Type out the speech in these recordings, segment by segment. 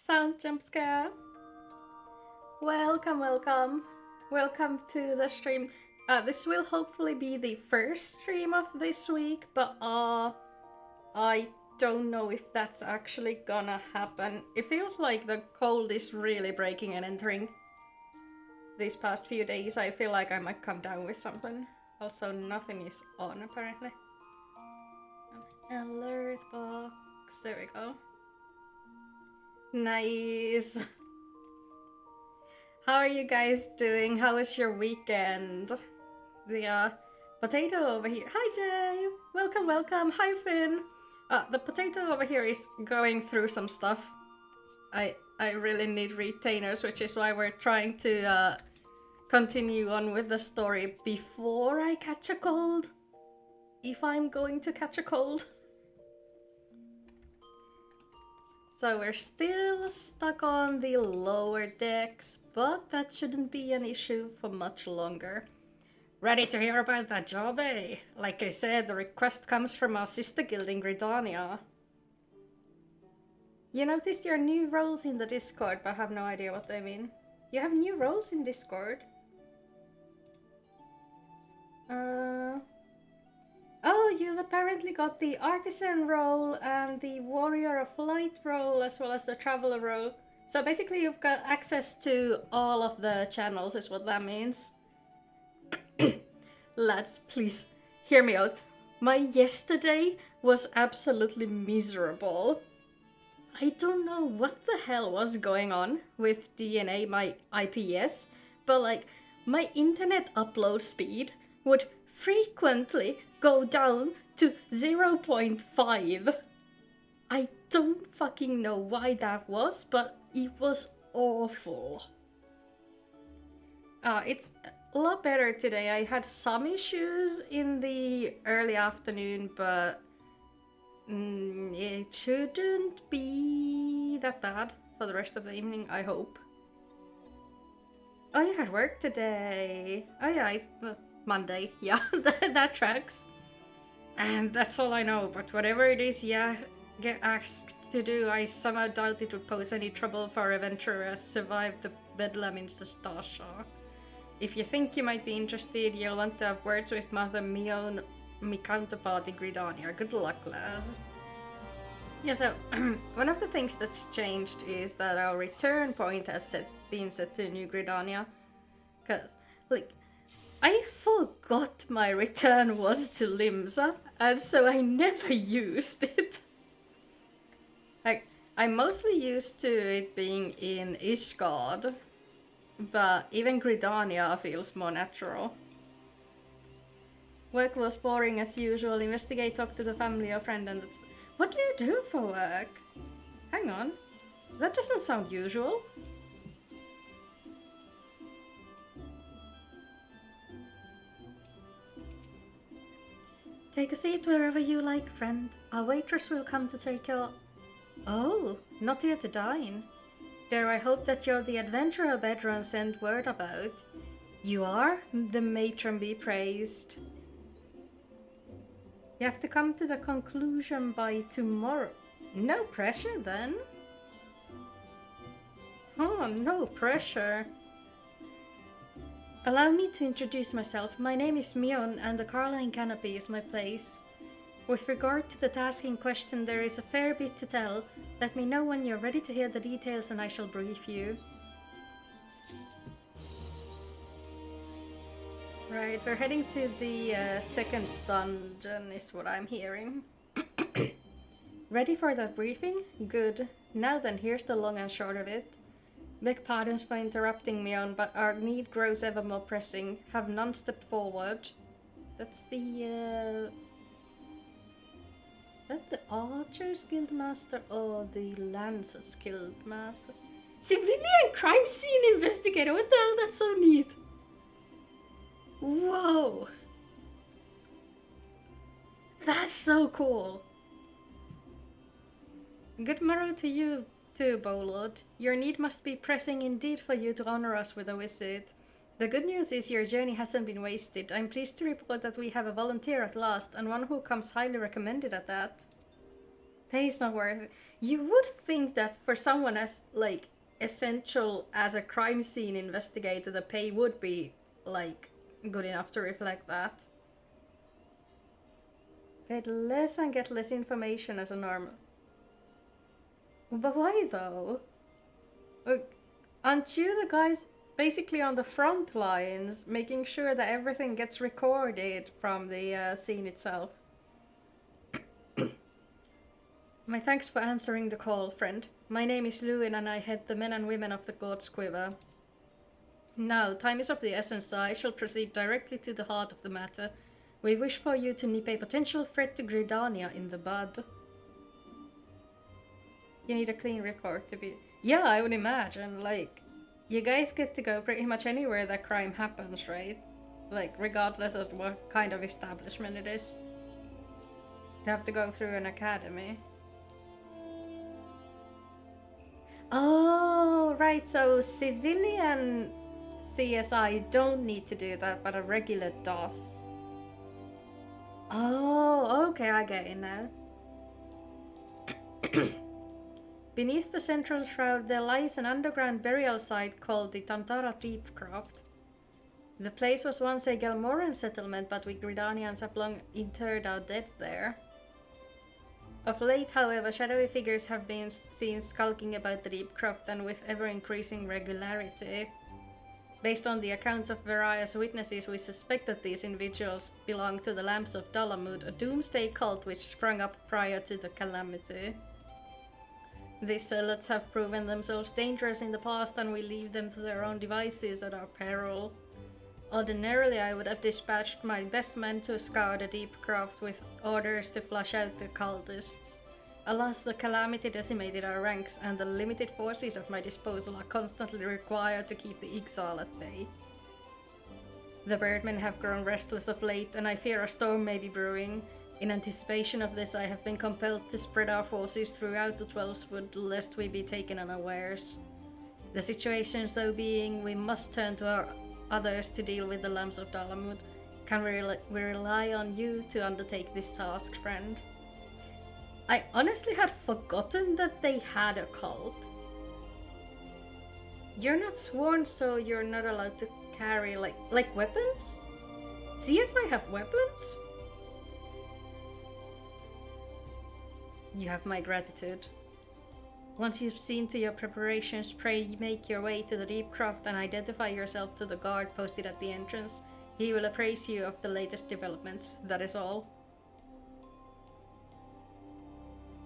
Sound jump scare. Welcome, welcome. Welcome to the stream. This will hopefully be the first stream of this week, but I don't know if that's actually gonna happen. It feels like the cold is really breaking and entering. These past few days, I feel like I might come down with something. Also, nothing is on apparently. Alert box. There we go. Nice. How are you guys doing? How was your weekend? The potato over here. Hi Jay! Welcome, welcome. Hi Finn. The potato over here is going through some stuff. I really need retainers, which is why we're trying to continue on with the story before I catch a cold. If I'm going to catch a cold. So we're still stuck on the lower decks, but that shouldn't be an issue for much longer. Ready to hear about that job, eh? Like I said, the request comes from our sister guild in Gridania. You noticed your new roles in the Discord, but I have no idea what they mean. You have new roles in Discord? Oh, you've apparently got the Artisan role and the Warrior of Light role, as well as the Traveler role. So basically you've got access to all of the channels, is what that means. Lads, please, hear me out. My yesterday was absolutely miserable. I don't know what the hell was going on with DNA, my IPS, but like, my internet upload speed would frequently go down to 0.5. I don't fucking know why that was, but it was awful. It's a lot better today. I had some issues in the early afternoon, but it shouldn't be that bad for the rest of the evening, I hope. Oh, you had work today. Oh yeah, it's Monday. Yeah, that tracks. And that's all I know, but whatever it is, yeah, get asked to do, I somehow doubt it would pose any trouble for a adventurer as survived the bedlam in Stasha. If you think you might be interested, you'll want to have words with Mother Mion, my counterpart in Gridania. Good luck, lads. Yeah, so one of the things that's changed is that our return point has been set to New Gridania. Because, like, I forgot my return was to Limsa, and so I never used it. Like, I'm mostly used to it being in Ishgard, but even Gridania feels more natural. Work was boring as usual. Investigate, talk to the family or friend, and that's... What do you do for work? Hang on. That doesn't sound usual. Take a seat wherever you like, friend. Our waitress will come to take your... Oh, not here to dine. Dare I hope that you're the adventurer Bedron sent word about. You are? The matron be praised. You have to come to the conclusion by tomorrow. No pressure then. Oh, no pressure. Allow me to introduce myself. My name is Mion and the Carline Canopy is my place. With regard to the task in question, there is a fair bit to tell. Let me know when you're ready to hear the details and I shall brief you. Right, we're heading to the second dungeon is what I'm hearing. Ready for that briefing? Good. Now then, here's the long and short of it. Beg pardons for interrupting me on, but our need grows ever more pressing. Have none stepped forward. That's the, Is that the Archer's Guildmaster or the Lancer's Guildmaster? Civilian crime scene investigator! What the hell? That's so neat! Whoa! That's so cool! Good morrow to you too, Bowlord. Your need must be pressing indeed for you to honor us with a visit. The good news is your journey hasn't been wasted. I'm pleased to report that we have a volunteer at last, and one who comes highly recommended at that. Pay's not worth it. You would think that for someone as, like, essential as a crime scene investigator, the pay would be, like, good enough to reflect that. Paid less and get less information as a normal. But why though? Aren't you the guys basically on the front lines, making sure that everything gets recorded from the scene itself? My thanks for answering the call, friend. My name is Lewin and I head the men and women of the God's Quiver. Now, time is of the essence, so I shall proceed directly to the heart of the matter. We wish for you to nip a potential threat to Gridania in the bud. You need a clean record to be... Yeah, I would imagine, like, you guys get to go pretty much anywhere that crime happens, right? Like, regardless of what kind of establishment it is. You have to go through an academy. Oh, right, so civilian CSI don't need to do that, but a regular does. Oh, okay, I get it now. Beneath the central shroud there lies an underground burial site called the Tantara Deepcroft. The place was once a Gelmoran settlement, but we Gridanians have long interred our dead there. Of late, however, shadowy figures have been seen skulking about the Deepcroft and with ever-increasing regularity. Based on the accounts of various witnesses, we suspect that these individuals belong to the Lamps of Dalamud, a doomsday cult which sprung up prior to the calamity. These zealots have proven themselves dangerous in the past and we leave them to their own devices at our peril. Ordinarily, I would have dispatched my best men to scour the Deepcroft with orders to flush out the cultists. Alas, the calamity decimated our ranks, and the limited forces at my disposal are constantly required to keep the exile at bay. The birdmen have grown restless of late, and I fear a storm may be brewing. In anticipation of this, I have been compelled to spread our forces throughout the 12th Wood, lest we be taken unawares. The situation so being, we must turn to our others to deal with the Lamps of Dalamud. Can we rely on you to undertake this task, friend? I honestly had forgotten that they had a cult. You're not sworn, so you're not allowed to carry, like weapons? CSI have weapons? You have my gratitude. Once you've seen to your preparations, pray make your way to the Deepcroft and identify yourself to the guard posted at the entrance. He will appraise you of the latest developments, that is all.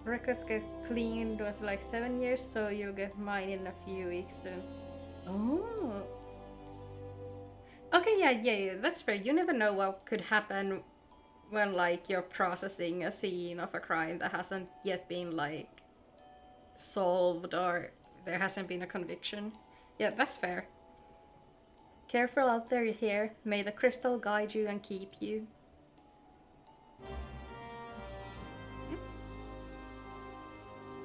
Records get cleaned was like 7 years, so you'll get mine in a few weeks soon. Oh. Okay, yeah, that's fair. You never know what could happen when, like, you're processing a scene of a crime that hasn't yet been, like, solved or there hasn't been a conviction. Yeah, that's fair. Careful out there, you hear. May the crystal guide you and keep you.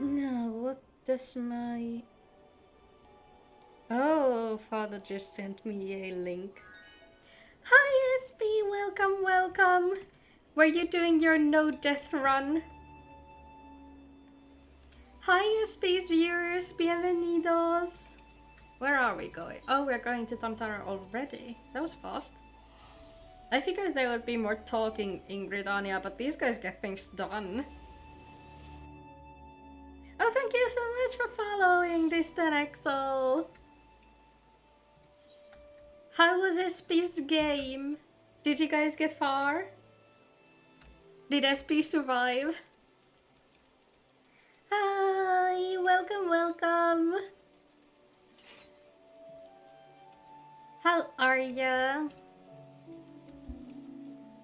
Now, what does my... Oh, Father just sent me a link. Hi SB, welcome. Were you doing your no death run? Hi SB's viewers, bienvenidos. Where are we going? Oh, we're going to Tantara already. That was fast. I figured there would be more talking in Gridania, but these guys get things done. Oh, thank you so much for following, Distant Exile. How was SP's game? Did you guys get far? Did SP survive? Hi, welcome. How are ya?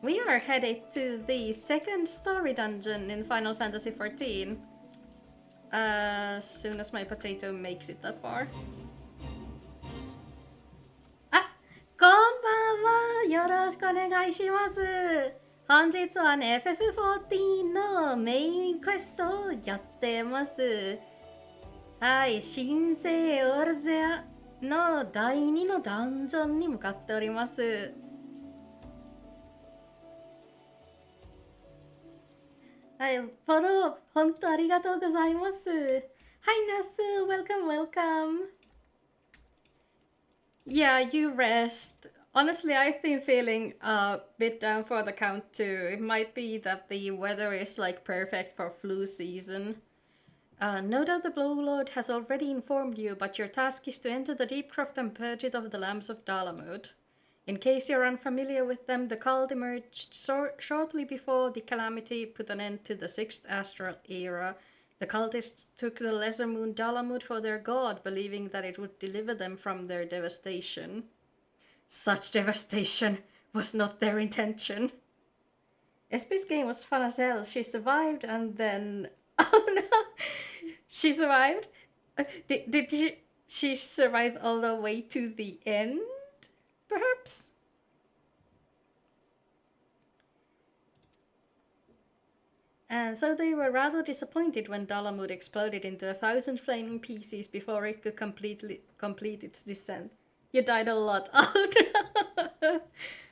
We are headed to the second story dungeon in Final Fantasy XIV. As soon as my potato makes it that far. Ah! こんばんは！よろしくお願いします。本日はね、FF14 のメインクエストをやってます。はい、神聖オルゼアの第2のダンジョンに向かっております。Follow! 本当ありがとうございます。Hi Nasu! Welcome, welcome! Yeah, you rest. Honestly, I've been feeling a bit down for the count too. It might be that the weather is like perfect for flu season. No doubt the Blue Lord has already informed you, but your task is to enter the deep craft and purge it of the lamps of Dalamud. In case you're unfamiliar with them, the cult emerged shortly before the calamity put an end to the 6th astral era. The cultists took the lesser moon Dalamud for their god, believing that it would deliver them from their devastation. Such devastation was not their intention. SP's game was fun as hell. She survived and then... Oh no! She survived? Did she survive all the way to the end? Perhaps? And so they were rather disappointed when Dalamud exploded into 1,000 flaming pieces before it could complete its descent. You died a lot. Oh no!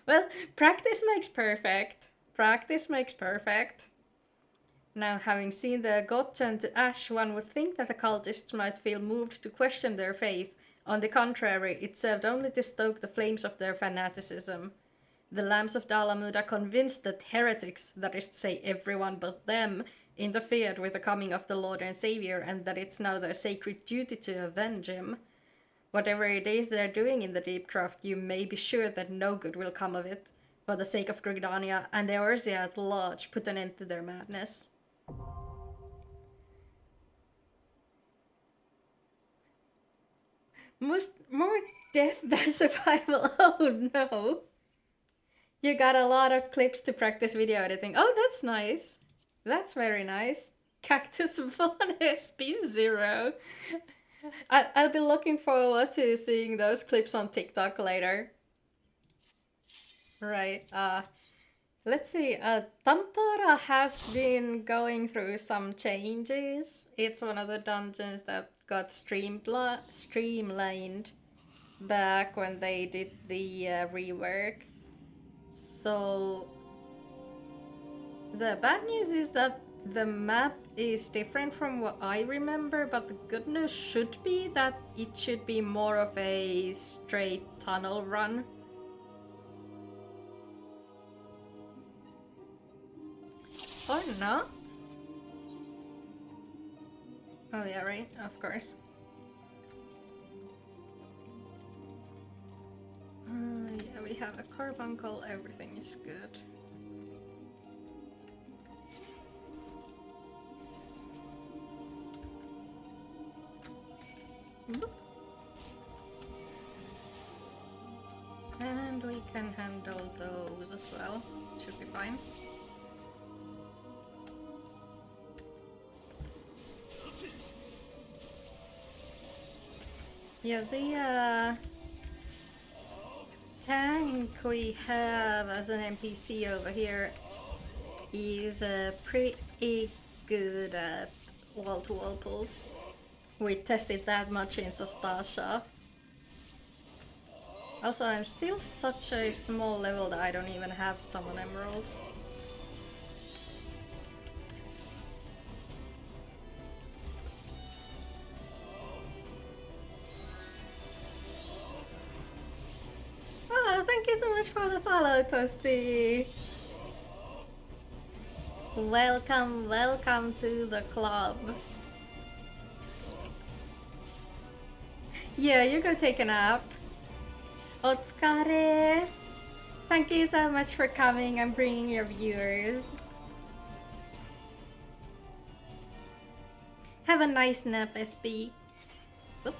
Well, practice makes perfect. Practice makes perfect. Now, having seen the god turn to ash, one would think that the cultists might feel moved to question their faith. On the contrary, it served only to stoke the flames of their fanaticism. The Lambs of Dalamud are convinced that heretics, that is to say everyone but them, interfered with the coming of the Lord and Savior, and that it's now their sacred duty to avenge him. Whatever it is they're doing in the Deep Craft, you may be sure that no good will come of it. For the sake of Gridania and Eorzea at large, put an end to their madness. More death than survival. Oh no. You got a lot of clips to practice video editing. Oh, that's nice. That's very nice. Cactus 1 SP0. I'll be looking forward to seeing those clips on TikTok later. Right, let's see. Tamtara has been going through some changes. It's one of the dungeons that got streamlined back when they did the rework. So the bad news is that the map is different from what I remember, but the good news should be that it should be more of a straight tunnel run. Or not? Oh yeah, right, of course. Yeah, we have a carbuncle, everything is good. Boop. And we can handle those as well, should be fine. Yeah, the tank we have as an NPC over here is pretty good at wall-to-wall pulls. We tested that much in Sastasha. Also, I'm still such a small level that I don't even have Summon Emerald. Oh, thank you so much for the follow, Toasty! Welcome, welcome to the club. Yeah, you go take a nap. Otsukare! Thank you so much for coming and bringing your viewers. Have a nice nap, SB. Oop.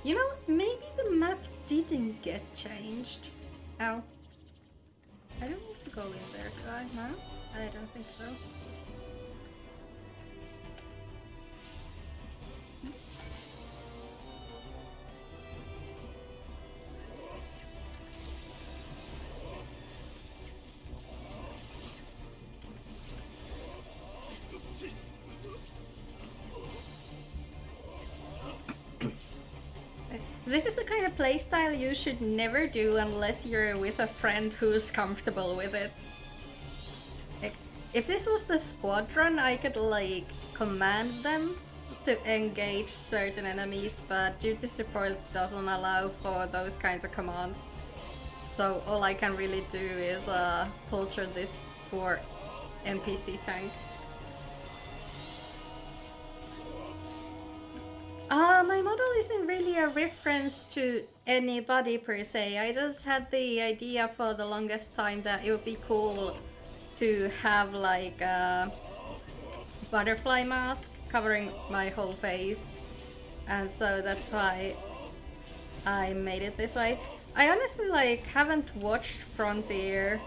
You know what? Maybe the map didn't get changed. Ow. I don't need to go in there, do I? No? I don't think so. This is the kind of playstyle you should never do unless you're with a friend who's comfortable with it. If this was the squadron, I could like command them to engage certain enemies, but duty support doesn't allow for those kinds of commands. So all I can really do is torture this poor NPC tank. My model isn't really a reference to anybody per se. I just had the idea for the longest time that it would be cool to have like a butterfly mask covering my whole face. And so that's why I made it this way. I honestly like haven't watched Frontier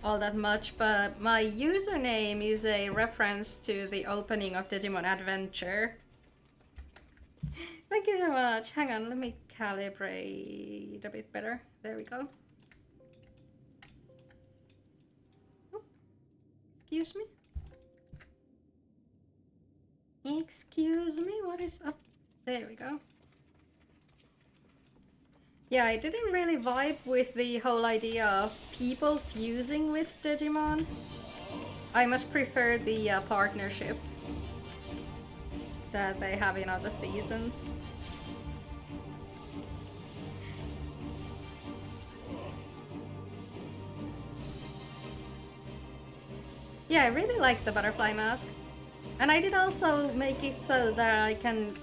all that much, but my username is a reference to the opening of Digimon Adventure. Thank you so much. Hang on, let me calibrate a bit better. There we go. Oh, excuse me? Excuse me, what is up? There we go. Yeah, I didn't really vibe with the whole idea of people fusing with Digimon. I much prefer the partnership that they have in other seasons. Yeah, I really like the butterfly mask. And I did also make it so that I can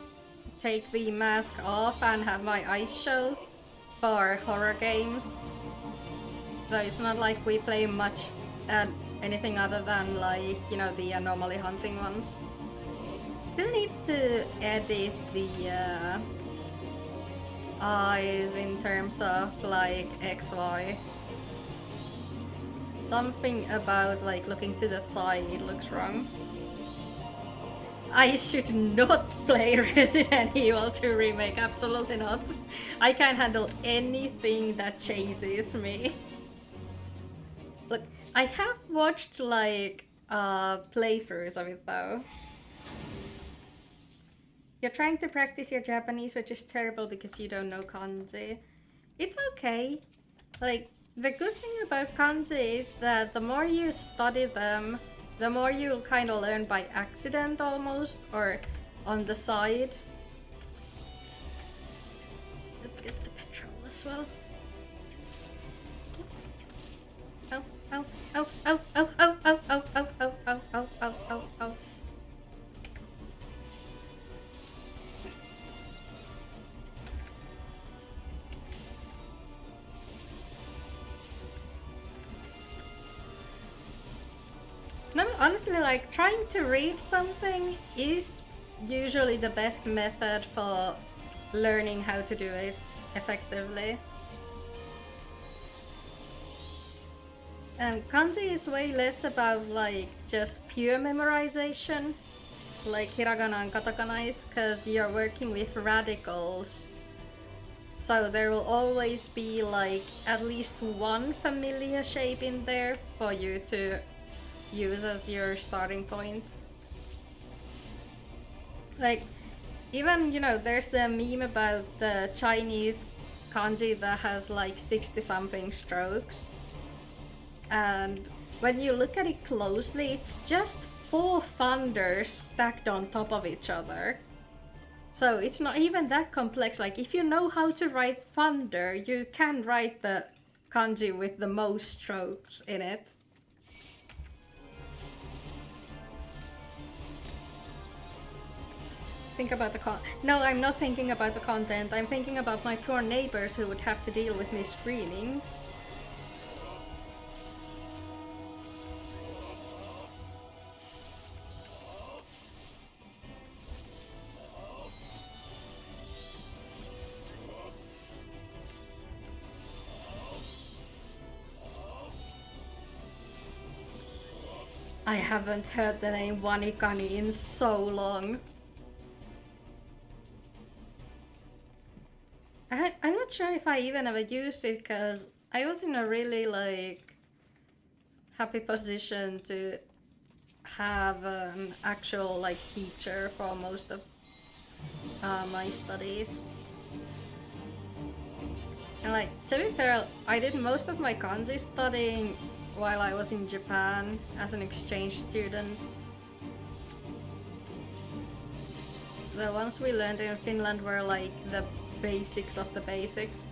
take the mask off and have my eyes show for horror games. So it's not like we play much at anything other than like, you know, the normally hunting ones. Still need to edit the eyes in terms of like XY. Something about like looking to the side looks wrong. I should not play Resident Evil 2 Remake, absolutely not. I can't handle anything that chases me. Look, I have watched like playthroughs of it though. You're trying to practice your Japanese, which is terrible because you don't know kanji. It's okay. Like, the good thing about kanji is that the more you study them, the more you'll kind of learn by accident almost, or on the side. Let's get the petrol as well. Oh, oh, oh, oh, oh, oh, oh, oh, oh, oh, oh, oh, oh, oh, oh. No, honestly, like, trying to read something is usually the best method for learning how to do it effectively. And kanji is way less about, like, just pure memorization, like hiragana and katakana is, because you're working with radicals. So there will always be, like, at least one familiar shape in there for you to use as your starting point. Like, even, you know, there's the meme about the Chinese kanji that has like 60 something strokes. And when you look at it closely, it's just 4 thunders stacked on top of each other. So it's not even that complex. Like, if you know how to write thunder, you can write the kanji with the most strokes in it. Think about the No, I'm not thinking about the content. I'm thinking about my poor neighbors who would have to deal with me screaming. I haven't heard the name Wanikani in so long. I'm not sure if I even ever used it because I was in a really like happy position to have an actual like teacher for most of my studies. And like, to be fair, I did most of my kanji studying while I was in Japan as an exchange student. The ones we learned in Finland were like the basics of the basics.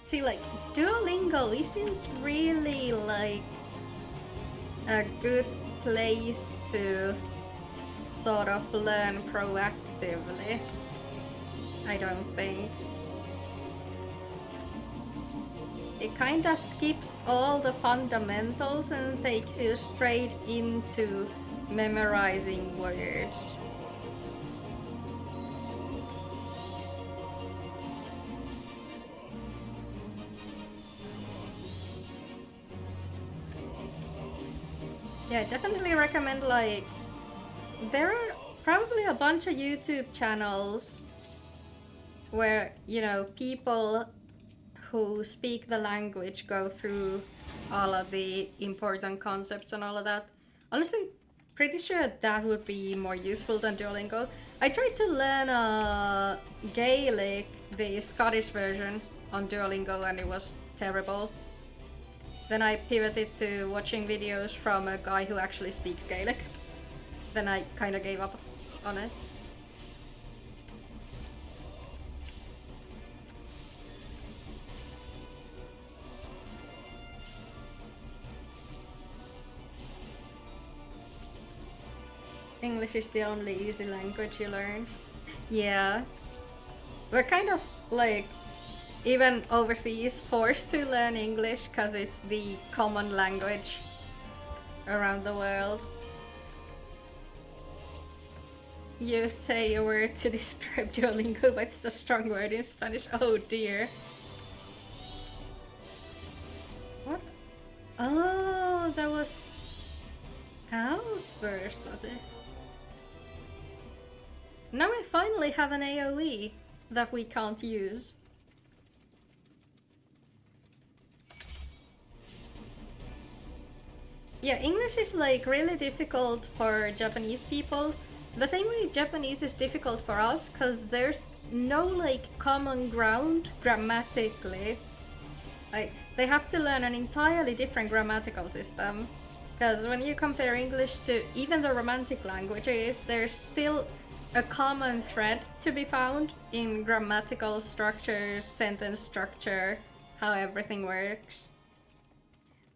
See, like, Duolingo isn't really like a good place to sort of learn proactively, I don't think. It kinda skips all the fundamentals and takes you straight into memorizing words. Yeah, I definitely recommend, like, there are probably a bunch of YouTube channels where, you know, people who speak the language go through all of the important concepts and all of that. Honestly, pretty sure that would be more useful than Duolingo. I tried to learn Gaelic, the Scottish version, on Duolingo, and it was terrible. Then I pivoted to watching videos from a guy who actually speaks Gaelic. Then I kind of gave up on it. English is the only easy language you learn. Yeah. We're kind of like, even overseas, forced to learn English because it's the common language around the world. You say a word to describe Duolingo, but it's a strong word in Spanish. Oh dear. What? Oh, that was Outburst, was it? Now I finally have an AoE that we can't use. Yeah, English is like really difficult for Japanese people. The same way Japanese is difficult for us, because there's no like common ground grammatically. Like, they have to learn an entirely different grammatical system. Because when you compare English to even the Romantic languages, there's still a common thread to be found in grammatical structures, sentence structure, how everything works.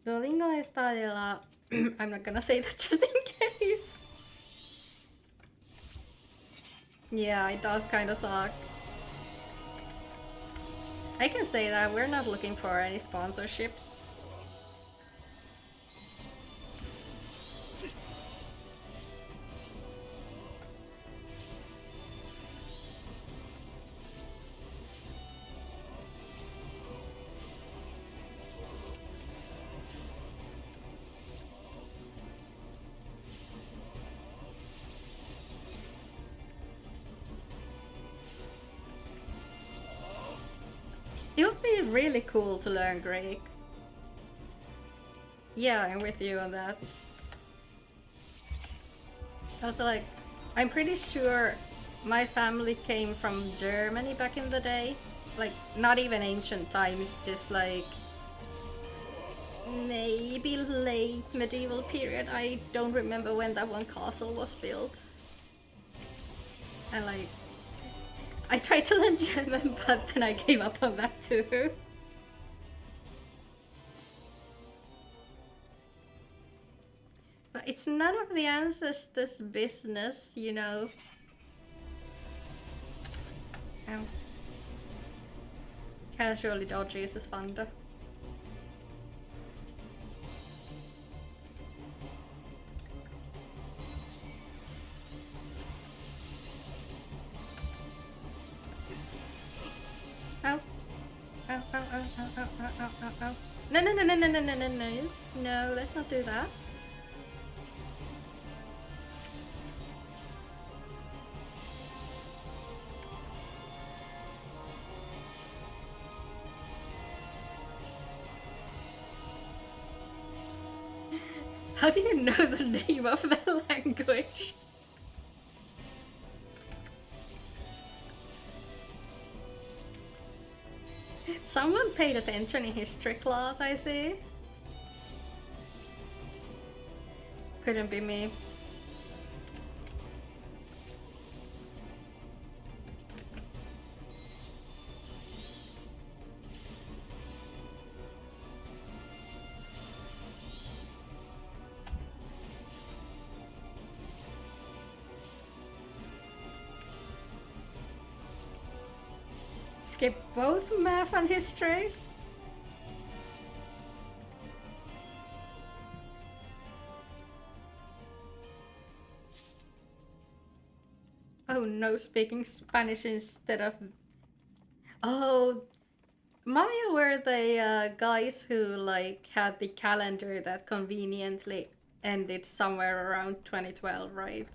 Duolingo está de la... I'm not gonna say that just in case. Yeah, it does kind of suck. I can say that we're not looking for any sponsorships. It would be really cool to learn Greek. Yeah, I'm with you on that. Also, like, I'm pretty sure my family came from Germany back in the day. Like, not even ancient times, just like maybe late medieval period. I don't remember when that one castle was built. And like, I tried to learn German, but then I gave up on that too. But it's none of the ancestors' business, you know. Ow. Casually dodges a thunder. Ow. Ow, ow, ow, ow, ow, ow, ow, ow, ow. No, no, no, no, no, no, no, no, no. No, let's not do that. How do you know the name of the language? Someone paid attention in history class, I see. Couldn't be me. Skip both math and history? Oh no, speaking Spanish instead of... Oh, Maya were the guys who like had the calendar that conveniently ended somewhere around 2012, right?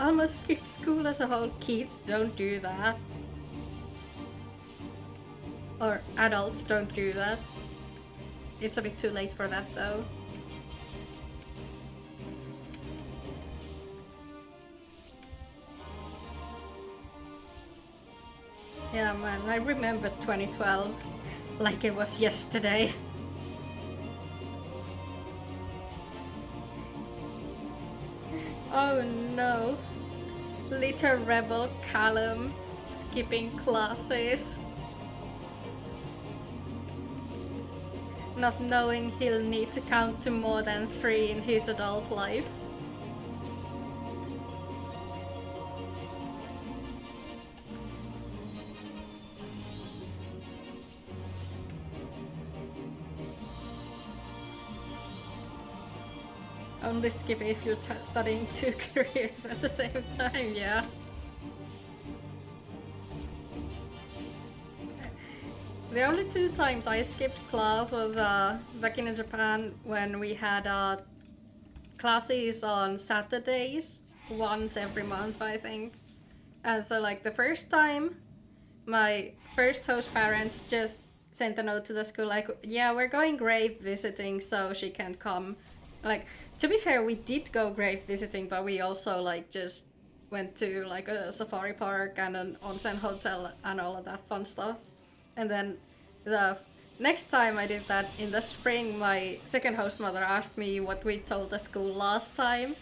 Almost skip school as a whole. Kids don't do that. Or adults don't do that. It's a bit too late for that though. Yeah man, I remember 2012 like it was yesterday. Oh no. Little rebel Callum skipping classes. Not knowing he'll need to count to more than 3 in his adult life. Only skip if you're studying 2 careers at the same time, yeah. The only 2 times I skipped class was back in Japan when we had classes on Saturdays, once every month I think. And so like the first time, my first host parents just sent a note to the school like, yeah, we're going grave visiting so she can't come. Like, to be fair, we did go grave visiting, but we also like just went to like a safari park and an onsen hotel and all of that fun stuff. And then the next time I did that in the spring, my second host mother asked me what we told the school last time.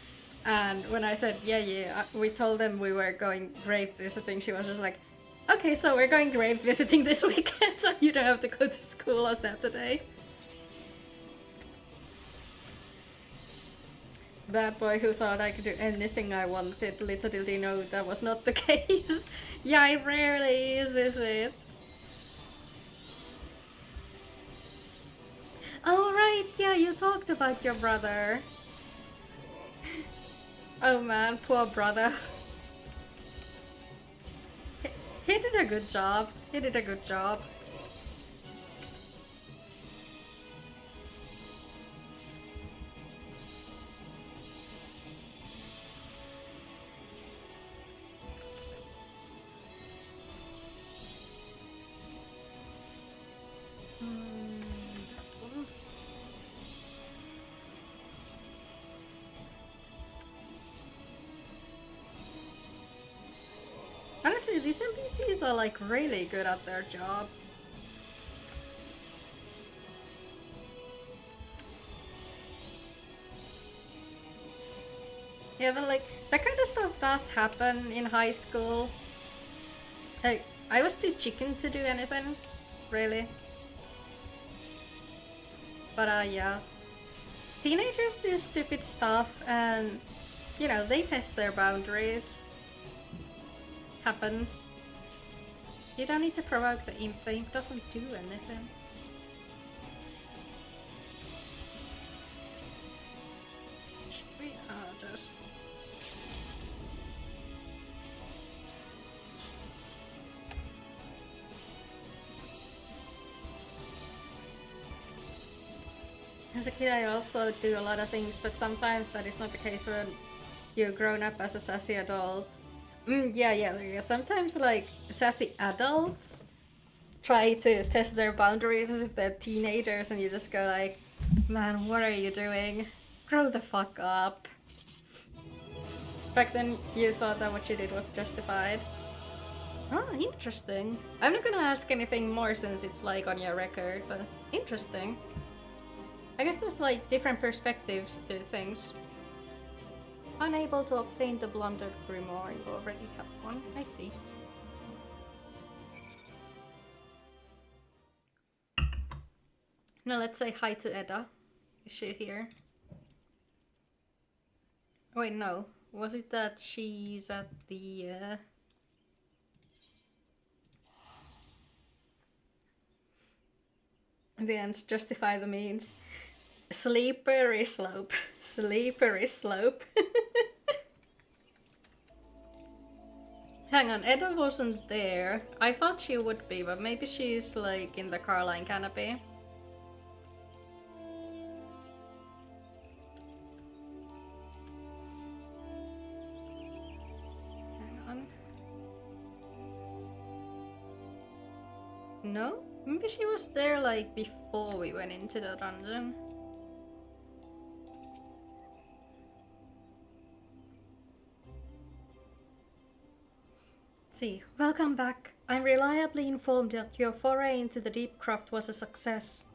And when I said, yeah, we told them we were going grave visiting, she was just like, okay, so we're going grave visiting this weekend, so you don't have to go to school on Saturday. Bad boy who thought I could do anything I wanted. Little did he know that was not the case. Yeah, it rarely is it? Oh right, yeah, you talked about your brother. Oh man, poor brother. He did a good job. He did a good job. Honestly, these NPCs are like really good at their job. Yeah, but like, that kind of stuff does happen in high school. Like, I was too chicken to do anything, really. But yeah. Teenagers do stupid stuff and, you know, they test their boundaries. Happens. You don't need to provoke the imp, the imp doesn't do anything. We are just... As a kid I also do a lot of things, but sometimes that is not the case when you're grown up as a sassy adult. Yeah. Sometimes like sassy adults try to test their boundaries as if they're teenagers, and you just go like, man, what are you doing? Grow the fuck up. Back then, you thought that what you did was justified. Oh, interesting. I'm not gonna ask anything more since it's like on your record, but interesting. I guess there's like different perspectives to things. Unable to obtain the blundered grimoire, you already have one. I see. Now let's say hi to Edda. Is she here? Wait, no. Was it that she's at the... The ends justify the means. Slippery slope. Slippery slope. Hang on, Edda wasn't there. I thought she would be, but maybe she's like in the Carline canopy. Hang on. No? Maybe she was there like before we went into the dungeon. See, welcome back. I'm reliably informed that your foray into the deep craft was a success.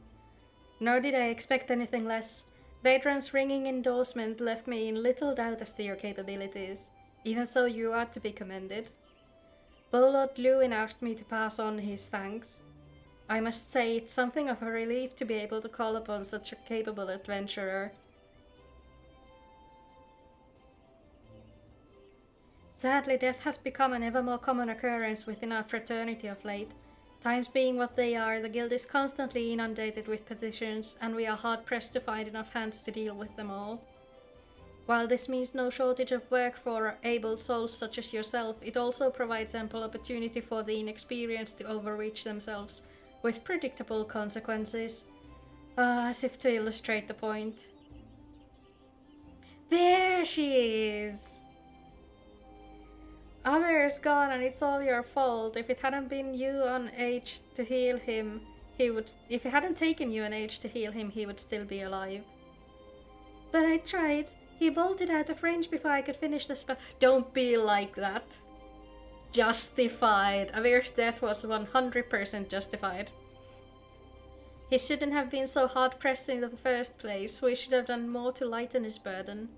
Nor did I expect anything less. Badron's ringing endorsement left me in little doubt as to your capabilities. Even so, you are to be commended. Bolord Lewin asked me to pass on his thanks. I must say it's something of a relief to be able to call upon such a capable adventurer. Sadly, death has become an ever more common occurrence within our fraternity of late. Times being what they are, the guild is constantly inundated with petitions, and we are hard-pressed to find enough hands to deal with them all. While this means no shortage of work for able souls such as yourself, it also provides ample opportunity for the inexperienced to overreach themselves, with predictable consequences. As if to illustrate the point. There she is! Amir's gone and it's all your fault. If it hadn't been you on age to heal him, if it hadn't taken you an age to heal him, he would still be alive. But I tried. He bolted out of range before I could finish the spell. Don't be like that. Justified. Amir's death was 100% justified. He shouldn't have been so hard-pressed in the first place. We should have done more to lighten his burden.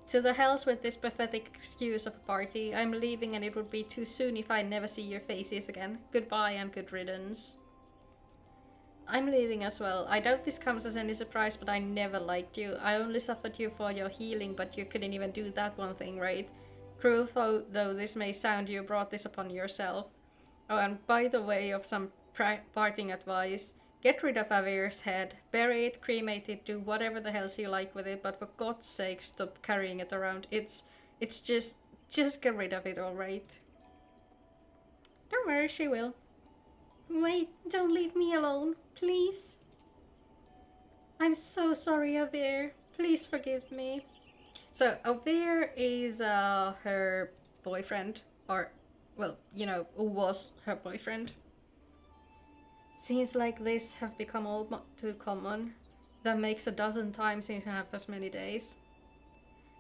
To the hells with this pathetic excuse of a party. I'm leaving and it would be too soon if I never see your faces again. Goodbye and good riddance. I'm leaving as well. I doubt this comes as any surprise, but I never liked you. I only suffered you for your healing, but you couldn't even do that one thing, right? Cruel though this may sound, you brought this upon yourself. Oh, and by the way of some parting advice, get rid of Avir's head, bury it, cremate it, do whatever the hells you like with it, but for God's sake, stop carrying it around. It's just get rid of it, alright? Don't worry, she will. Wait, don't leave me alone, please. I'm so sorry, Avir. Please forgive me. So, Avir is her boyfriend, or, well, you know, who was her boyfriend. Scenes like this have become all too common. That makes a dozen times in half as many days.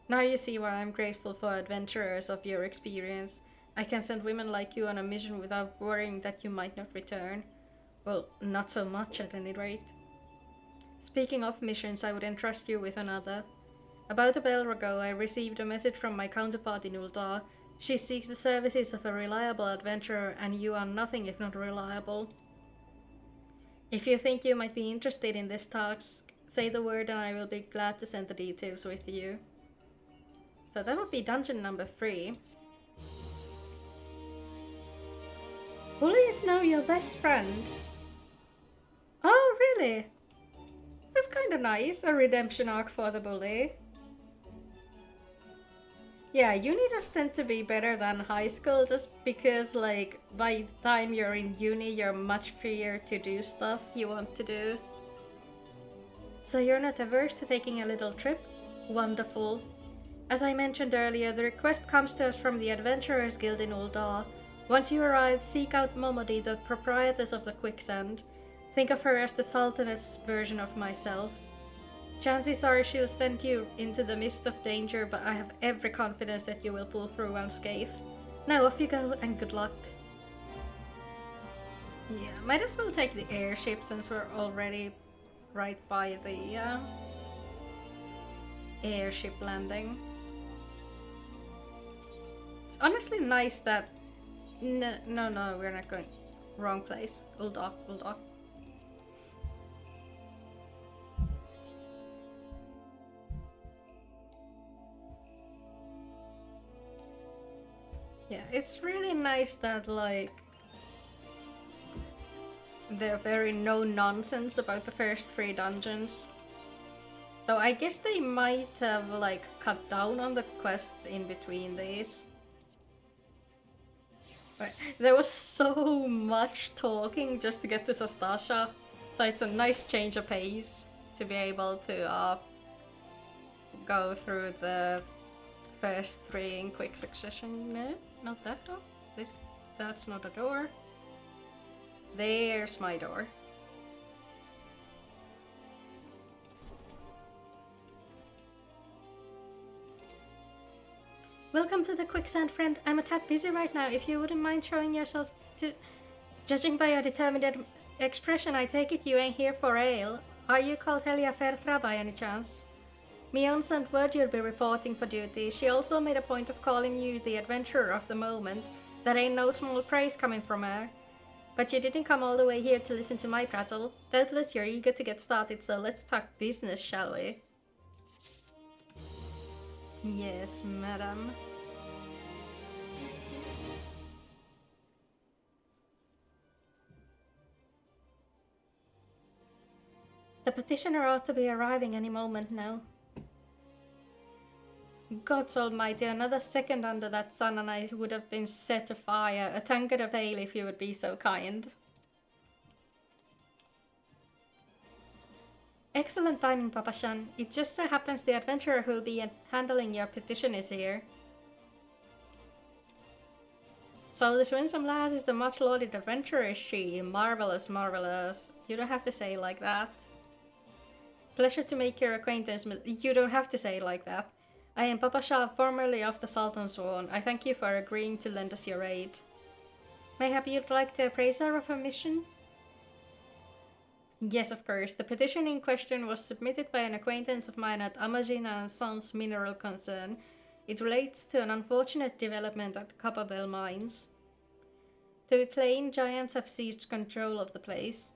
Now you see why I'm grateful for adventurers of your experience. I can send women like you on a mission without worrying that you might not return. Well, not so much at any rate. Speaking of missions, I would entrust you with another. About a bell ago, I received a message from my counterpart in Uldar. She seeks the services of a reliable adventurer, and you are nothing if not reliable. If you think you might be interested in this task, say the word and I will be glad to send the details with you. So that would be dungeon number 3. Bully is now your best friend. Oh, really? That's kind of nice, a redemption arc for the bully. Yeah, uni does tend to be better than high school just because, like, by the time you're in uni, you're much freer to do stuff you want to do. So you're not averse to taking a little trip? Wonderful. As I mentioned earlier, the request comes to us from the Adventurers Guild in Uldar. Once you arrive, seek out Momodi, the proprietress of the quicksand. Think of her as the Sultaness version of myself. Chances are she'll send you into the midst of danger, but I have every confidence that you will pull through unscathed. Now off you go, and good luck. Yeah, might as well take the airship since we're already right by the airship landing. It's honestly nice that... No, we're not going... Wrong place. Hold off. Yeah, it's really nice that, like, they're very no-nonsense about the first 3 dungeons. Though I guess they might have, like, cut down on the quests in between these. But there was so much talking just to get to Sastasha, so it's a nice change of pace to be able to go through the first 3 in quick succession. No, not that door. That's not a door. There's my door. Welcome to the quicksand, friend. I'm a tad busy right now. If you wouldn't mind showing yourself to... Judging by your determined expression, I take it you ain't here for ale. Are you called Helia Ferthra by any chance? Mion sent word you'll be reporting for duty. She also made a point of calling you the adventurer of the moment. That ain't no small praise coming from her. But you didn't come all the way here to listen to my prattle. Doubtless you're eager to get started, so let's talk business, shall we? Yes, madam. The petitioner ought to be arriving any moment now. Gods almighty, another second under that sun and I would have been set afire. A tankard of ale if you would be so kind. Excellent timing, Papa-shan. It just so happens the adventurer who'll be handling your petition is here. So this winsome lass is the much-lauded adventurer, is she? Marvelous, marvelous. You don't have to say it like that. Pleasure to make your acquaintance. You don't have to say it like that. I am Papa Shah, formerly of the Sultan's Sworn. I thank you for agreeing to lend us your aid. Mayhap you'd like to appraise her of her mission? Yes, of course. The petition in question was submitted by an acquaintance of mine at Amazina & Sons Mineral Concern. It relates to an unfortunate development at the Copperbell mines. To be plain, giants have seized control of the place.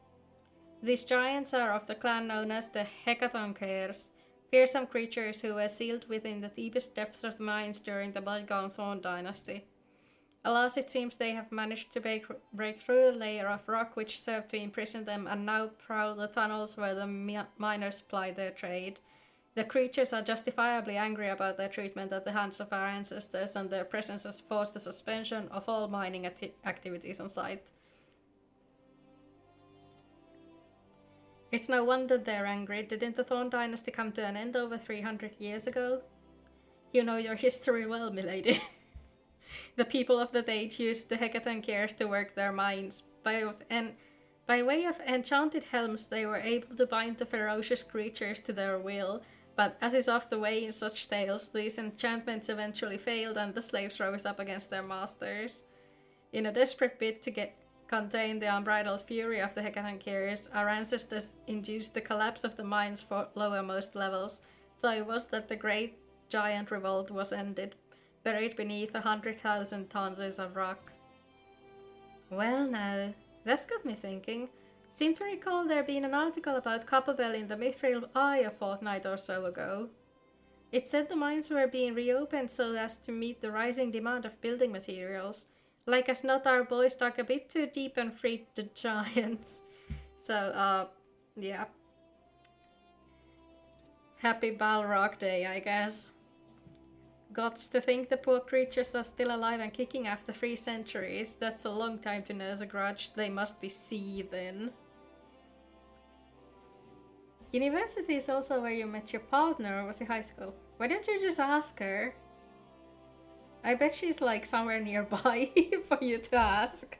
These giants are of the clan known as the Hecatonkers, fearsome creatures who were sealed within the deepest depths of the mines during the bygone Thorn dynasty. Alas, it seems they have managed to break through a layer of rock which served to imprison them and now prowl the tunnels where the miners ply their trade. The creatures are justifiably angry about their treatment at the hands of our ancestors, and their presence has forced the suspension of all mining activities on site. It's no wonder they're angry. Didn't the Thorn dynasty come to an end over 300 years ago? You know your history well, milady. The people of the date used the Hecatonkers to work their mines. By way of enchanted helms, they were able to bind the ferocious creatures to their will, but as is oft the way in such tales, these enchantments eventually failed and the slaves rose up against their masters. In a desperate bid to contain the unbridled fury of the Hecatonkers, our ancestors induced the collapse of the mines for lowermost levels, so it was that the great giant revolt was ended, buried beneath 100,000 tons of rock. Well now, that's got me thinking. Seem to recall there being an article about Copperbell in the Mithril Eye a fortnight or so ago. It said the mines were being reopened so as to meet the rising demand of building materials. Like as not, our boys dug a bit too deep and freed the giants. So, yeah. Happy Balrog Day, I guess. Gods, to think the poor creatures are still alive and kicking after 3 centuries. That's a long time to nurse a grudge. They must be seething. University is also where you met your partner, or was it high school? Why don't you just ask her? I bet she's like somewhere nearby for you to ask.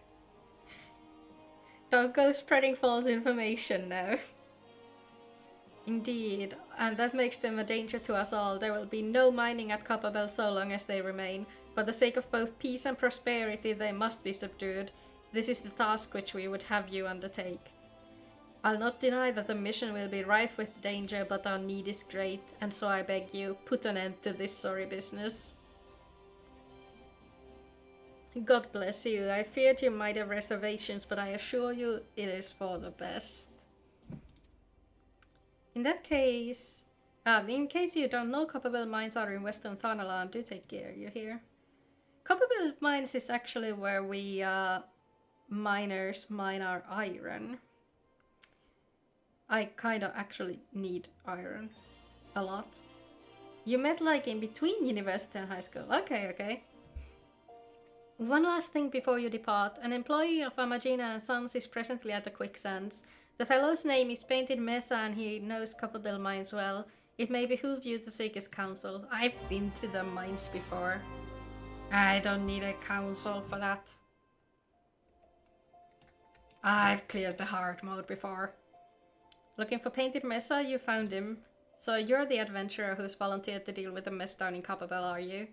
Don't go spreading false information now. Indeed, and that makes them a danger to us all. There will be no mining at Copperbell so long as they remain. For the sake of both peace and prosperity, they must be subdued. This is the task which we would have you undertake. I'll not deny that the mission will be rife with danger, but our need is great, and so I beg you, put an end to this sorry business. God bless you. I feared you might have reservations, but I assure you it is for the best. In that case, in case you don't know, Copperbell mines are in Western Thanalan. Do take care, you hear? Copperbell mines is actually where we miners mine our iron. I kinda actually need iron. A lot. You met like in between university and high school. Okay, okay. One last thing before you depart. An employee of Amagina & Sons is presently at the Quicksands. The fellow's name is Painted Mesa and he knows Copperbell mines well. It may behoove you to seek his counsel. I've been to the mines before. I don't need a counsel for that. I've cleared the hard mode before. Looking for Painted Mesa? You found him. So you're the adventurer who's volunteered to deal with the mess down in Copperbell, are you?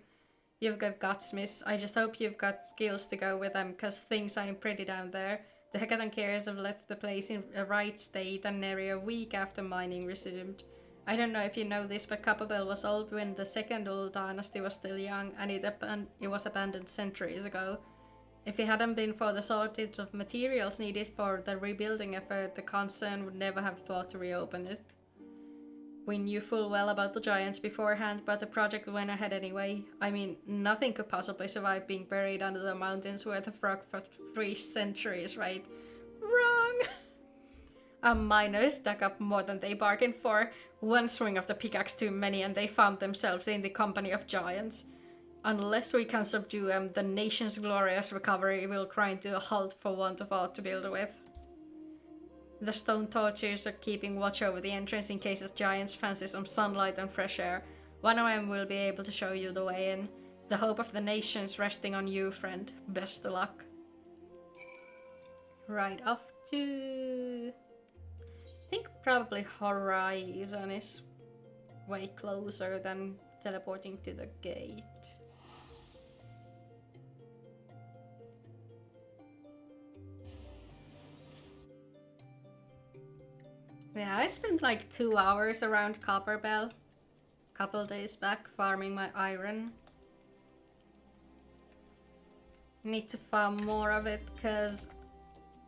You've got guts, miss. I just hope you've got skills to go with them, cause things ain't pretty down there. The Hecatan Cares have left the place in a right state and nearly a week after mining resumed. I don't know if you know this, but Copperbell was old when the second old dynasty was still young, and it was abandoned centuries ago. If it hadn't been for the shortage of materials needed for the rebuilding effort, the concern would never have thought to reopen it. We knew full well about the giants beforehand, but the project went ahead anyway. I mean, nothing could possibly survive being buried under the mountains worth of rock for 3 centuries, right? Wrong! Miners dug up more than they bargained for. One swing of the pickaxe too many and they found themselves in the company of giants. Unless we can subdue them, the nation's glorious recovery will grind to a halt for want of aught to build with. The stone torches are keeping watch over the entrance in case the giants fancy some sunlight and fresh air. One of them will be able to show you the way in. The hope of the nation's resting on you, friend. Best of luck. Right, off to... I think probably Horizon is way closer than teleporting to the gate. Yeah, I spent like 2 hours around Copperbell a couple days back farming my iron. Need to farm more of it because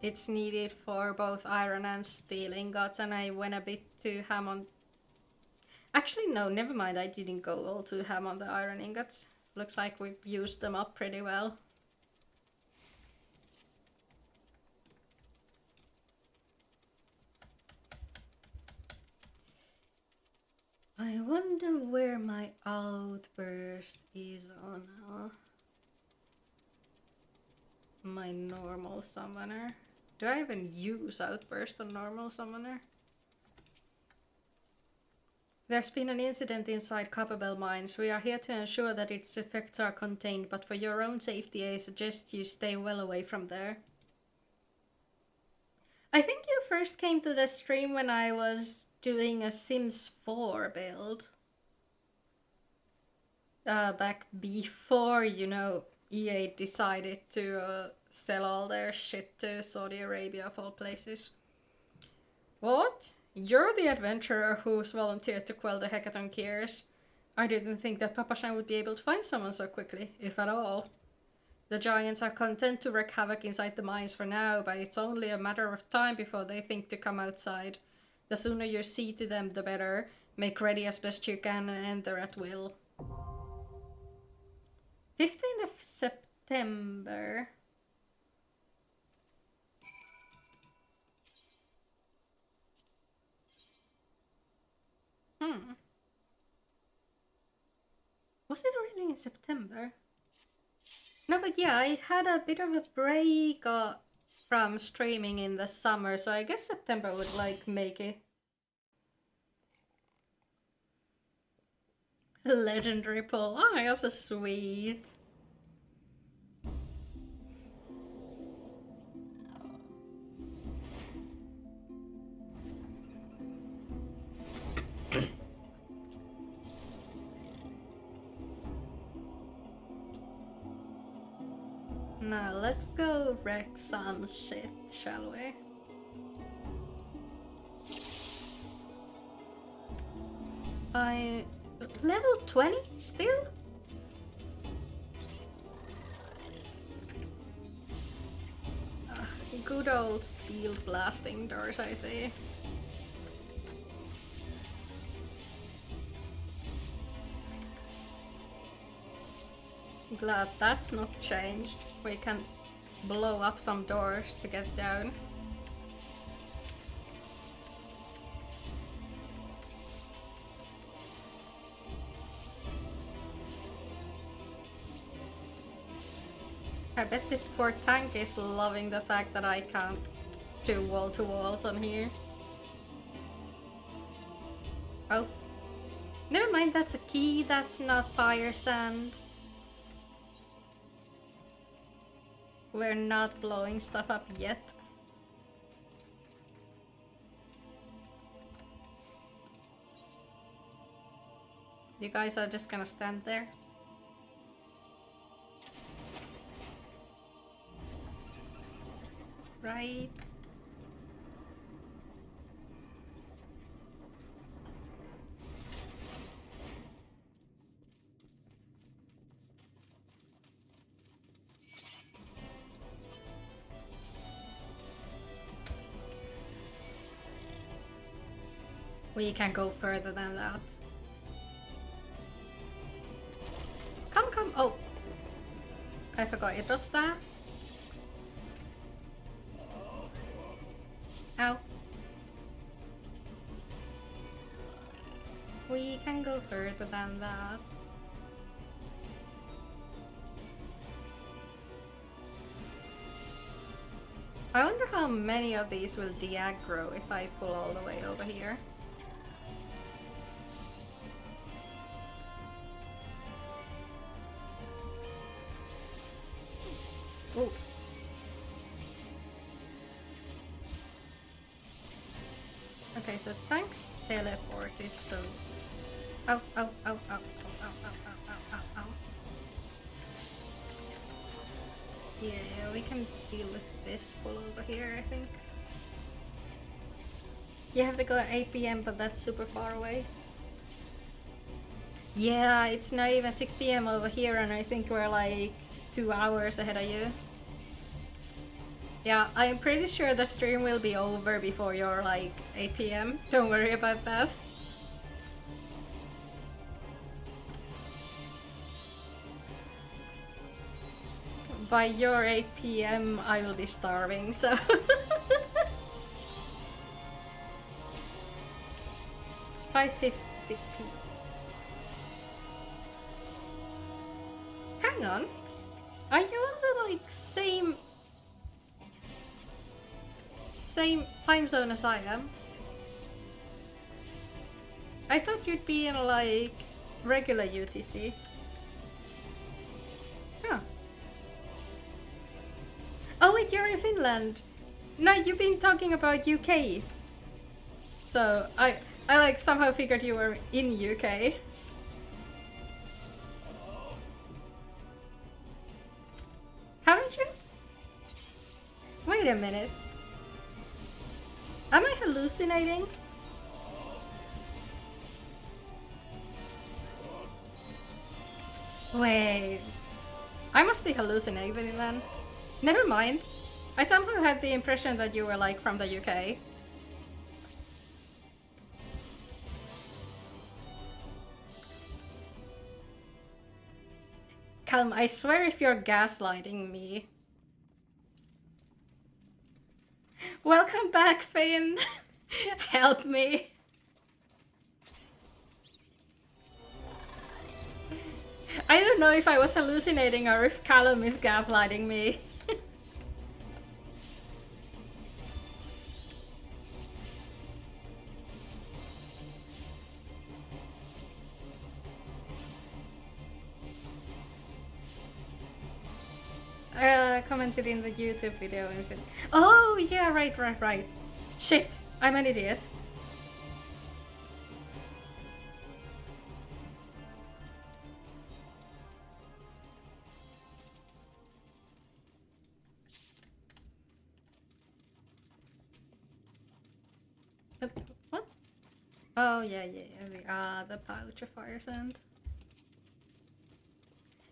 it's needed for both iron and steel ingots, and I went a bit too ham on... Actually no, never mind, I didn't go all too ham on the iron ingots. Looks like we've used them up pretty well. I wonder where my outburst is on my normal summoner. Do I even use outburst on normal summoner? There's been an incident inside Copperbell mines. We are here to ensure that its effects are contained, but for your own safety I suggest you stay well away from there. I think you first came to the stream when I was doing a Sims 4 build. Back before, you know, EA decided to sell all their shit to Saudi Arabia of all places. What? You're the adventurer who's volunteered to quell the Hecatan Cares. I didn't think that Papashan would be able to find someone so quickly, if at all. The giants are content to wreak havoc inside the mines for now, but it's only a matter of time before they think to come outside. The sooner you see to them, the better. Make ready as best you can and enter at will. 15th of September. Was it really in September? No, but yeah, I had a bit of a break from streaming in the summer, so I guess September would like make it. Legendary pull. Oh, that's so sweet. Now let's go wreck some shit, shall we? I level 20 still? Good old sealed blasting doors, I see. Glad that's not changed. We can blow up some doors to get down. I bet this poor tank is loving the fact that I can't do wall-to-walls on here. Oh. Never mind, that's a key, that's not fire sand. We're not blowing stuff up yet. You guys are just gonna stand there. Right? We can go further than that. Come! Oh! I forgot it does that. Ow. We can go further than that. I wonder how many of these will de-aggro if I pull all the way over here. Oh. Okay, so tanks teleported, so... Ow, ow, ow, ow, ow, ow, ow, ow, ow, ow. Yeah, we can deal with this pull over here, I think. You have to go at 8 PM, but that's super far away. Yeah, it's not even 6 PM over here, and I think we're like 2 hours ahead of you. Yeah, I'm pretty sure the stream will be over before you're like 8 PM. Don't worry about that. By your 8 PM, I will be starving, so... It's 5:50 p.m. Hang on. Are you on the, like, same time zone as I am? I thought you'd be in, like, regular UTC. Huh. Oh wait, you're in Finland! No, you've been talking about UK. So, I like somehow figured you were in UK. Haven't you? Wait a minute. Am I hallucinating? Wait. I must be hallucinating then. Never mind. I somehow had the impression that you were like from the UK. Calm, I swear if you're gaslighting me. Welcome back, Finn. Help me. I don't know if I was hallucinating or if Callum is gaslighting me. Commented in the YouTube video. Oh, yeah, right. Shit, I'm an idiot. What? Oh, yeah. The pouch of fire sand.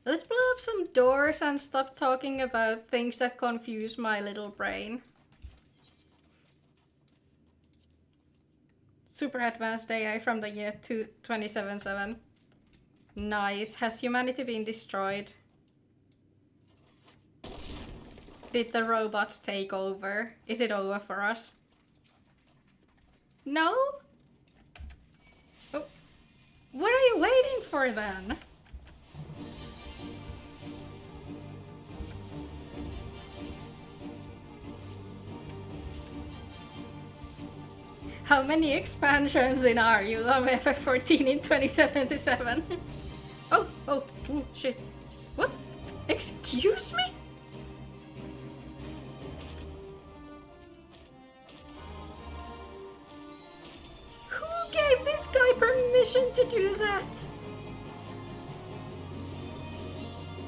Let's blow up some doors and stop talking about things that confuse my little brain. Super advanced AI from the year 2077. Nice. Has humanity been destroyed? Did the robots take over? Is it over for us? No? Oh. What are you waiting for then? How many expansions in are you of FF14 in 2077? Oh, shit. What? Excuse me? Who gave this guy permission to do that?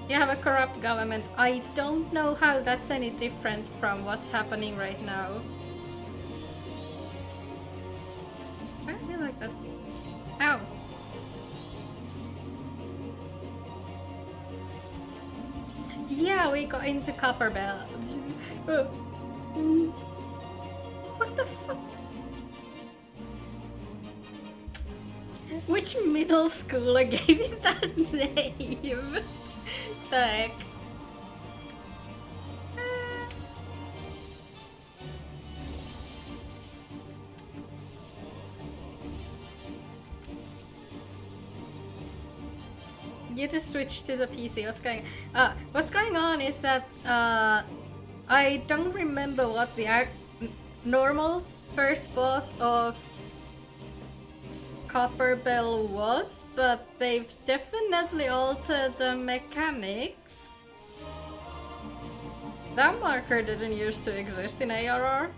You have a corrupt government. I don't know how that's any different from what's happening right now. I feel like that's... Ow. Yeah, we got into Copper Bell. What the fuck? Which middle schooler gave it that name? The heck? You just switched to the PC. What's going on is that I don't remember what the normal first boss of Copper Bell was, but they've definitely altered the mechanics. That marker didn't used to exist in ARR.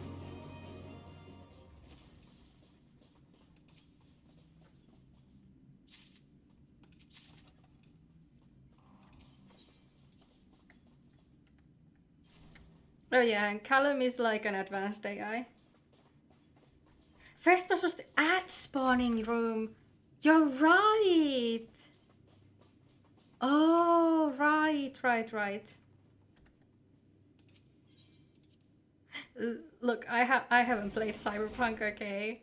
Oh yeah, and Callum is like an advanced AI. First boss was the ad spawning room. You're right. Oh, right. Look, I haven't played Cyberpunk, okay?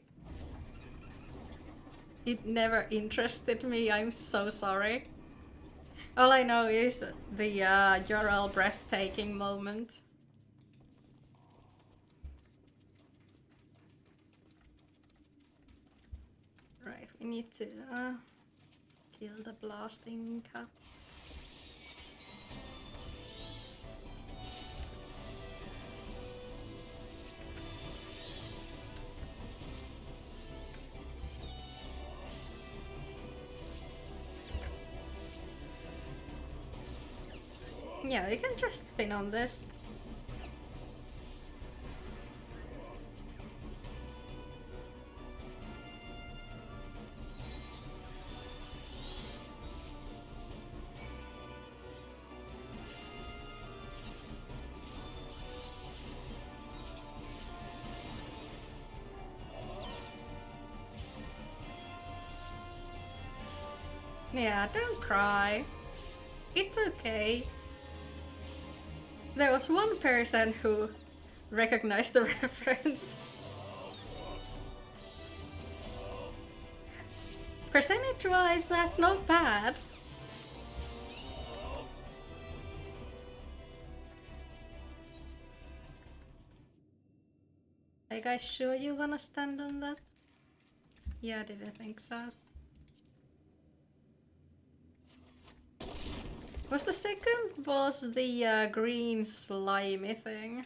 It never interested me. I'm so sorry. All I know is the you're all breathtaking moment. Right, we need to kill the blasting cup. Yeah, you can just spin on this. Yeah, don't cry. It's okay. There was one person who recognized the reference. Percentage-wise, that's not bad. Are you guys sure you wanna stand on that? Yeah, I didn't think so. Was the second boss the green slimy thing?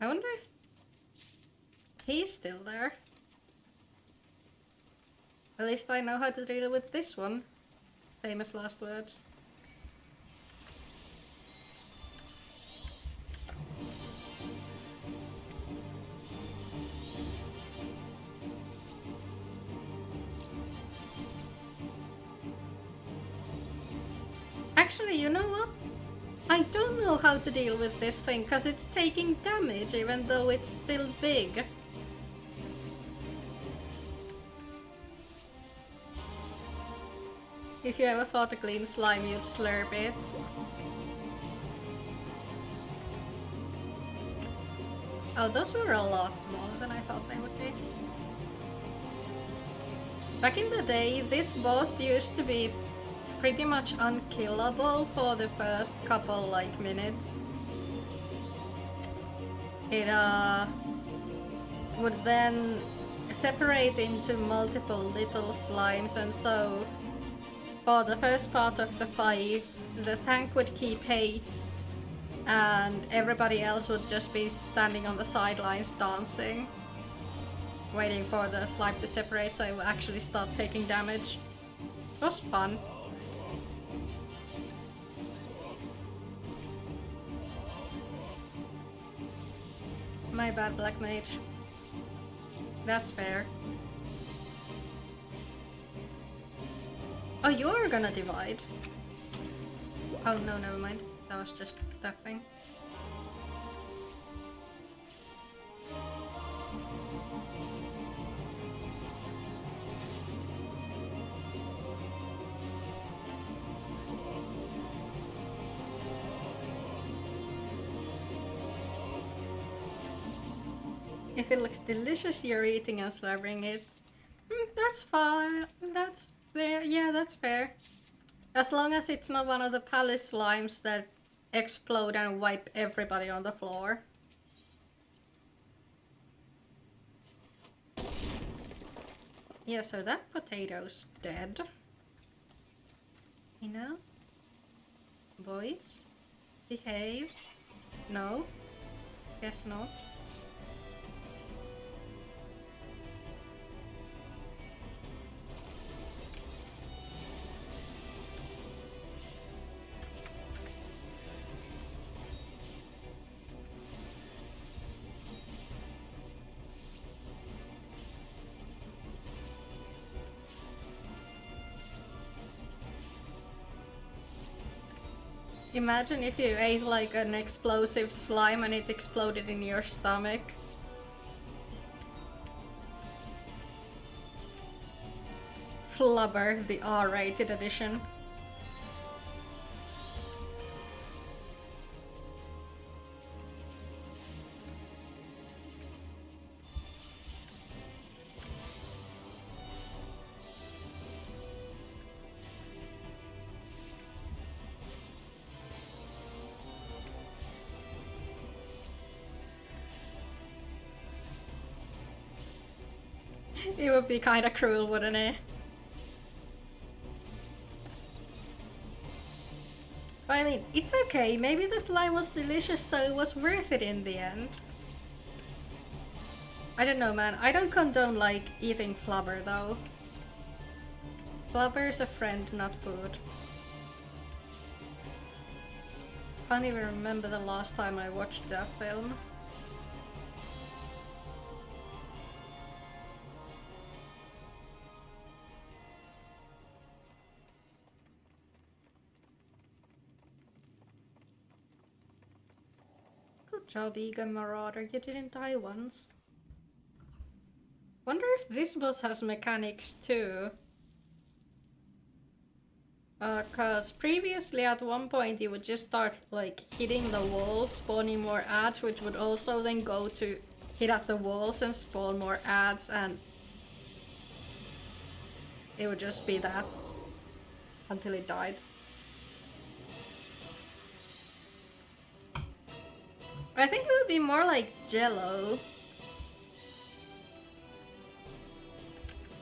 I wonder if he's still there. At least I know how to deal with this one. Famous last words. Actually, you know what? I don't know how to deal with this thing, because it's taking damage even though it's still big. If you ever fought a clean slime, you'd slurp it. Oh, those were a lot smaller than I thought they would be. Back in the day, this boss used to be pretty much unkillable for the first couple, like, minutes. It, would then separate into multiple little slimes, and so for the first part of the fight, the tank would keep hate, and everybody else would just be standing on the sidelines dancing, waiting for the slime to separate so it would actually start taking damage. It was fun. My bad, Black Mage. That's fair. Oh, you're gonna divide. Oh no, never mind. That was just that thing. If it looks delicious, you're eating and slurping it. That's fine. That's fair. Yeah, that's fair. As long as it's not one of the palace slimes that explode and wipe everybody on the floor. Yeah, so that potato's dead. You know? Boys? Behave? No? Guess not. Imagine if you ate like an explosive slime and it exploded in your stomach. Flubber, the R-rated edition. It would be kinda cruel, wouldn't it? I mean, it's okay. Maybe the slime was delicious, so it was worth it in the end. I don't know, man. I don't condone, like, eating flubber, though. Flubber's a friend, not food. Can't even remember the last time I watched that film. Good job, Egan Marauder. You didn't die once. Wonder if this boss has mechanics too. Cause previously at one point you would just start like hitting the walls, spawning more ads, which would also then go to hit at the walls and spawn more ads, and it would just be that until it died. I think it would be more like Jello.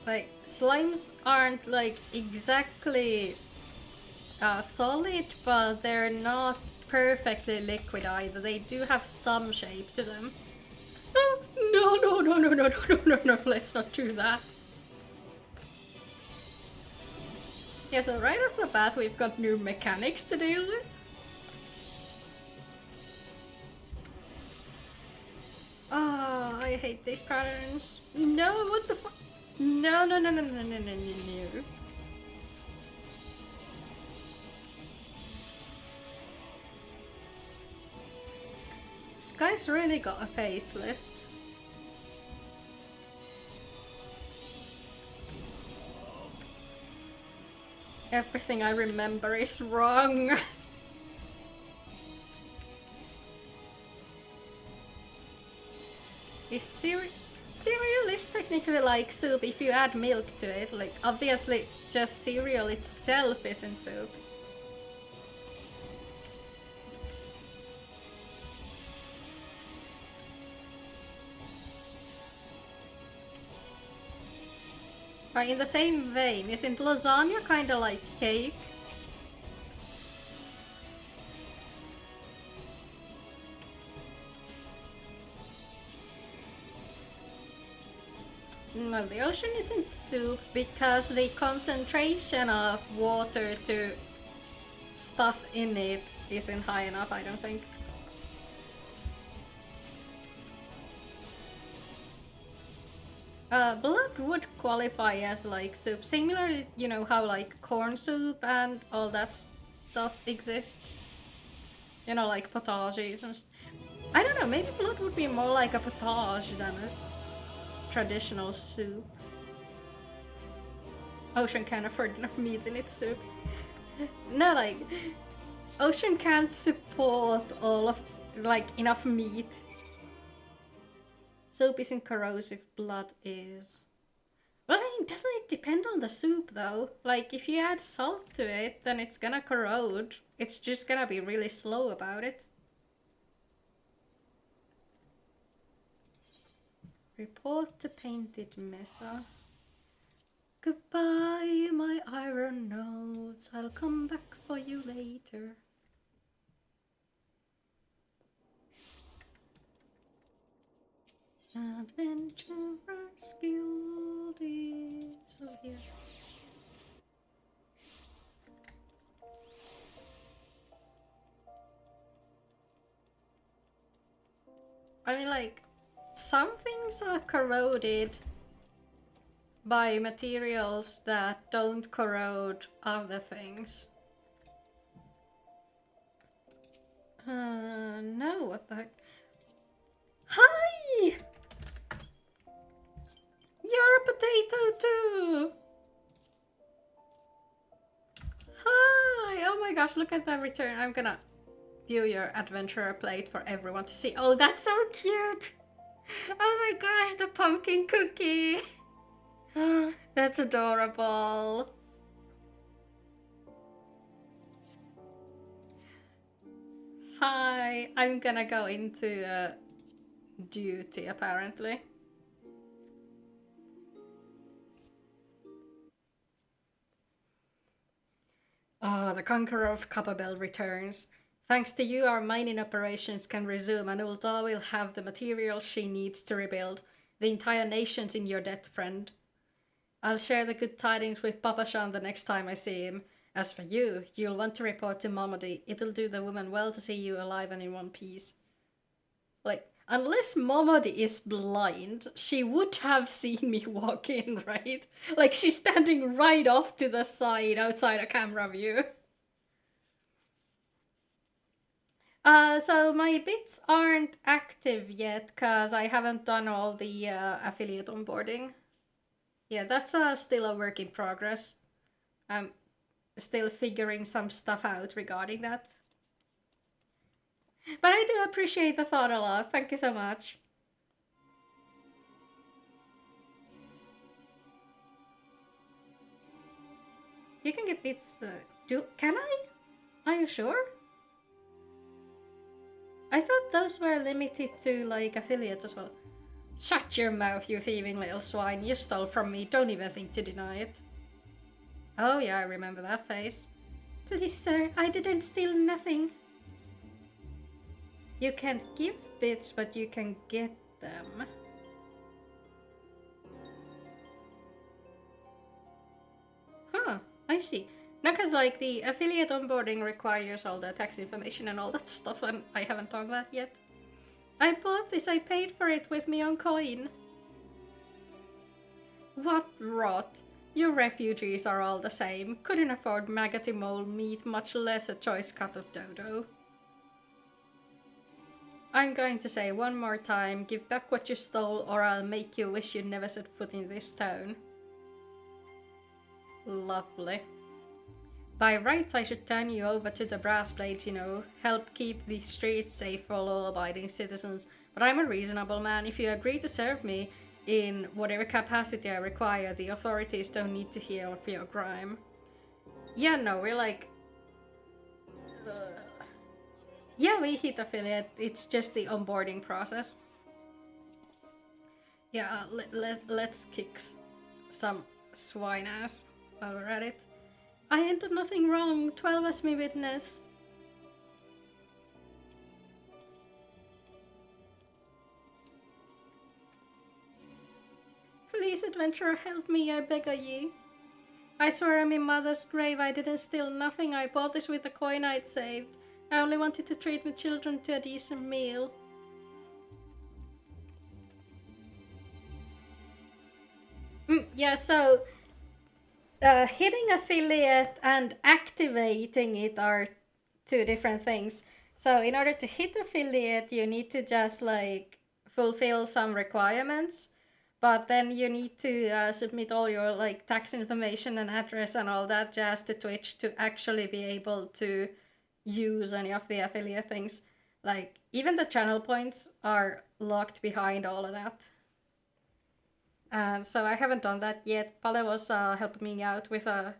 Like, slimes aren't like exactly solid, but they're not perfectly liquid either. They do have some shape to them. Oh, no, let's not do that. Yeah, so right off the bat we've got new mechanics to deal with. Oh, I hate these patterns. No, what the fuck? No. guy's really got a facelift. Everything I remember is wrong. Is cereal is technically like soup if you add milk to it. Like, obviously, just cereal itself isn't soup. But in the same vein, isn't lasagna kind of like cake? No, the ocean isn't soup because the concentration of water to stuff in it isn't high enough, I don't think. Blood would qualify as like soup. Similarly, you know how like corn soup and all that stuff exists. You know, like potages and I don't know, maybe blood would be more like a potage than a traditional soup. Ocean can't afford enough meat in its soup. No, like, ocean can't support all of, like, enough meat. Soup isn't corrosive, blood is. Well, I mean, doesn't it depend on the soup, though? Like, if you add salt to it, then it's gonna corrode. It's just gonna be really slow about it. Report to Painted Mesa. Goodbye, my iron notes. I'll come back for you later. Adventurers Guild is over here. I mean, like, some things are corroded by materials that don't corrode other things. No, what the heck? Hi! You're a potato too! Hi! Oh my gosh, look at that return. I'm gonna view your adventurer plate for everyone to see. Oh, that's so cute! Oh my gosh, the pumpkin cookie! That's adorable. Hi, I'm gonna go into duty apparently. Oh, the Conqueror of Copperbell returns. Thanks to you, our mining operations can resume and Ulta will have the materials she needs to rebuild. The entire nation's in your debt, friend. I'll share the good tidings with Papa Shan the next time I see him. As for you, you'll want to report to Momodi. It'll do the woman well to see you alive and in one piece. Like, unless Momodi is blind, she would have seen me walk in, right? Like, she's standing right off to the side outside a camera view. So my bits aren't active yet because I haven't done all the affiliate onboarding. Yeah, that's still a work in progress. I'm still figuring some stuff out regarding that. But I do appreciate the thought a lot. Thank you so much. You can get bits. Can I? Are you sure? I thought those were limited to like affiliates as well. Shut your mouth, you thieving little swine. You stole from me. Don't even think to deny it. Oh yeah, I remember that face. Please, sir, I didn't steal nothing. You can't give bits, but you can get them. Huh, I see. No, because like the affiliate onboarding requires all the tax information and all that stuff, and I haven't done that yet. I bought this, I paid for it with me on coin. What rot. You refugees are all the same. Couldn't afford maggoty mole meat, much less a choice cut of dodo. I'm going to say one more time, give back what you stole or I'll make you wish you never set foot in this town. Lovely. By rights, I should turn you over to the brass blades, you know, help keep the streets safe for law-abiding citizens. But I'm a reasonable man. If you agree to serve me in whatever capacity I require, the authorities don't need to hear of your crime. Yeah, no, we're like... yeah, we hit affiliate. It's just the onboarding process. Yeah, let's kick some swine ass while we're at it. I entered nothing wrong. 12 as me witness. Please, adventurer, help me, I beg of ye. I swear on my mother's grave I didn't steal nothing. I bought this with the coin I'd saved. I only wanted to treat my children to a decent meal. Yeah, so hitting affiliate and activating it are two different things. So in order to hit affiliate, you need to just like fulfill some requirements, but then you need to submit all your like tax information and address and all that jazz to Twitch to actually be able to use any of the affiliate things. Like even the channel points are locked behind all of that. So I haven't done that yet. Pale was helping me out with a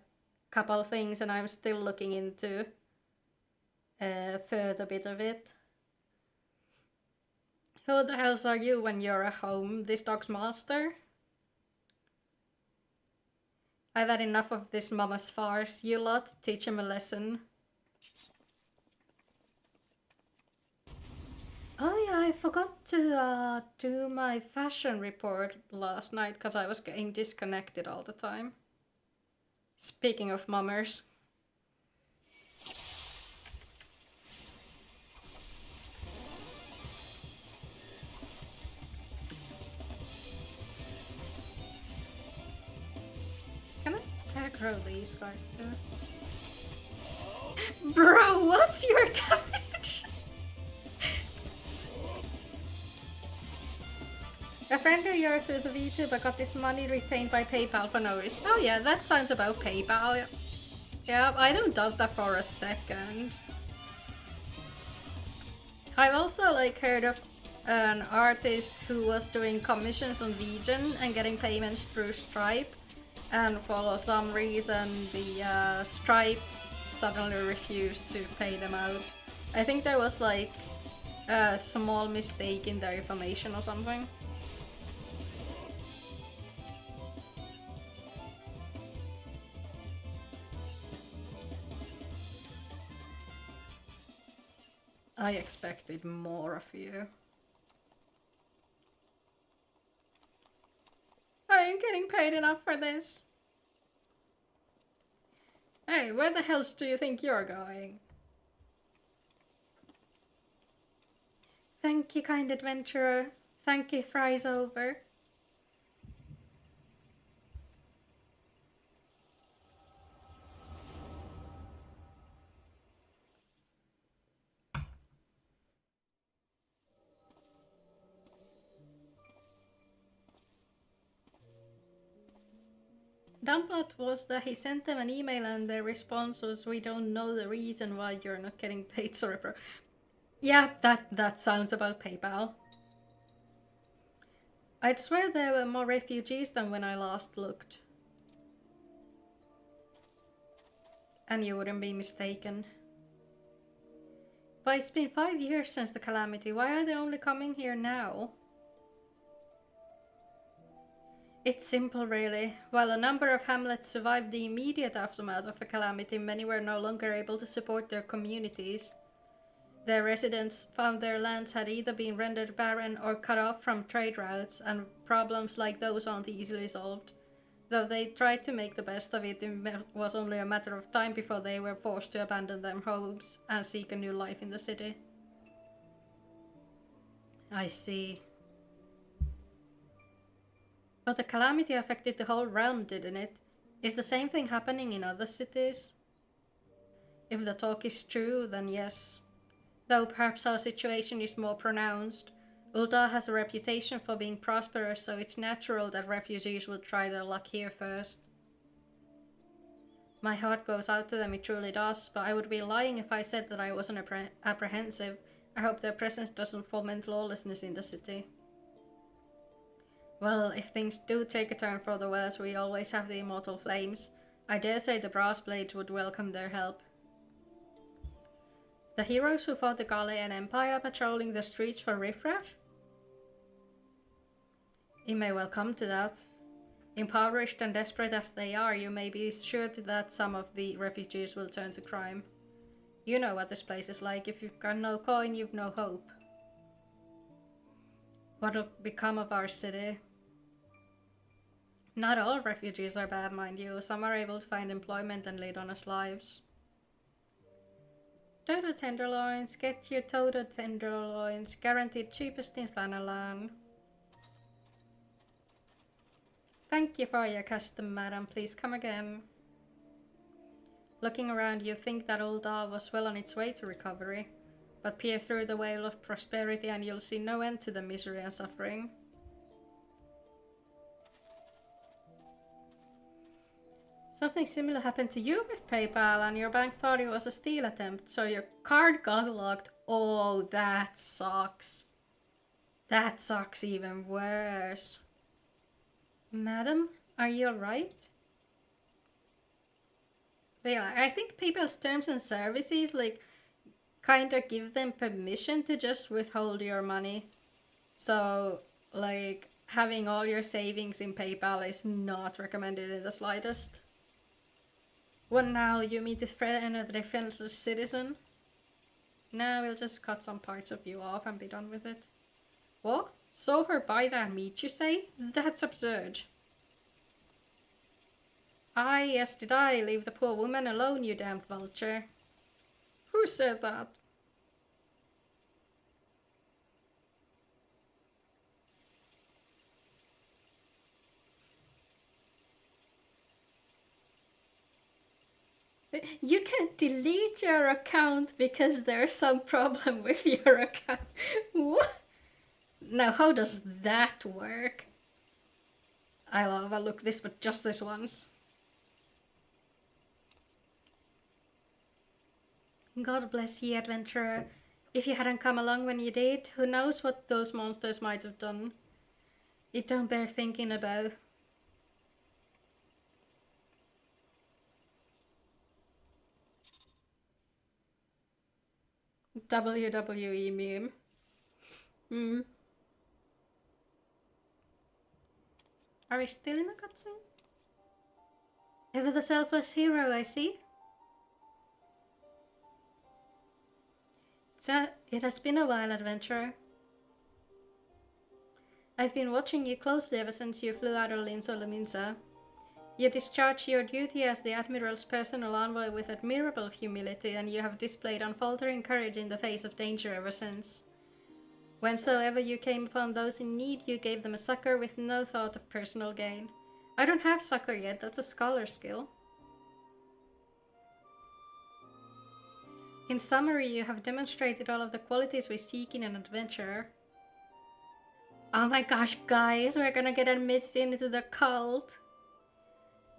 couple things and I'm still looking into further bit of it. Who the hell are you when you're at home? This dog's master? I've had enough of this mama's farce. You lot, teach him a lesson. Oh yeah, I forgot to do my fashion report last night because I was getting disconnected all the time. Speaking of mummers. Can I aggro these guys too? Bro, what's your damage? A friend of yours is a VTuber got this money retained by PayPal for no reason. Oh yeah, that sounds about PayPal. Yeah, I don't doubt that for a second. I've also like heard of an artist who was doing commissions on Vegan and getting payments through Stripe, and for some reason the Stripe suddenly refused to pay them out. I think there was like a small mistake in their information or something. I expected more of you. I ain't getting paid enough for this. Hey, where the hell do you think you're going? Thank you, kind adventurer. Thank you, fries over. Dumpot was that he sent them an email and their response was, we don't know the reason why you're not getting paid, sorry bro. Yeah, that sounds about PayPal. I'd swear there were more refugees than when I last looked. And you wouldn't be mistaken. But it's been 5 years since the calamity, why are they only coming here now? It's simple really. While a number of hamlets survived the immediate aftermath of the calamity, many were no longer able to support their communities. Their residents found their lands had either been rendered barren or cut off from trade routes, and problems like those aren't easily solved. Though they tried to make the best of it, it was only a matter of time before they were forced to abandon their homes and seek a new life in the city. I see. But the calamity affected the whole realm, didn't it? Is the same thing happening in other cities? If the talk is true, then yes. though perhaps our situation is more pronounced. Ul'dah has a reputation for being prosperous, so it's natural that refugees would try their luck here first. My heart goes out to them, it truly does, but I would be lying if I said that I wasn't apprehensive. I hope their presence doesn't foment lawlessness in the city. Well, if things do take a turn for the worse, we always have the immortal flames. I dare say the brass blades would welcome their help. The heroes who fought the Galilean Empire patrolling the streets for riffraff? It may well come to that. Impoverished and desperate as they are, you may be sure that some of the refugees will turn to crime. You know what this place is like. If you've got no coin, you've no hope. What'll become of our city? Not all refugees are bad, mind you. Some are able to find employment and lead honest lives. Toto tenderloins, get your Toto tenderloins, guaranteed cheapest in Thanalan. Thank you for your custom, madam. Please come again. Looking around, you think that Ul'dah was well on its way to recovery, but peer through the veil of prosperity and you'll see no end to the misery and suffering. Something similar happened to you with PayPal and your bank thought it was a steal attempt, so your card got locked. Oh, that sucks. That sucks even worse. Madam, are you alright? But yeah, I think PayPal's terms and services kinda give them permission to just withhold your money. So having all your savings in PayPal is not recommended in the slightest. What now? You mean to threaten a defenseless citizen? Nah, we'll just cut some parts of you off and be done with it. What? Saw her buy that meat, you say? That's absurd. Aye, yes did I. Leave the poor woman alone, you damned vulture. Who said that? You can't delete your account because there's some problem with your account. What? Now, how does that work? I'll overlook this, but just this once. God bless ye, adventurer. If you hadn't come along when you did, who knows what those monsters might have done. It don't bear thinking about. WWE meme. Are we still in a cutscene? Ever the selfless hero, I see. It has been a while, adventurer. I've been watching you closely ever since you flew out of Limsa. You discharged your duty as the Admiral's personal envoy with admirable humility, and you have displayed unfaltering courage in the face of danger ever since. Whensoever you came upon those in need, you gave them a succor with no thought of personal gain. I don't have succor yet, that's a scholar skill. In summary, you have demonstrated all of the qualities we seek in an adventurer. Oh my gosh, guys, we're gonna get admitted into the cult.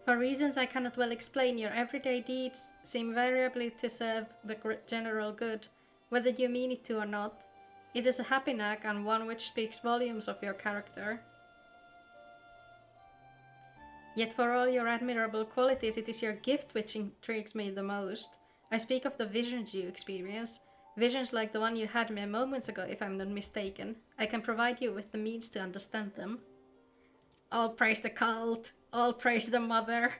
For reasons I cannot well explain, your everyday deeds seem variably to serve the general good, whether you mean it to or not. It is a happy knack, and one which speaks volumes of your character. Yet for all your admirable qualities, it is your gift which intrigues me the most. I speak of the visions you experience. Visions like the one you had mere moments ago, if I'm not mistaken. I can provide you with the means to understand them. All praise the cult! All praise the mother!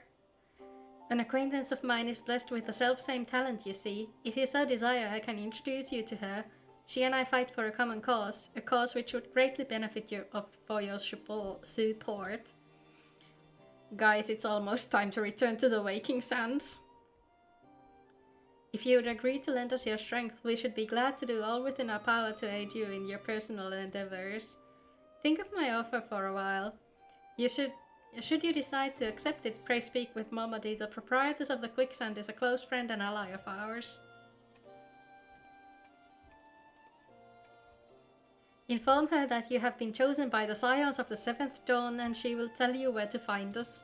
An acquaintance of mine is blessed with the self-same talent, you see. If you so desire, I can introduce you to her. She and I fight for a common cause, a cause which would greatly benefit you for your support. Guys, it's almost time to return to the waking sands. If you would agree to lend us your strength, we should be glad to do all within our power to aid you in your personal endeavors. Think of my offer for a while. Should you decide to accept it, pray speak with Momodi. The proprietress of the Quicksand is a close friend and ally of ours. Inform her that you have been chosen by the Scions of the Seventh Dawn and she will tell you where to find us.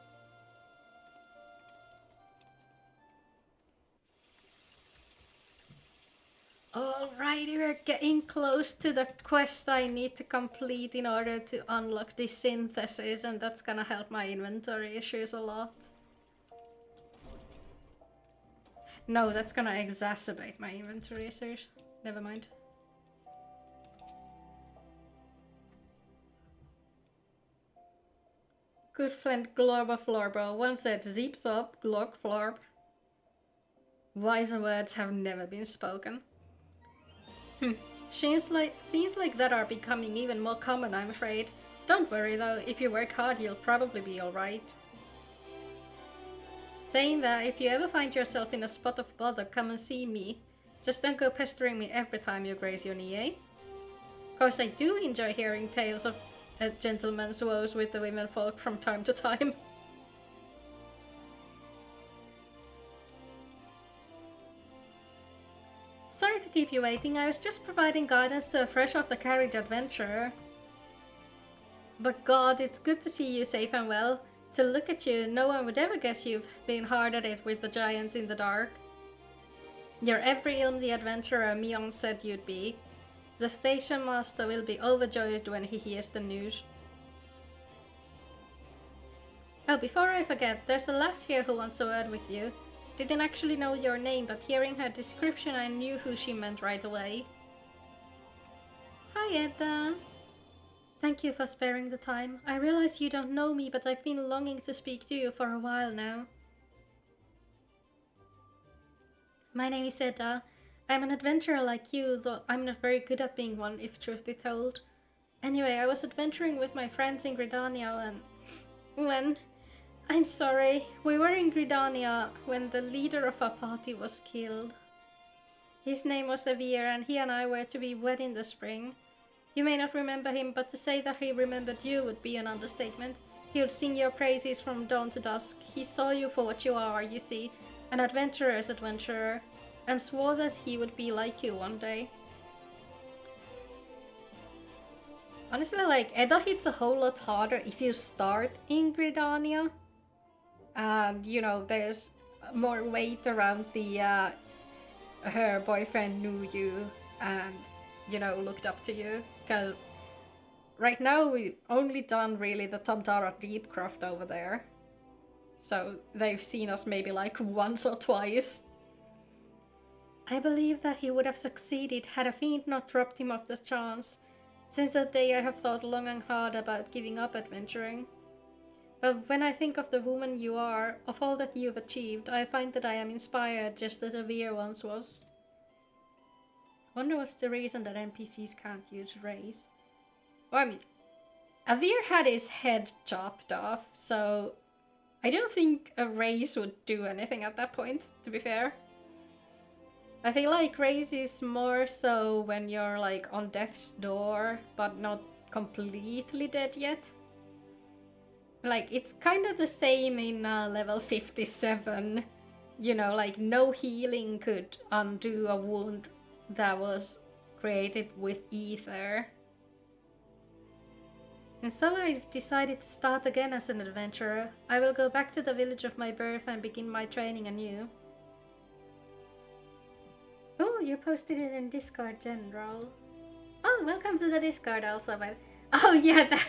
Alrighty, we're getting close to the quest I need to complete in order to unlock this synthesis, and that's gonna help my inventory issues a lot. No, that's gonna exacerbate my inventory issues. Never mind. Good friend Glorba Florbo once said, "Zips up, Glork Florb." Wiser words have never been spoken. Seems like that are becoming even more common, I'm afraid. Don't worry though, if you work hard you'll probably be alright. Saying that, if you ever find yourself in a spot of bother, come and see me. Just don't go pestering me every time you graze your knee, eh? Of course I do enjoy hearing tales of a gentleman's woes with the women folk from time to time. Sorry to keep you waiting, I was just providing guidance to a fresh off the carriage adventurer. But God, it's good to see you safe and well. To look at you, no one would ever guess you've been hard at it with the giants in the dark. You're every ilm the adventurer Mion said you'd be. The station master will be overjoyed when he hears the news. Oh, before I forget, there's a lass here who wants a word with you. Didn't actually know your name, but hearing her description I knew who she meant right away. Hi Edda! Thank you for sparing the time. I realize you don't know me, but I've been longing to speak to you for a while now. My name is Edda. I'm an adventurer like you, though I'm not very good at being one, if truth be told. Anyway, I was adventuring with my friends in Gridania when... I'm sorry, we were in Gridania when the leader of our party was killed. His name was Avir, and he and I were to be wed in the spring. You may not remember him, but to say that he remembered you would be an understatement. He would sing your praises from dawn to dusk. He saw you for what you are, you see, an adventurer's adventurer, and swore that he would be like you one day. Honestly, like, Edda hits a whole lot harder if you start in Gridania. And, you know, there's more weight around the, her boyfriend knew you and, you know, looked up to you. Because right now we've only done really the Tumblr Deepcroft over there. So they've seen us maybe like once or twice. I believe that he would have succeeded had a fiend not robbed him of the chance. Since that day I have thought long and hard about giving up adventuring. But when I think of the woman you are, of all that you've achieved, I find that I am inspired just as Avir once was. Wonder what's the reason that NPCs can't use rays. Well, I mean, Avir had his head chopped off, so I don't think a raise would do anything at that point, to be fair. I feel like raise is more so when you're like on death's door, but not completely dead yet. Like, it's kind of the same in level 57. You know, like, no healing could undo a wound that was created with ether. And so I decided to start again as an adventurer. I will go back to the village of my birth and begin my training anew. Oh, you posted it in Discord General. Oh, welcome to the Discord also. Oh yeah,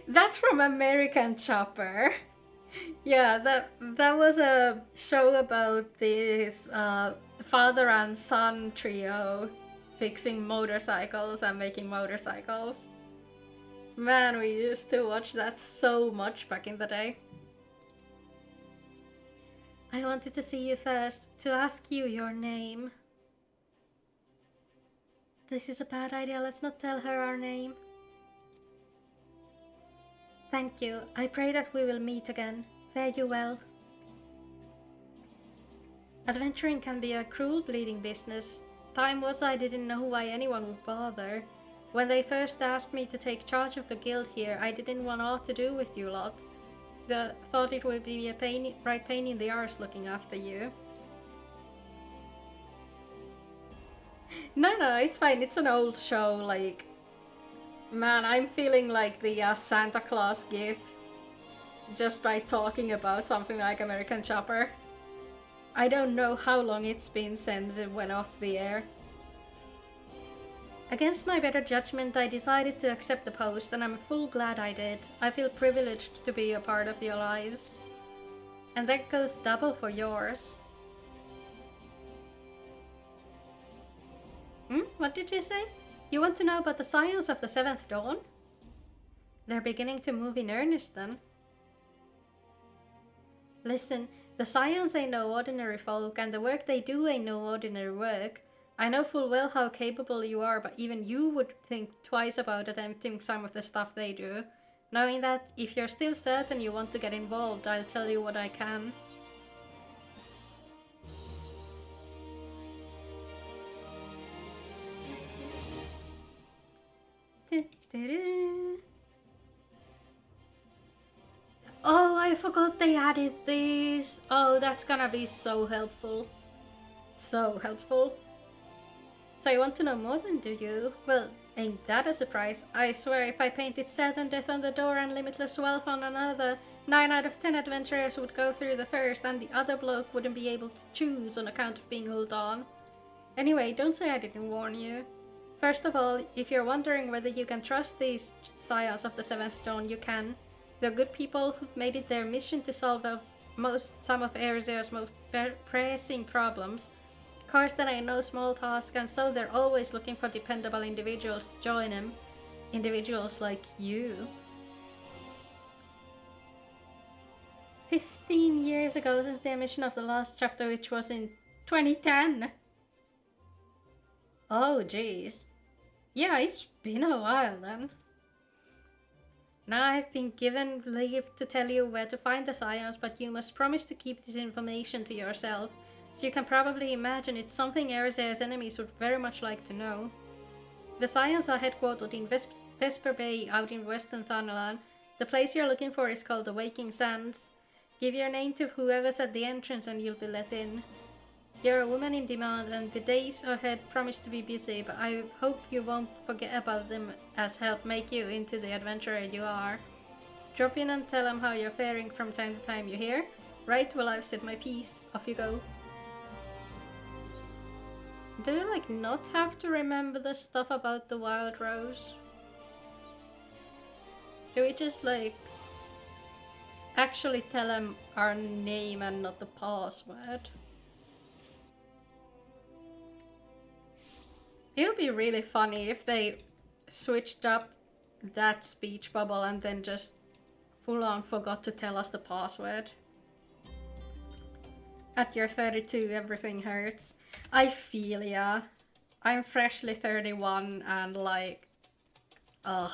that's from American Chopper. Yeah, that was a show about this father and son trio fixing motorcycles and making motorcycles. Man, we used to watch that so much back in the day. I wanted to see you first, to ask you your name. This is a bad idea, let's not tell her our name. Thank you. I pray that we will meet again. Fare you well. Adventuring can be a cruel, bleeding business. Time was I didn't know why anyone would bother. When they first asked me to take charge of the guild here, I didn't want aught to do with you lot. Thought it would be a right pain in the arse looking after you. No, it's fine. It's an old show, like... Man, I'm feeling like the Santa Claus gif just by talking about something like American Chopper. I don't know how long it's been since it went off the air. Against my better judgment, I decided to accept the post, and I'm full glad I did. I feel privileged to be a part of your lives. And that goes double for yours. What did you say? You want to know about the science of the Seventh Dawn? They're beginning to move in earnest then. Listen, the Scions ain't no ordinary folk, and the work they do ain't no ordinary work. I know full well how capable you are, but even you would think twice about attempting some of the stuff they do. Knowing that, if you're still certain you want to get involved, I'll tell you what I can. Oh, I forgot they added this. Oh, that's gonna be so helpful. So helpful. So you want to know more than do you? Well, ain't that a surprise? I swear if I painted certain death on the door and limitless wealth on another, 9 out of 10 adventurers would go through the first and the other bloke wouldn't be able to choose on account of being hold on. Anyway, don't say I didn't warn you. First of all, if you're wondering whether you can trust these Scions of the Seventh Dawn, you can. They're good people who've made it their mission to solve some of Erzea's most pressing problems. Of course, that ain't no small task, and so they're always looking for dependable individuals to join them. Individuals like you. 15 years ago since the emission of the last chapter, which was in 2010. Oh, jeez. Yeah, it's been a while then. Now I've been given leave to tell you where to find the Scions, but you must promise to keep this information to yourself. So you can probably imagine it's something Erzea's enemies would very much like to know. The Scions are headquartered in Vesper Bay out in Western Thanalan. The place you're looking for is called the Waking Sands. Give your name to whoever's at the entrance and you'll be let in. You're a woman in demand and the days ahead promise to be busy, but I hope you won't forget about them as help make you into the adventurer you are. Drop in and tell them how you're faring from time to time, you hear? Right, well I've said my piece. Off you go. Do you like not have to remember the stuff about the Wild Rose? Do we just like actually tell them our name and not the password? It would be really funny if they switched up that speech bubble and then just full on forgot to tell us the password. At your 32, everything hurts. I feel ya. I'm freshly 31 and like, ugh.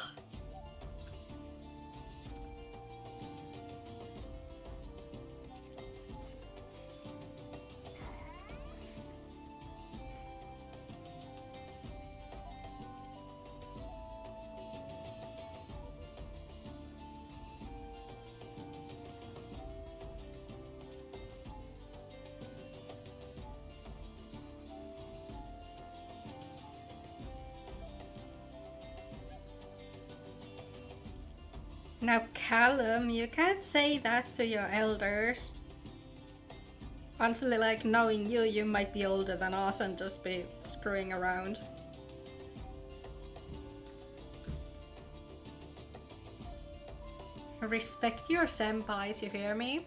Now, Callum, you can't say that to your elders. Honestly, like, knowing you, you might be older than us and just be screwing around. Respect your senpais, you hear me?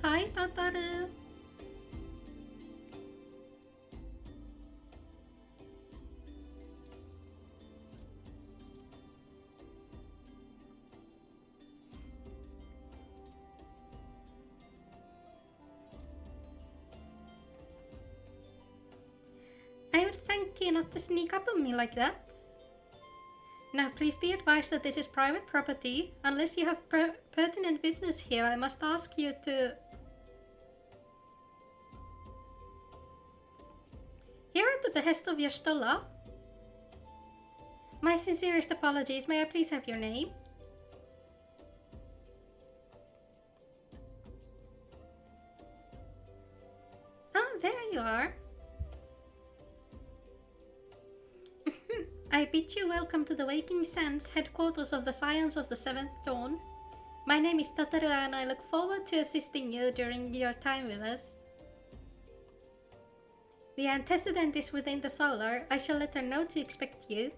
Hi, Tataru. I would thank you not to sneak up on me like that. Now, please be advised that this is private property. Unless you have pertinent business here, I must ask you to... Here at the behest of your Stola. My sincerest apologies. May I please have your name? Ah, there you are. I bid you welcome to the Waking Sands, headquarters of the Scions of the Seventh Dawn. My name is Tataru and I look forward to assisting you during your time with us. The antecedent is within the solar. I shall let her know to expect you.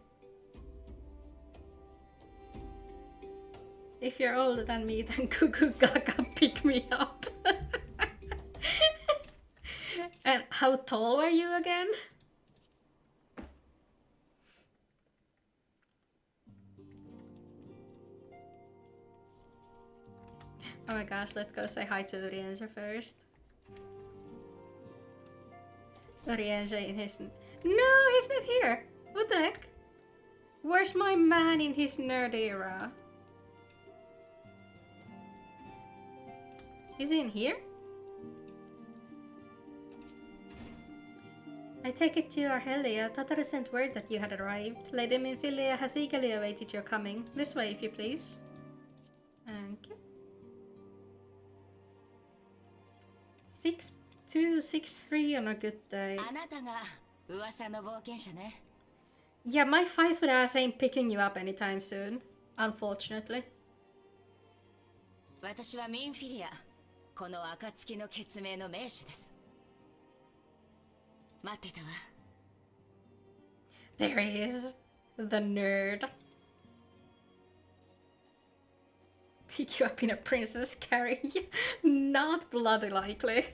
If you're older than me, then Gugu Gaga pick me up. And how tall are you again? Oh my gosh, let's go say hi to Urienza first. Urienza in his... No, he's not here! What the heck? Where's my man in his nerd era? Is he in here? I take it to Arhelia. Tataru sent word that you had arrived. Lady Minfilia has eagerly awaited your coming. This way, if you please. Thank you. 6263 on a good day. Yeah, my 5-foot ass ain't picking you up anytime soon, unfortunately. 私はミンフィリア、この暁の決命の名手です。待ってたわ。There he is, the nerd. Pick you up in a princess carriage? Not bloody likely.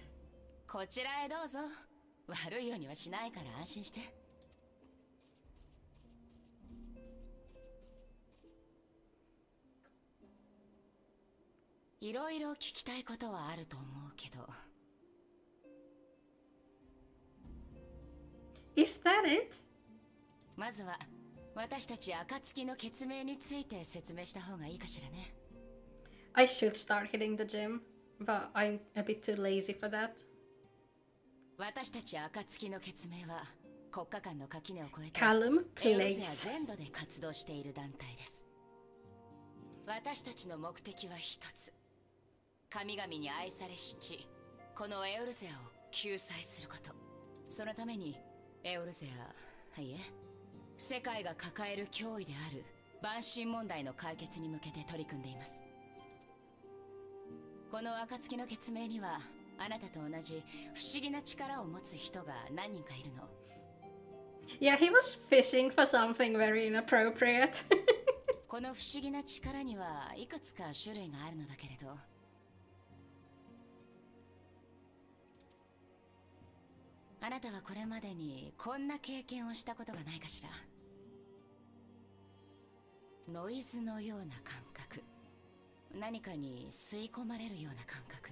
こちらへどうぞ。悪いようにはしないから安心して。いろいろ聞きたいことはあると思うけど。Is that it? まずは私たち暁の決命について説明した方がいいかしらね。I should start hitting the gym, but I'm a bit too lazy for that. 私たち暁の決命は国家間の垣根を越えて Callum, エウロゼ please. ア全土で活動している団体です。私たちの目的は一つ。神々に愛されし地、このエウルゼアを救済すること。そのためにエウルゼア、いえ、世界が抱える脅威である万神問題の解決に向けて取り組んでいます。この暁の決命にはあなたと同じ不思議な力を持つ人が何人かいるの。Yeah, he was fishing for something very inappropriate. この不思議な力にはいくつか種類があるのだけれど、あなたはこれまでにこんな経験をしたことがないかしら。ノイズのような感覚、何かに吸い込まれるような感覚、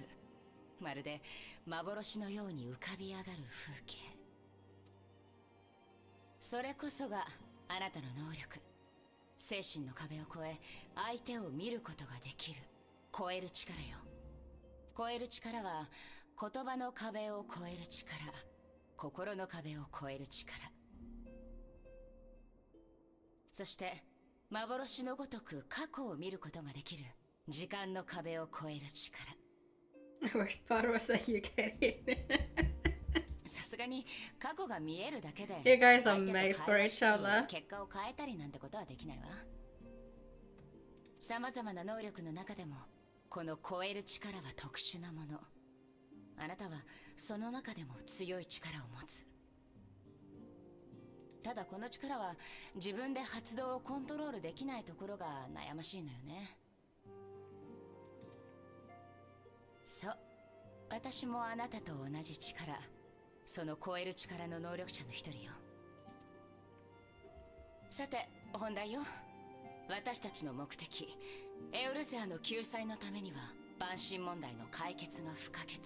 まるで幻のように浮かび上がる風景。それこそがあなたの能力。精神の壁を越え相手を見ることができる超える力よ。超える力は言葉の壁を超える力、心の壁を超える力、そして幻のごとく過去を見ることができる時間の壁を超える力。Worst part was that you get it. さすがに過去が見えるだけで You guys are made for each other. 結果を変えたりなんてことはできないわ。さまざまな能力の中でもこの超える力は特殊なもの。あなたはその中でも強い力を持つ。ただこの力は自分で発動をコントロールできないところが悩ましいのよね。そう、私もあなたと同じ力、その超える力の能力者の一人よ。さて本題よ。私たちの目的、エウルゼアの救済のためには万神問題の解決が不可欠。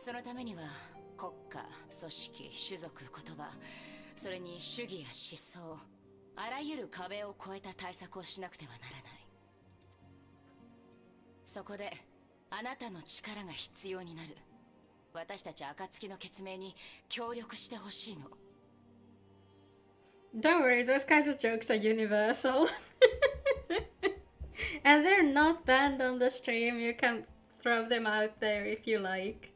そのためには国家、組織、種族、言葉、それに主義や思想、あらゆる壁を越えた対策をしなくてはならない。そこであなたの力が必要になる。私たち暁の決命に協力してほしいの。Don't worry, those kinds of jokes are universal. And they're not banned on the stream. You can throw them out there if you like.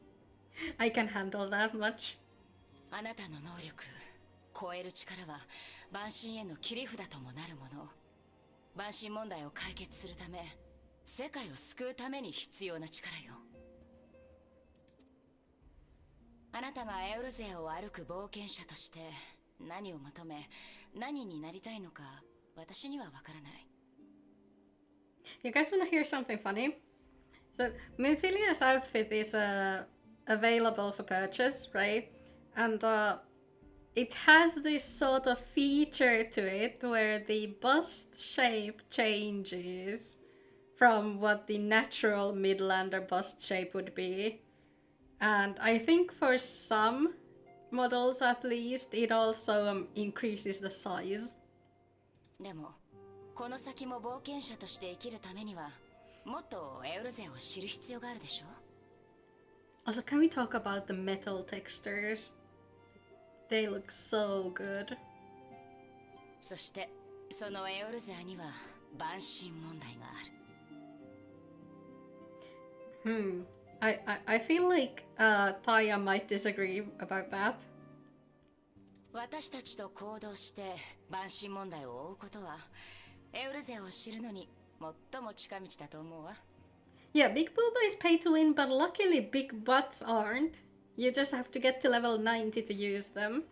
I can handle that much. あなたの能力、超える力は万神への切り札ともなるもの。万神問題を解決するため、世界を救うために必要な力よ。あなたがエウルゼアを歩く冒険者として何を求め、何になりたいのか、私にはわからない。You guys want to hear something funny? So, Minfilia's outfit is available for purchase, right? And it has this sort of feature to it where the bust shape changes from what the natural Midlander bust shape would be. And I think for some models at least, it also increases the size. でも、この先も冒険者として生きるためには、もっとエウルゼアを知る必要があるでしょ? Also, can we talk about the metal textures? They look so good. そして、そのエウルゼアには万神問題がある。I feel like Taya might disagree about that. 私たちと行動して万神問題を追うことは、エウルゼアを知るのに最も近道だと思うわ。Yeah, Big Booba is pay to win, but luckily Big Butts aren't. You just have to get to level 90 to use them.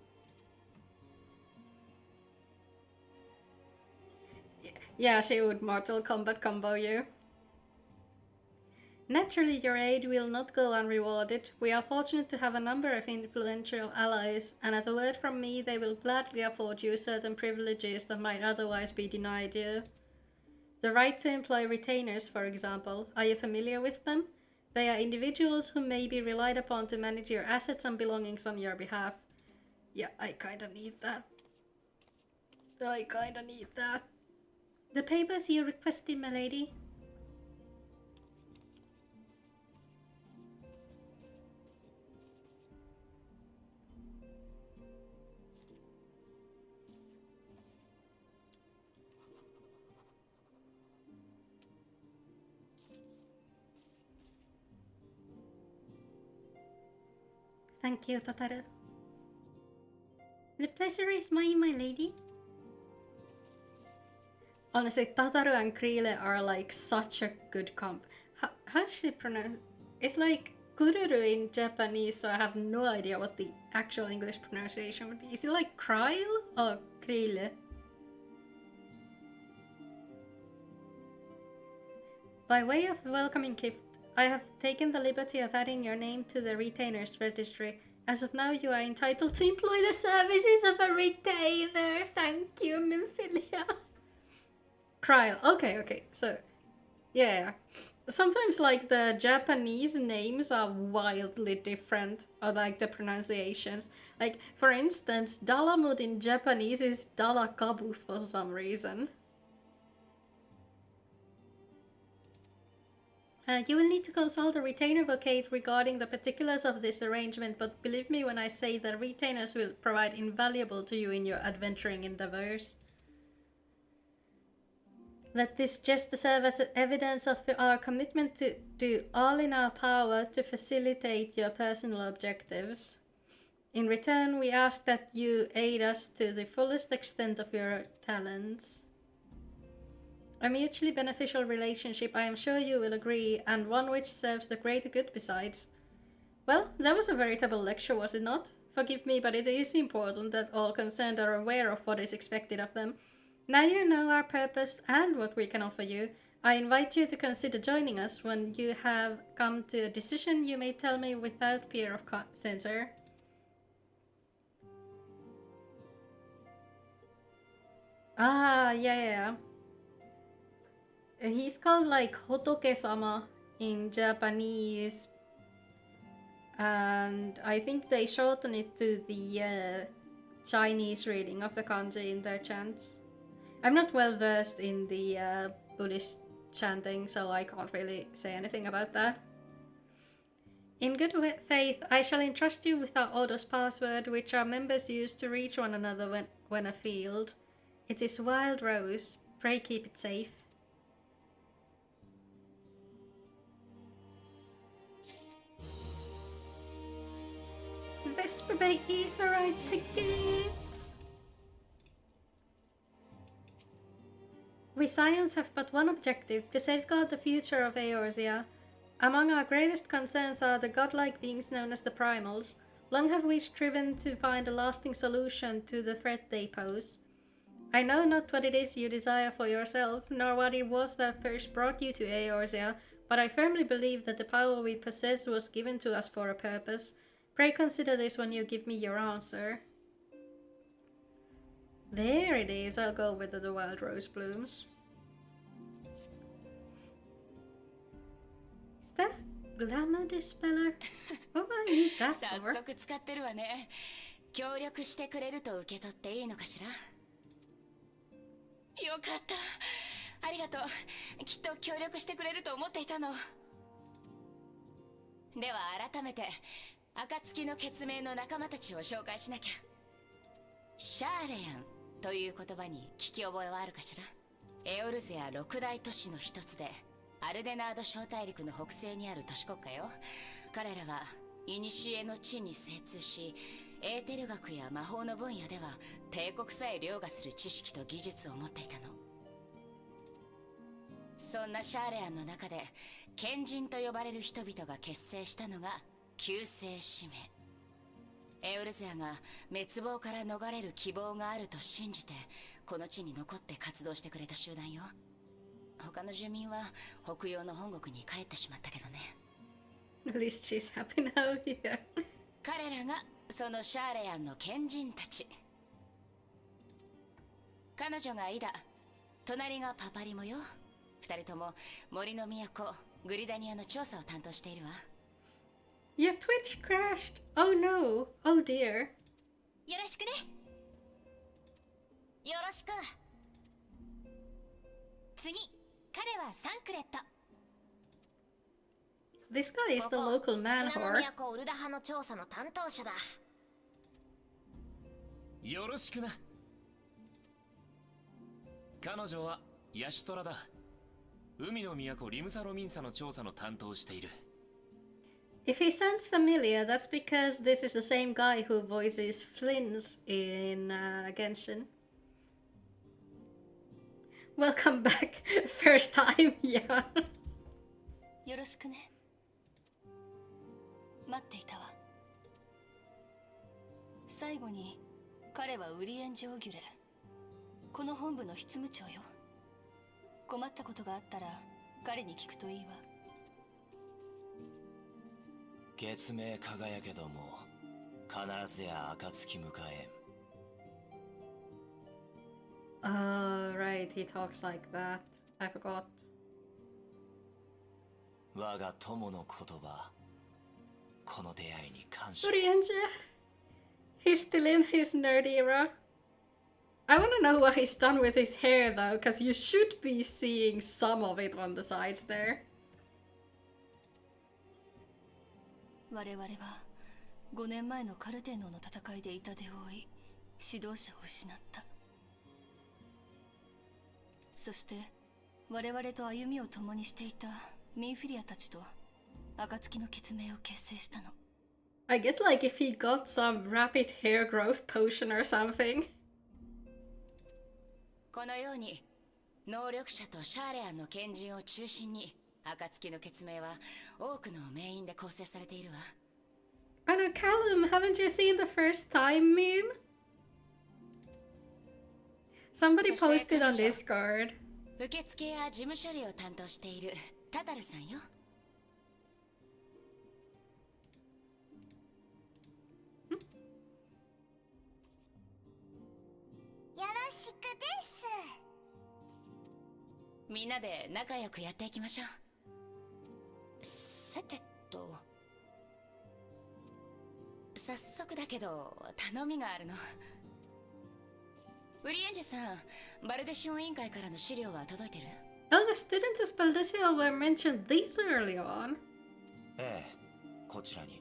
Yeah, she would Mortal Kombat combo you. Naturally, your aid will not go unrewarded. We are fortunate to have a number of influential allies, and at a word from me, they will gladly afford you certain privileges that might otherwise be denied you. The right to employ retainers, for example. Are you familiar with them? They are individuals who may be relied upon to manage your assets and belongings on your behalf. Yeah, I kinda need that. The papers you requested, my lady. Thank you, Tataru. The pleasure is mine, my lady. Honestly, Tataru and Krile are like such a good comp. How should she pronounce? It's like Kururu in Japanese, so I have no idea what the actual English pronunciation would be. Is it like Kryle or Krile? By way of welcoming gift, I have taken the liberty of adding your name to the retainers registry. As of now, you are entitled to employ the services of a retainer. Thank you, Minfilia. Kryle. Okay. So, yeah. Sometimes, like, the Japanese names are wildly different, or like the pronunciations. Like, for instance, Dalamud in Japanese is Dalakabu for some reason. You will need to consult a retainer vocate regarding the particulars of this arrangement, but believe me when I say that retainers will prove invaluable to you in your adventuring endeavors. Let this just serve as evidence of our commitment to do all in our power to facilitate your personal objectives. In return, we ask that you aid us to the fullest extent of your talents. A mutually beneficial relationship, I am sure you will agree, and one which serves the greater good besides. Well, that was a veritable lecture, was it not? Forgive me, but it is important that all concerned are aware of what is expected of them. Now you know our purpose and what we can offer you. I invite you to consider joining us. When you have come to a decision, you may tell me without fear of censor. Ah, yeah. He's called like Hotoke-sama in Japanese, and I think they shorten it to the Chinese reading of the kanji in their chants. I'm not well versed in the Buddhist chanting, so I can't really say anything about that. In good faith, I shall entrust you with our Odo's password, which our members use to reach one another when afield. It is Wild Rose. Pray keep it safe. Vesper Bay Etherite tickets! We Scions have but one objective, to safeguard the future of Eorzea. Among our gravest concerns are the godlike beings known as the Primals. Long have we striven to find a lasting solution to the threat they pose. I know not what it is you desire for yourself, nor what it was that first brought you to Eorzea, but I firmly believe that the power we possess was given to us for a purpose. Pray consider this when you give me your answer. There it is, I'll go with the wild rose blooms. Is that glamour dispeller? What will I need that for? 早速使ってるわね。協力してくれると受け取っていいのかしら。よかった。ありがとう。きっと協力してくれると思っていたの。では改めて、暁の血盟の仲間たちを紹介しなきゃ。シャーレアンという言葉に聞き覚えはあるかしら。エオルゼア六大都市の一つで、アルデナード小大陸の北西にある都市国家よ。彼らは古の地に精通し、エーテル学や魔法の分野では帝国さえ凌駕する知識と技術を持っていたの。そんなシャーレアンの中で賢人と呼ばれる人々が結成したのが救世使命。エオルゼアが滅亡から逃れる希望があると信じてこの地に残って活動してくれた集団よ。他の住民は北洋の本国に帰ってしまったけどね。At least she's happy now here. 彼らがそのシャーレアンの賢人たち。彼女がイダ、隣がパパリモよ。二人とも森の都グリダニアの調査を担当しているわ。Your Twitch crashed. Oh no. Oh dear. よろしくね。よろしく。次、彼はサンクレット。This guy is the local man whore. 都ウルダ派の調査の担当者だ。よろしくな。彼女はヤシュトラだ。海の都リムサロミンサの調査の担当をしている。If he sounds familiar, that's because this is the same guy who voices Flynn's in Genshin. Welcome back. First time, yeah. よろしくね。待っていたわ。最後に彼はウリエンジョーギュレ、この本部の執務長よ。困ったことがあったら彼に聞くといいわ。月明輝けども必ずや暁迎えん。Oh, right, he talks like that. I forgot. 我が友の言葉、この出会いに感謝。 Urienja. He's still in his nerd era. I want to know what he's done with his hair though, because you should be seeing some of it on the sides there. 我々は5年前のカルテーノの戦いで痛手を負い、指導者を失った。そして我々と歩みを共にしていたミンフィリアたちと暁の血盟を結成したの。I guess like if he got some rapid hair growth potion or something. このように能力者とシャーレアンの賢人を中心に暁の血盟は多くの名員で構成されているわ。I know, Callum, haven't you seen the first time meme? Somebody posted on Discord. 受付や事務処理を担当しているタタルさんよ。よろしくです。みんなで仲良くやっていきましょう。さてと、早速だけど頼みがあるの。ウリエンジェさん、バルデシオン委員会からの資料は届いてる？ Oh, the students of Baldesia were mentioned these early on. ええ、こちらに。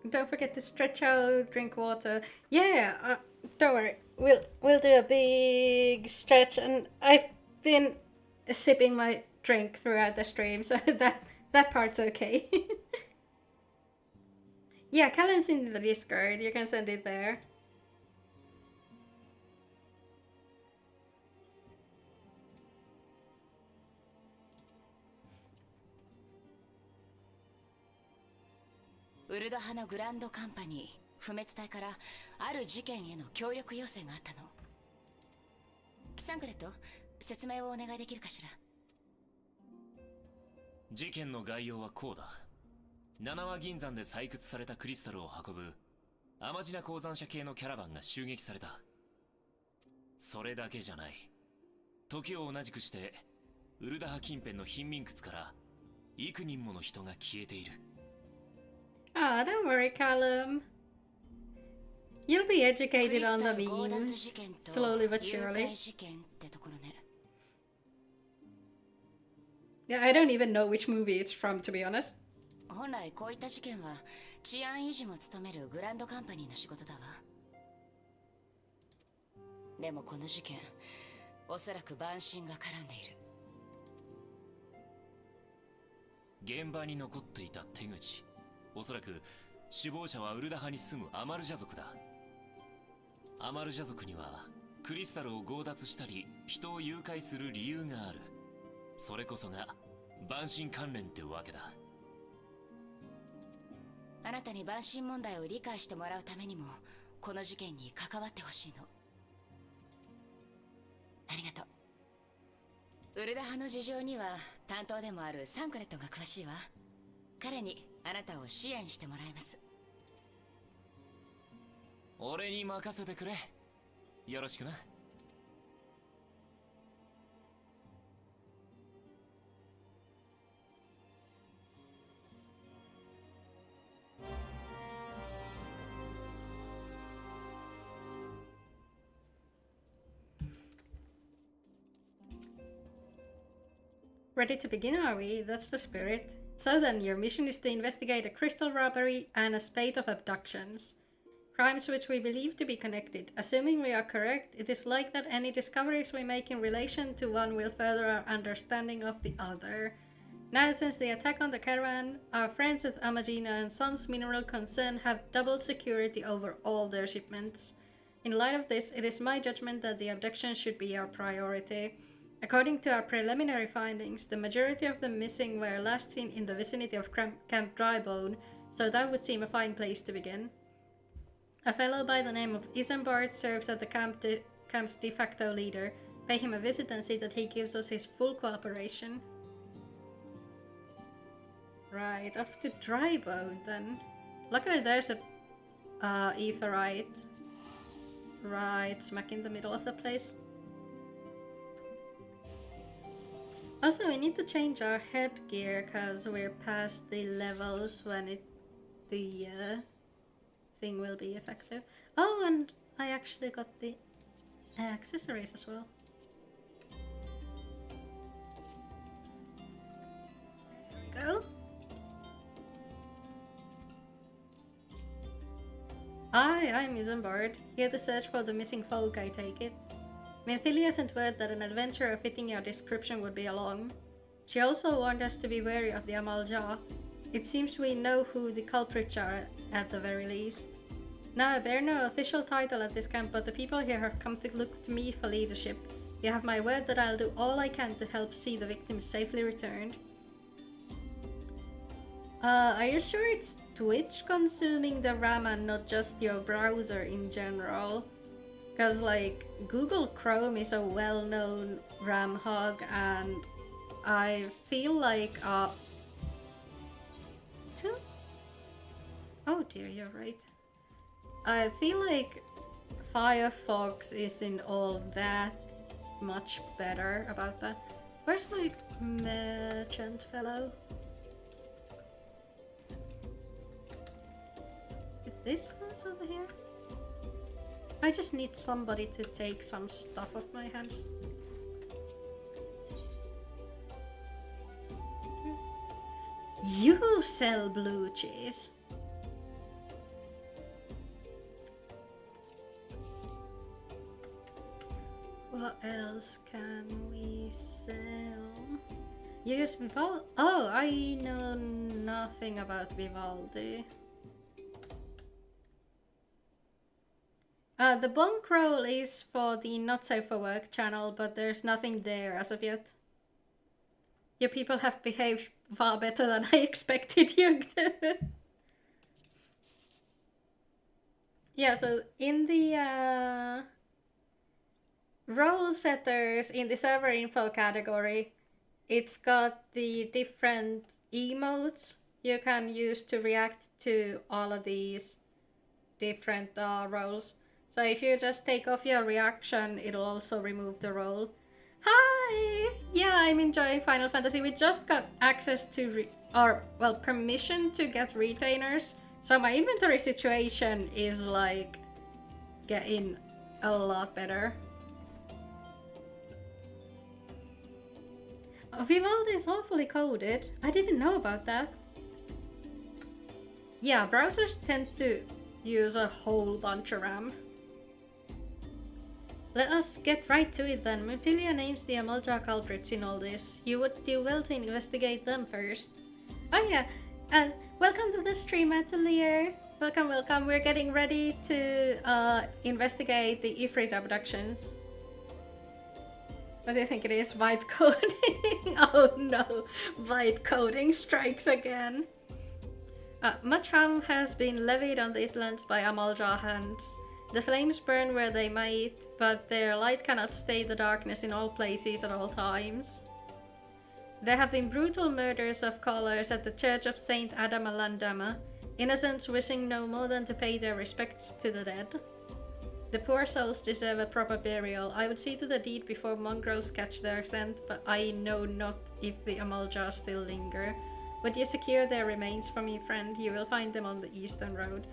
Don't forget to stretch out, drink water. Yeah, don't worry. We'll do a big stretch, and I've been sipping my drink throughout the stream, so that part's okay. Yeah, Callum's in the Discord. You can send it there.ウルダ派のグランドカンパニー不滅隊からある事件への協力要請があったの。サンクレット、説明をお願いできるかしら。事件の概要はこうだ。七輪銀山で採掘されたクリスタルを運ぶアマジナ鉱山社系のキャラバンが襲撃された。それだけじゃない。時を同じくしてウルダ派近辺の貧民窟から幾人もの人が消えている。Ah, don't worry, Callum. You'll be educated on the クリスタル強奪 memes, 事件と slowly but 誘 surely. 拐事件ってところね。Yeah, I don't even know which movie it's from, to be honest. 本来こういった事件は治安維持も務めるグランドカンパニーの仕事だわ。でもこの事件、おそらく蛮神が絡んでいる。現場に残っていた手口、おそらく首謀者はウルダ派に住むアマルジャ族だ。アマルジャ族にはクリスタルを強奪したり人を誘拐する理由がある。それこそが蛮神関連ってわけだ。あなたに蛮神問題を理解してもらうためにもこの事件に関わってほしいの。ありがとう。ウルダ派の事情には担当でもあるサンクレットが詳しいわ。彼にあなたを支援してもらいます。俺に任せてくれ。よろしくな。Ready to begin, are we? That's the spirit. So then, your mission is to investigate a crystal robbery and a spate of abductions. Crimes which we believe to be connected. Assuming we are correct, it is like that any discoveries we make in relation to one will further our understanding of the other. Now, since the attack on the caravan, our friends at Amagina and Sons Mineral Concern have doubled security over all their shipments. In light of this, it is my judgment that the abduction should be our priority. According to our preliminary findings, the majority of the missing were last seen in the vicinity of Camp Drybone, so that would seem a fine place to begin. A fellow by the name of Isambard serves as the camp's de facto leader. Pay him a visit and see that he gives us his full cooperation. Right, off to Drybone then. Luckily there's a Aetheryte right smack in the middle of the place. Also, we need to change our headgear because we're past the levels when the thing will be effective. Oh, and I actually got the accessories as well. There we go. Hi, I'm Isambard. Here to search for the missing folk, I take it. Minfilia sent word that an adventurer fitting your description would be along. She also warned us to be wary of the Amalja. It seems we know who the culprits are at the very least. Now, I bear no official title at this camp, but the people here have come to look to me for leadership. You have my word that I'll do all I can to help see the victims safely returned. Are you sure it's Twitch consuming the RAM and not just your browser in general? Because, like, Google Chrome is a well-known RAM hog, and I feel like, Oh dear, you're right. I feel like Firefox isn't all that much better about that. Where's my merchant fellow? Is this house over here? I just need somebody to take some stuff off my hands. You sell blue cheese. What else can we sell? You use Vivaldi? Oh, I know nothing about Vivaldi. The bunk roll is for the Not Safe for Work channel, but there's nothing there as of yet. Your people have behaved far better than I expected you to. Yeah, so in the role setters in the server info category, it's got the different emotes you can use to react to all of these different roles. So if you just take off your reaction, it'll also remove the role. Hi! Yeah, I'm enjoying Final Fantasy. We just got access to, permission to get retainers. So my inventory situation is like getting a lot better. Oh, Vivaldi is awfully coded. I didn't know about that. Yeah, browsers tend to use a whole bunch of RAM. Let us get right to it then. Mephilia names the Amalja culprits in all this. You would do well to investigate them first. Oh yeah, and welcome to the stream, Atelier. Welcome, welcome. We're getting ready to investigate the Ifrit abductions. What do you think it is? Vibe coding? Oh no, vibe coding strikes again. Much harm has been levied on these lands by Amalja hands. The flames burn where they might, but their light cannot stay the darkness in all places at all times. There have been brutal murders of callers at the Church of Saint Adam Alandama, innocents wishing no more than to pay their respects to the dead. The poor souls deserve a proper burial. I would see to the deed before mongrels catch their scent, but I know not if the Amalja still linger. Would you secure their remains for me, friend? You will find them on the eastern road.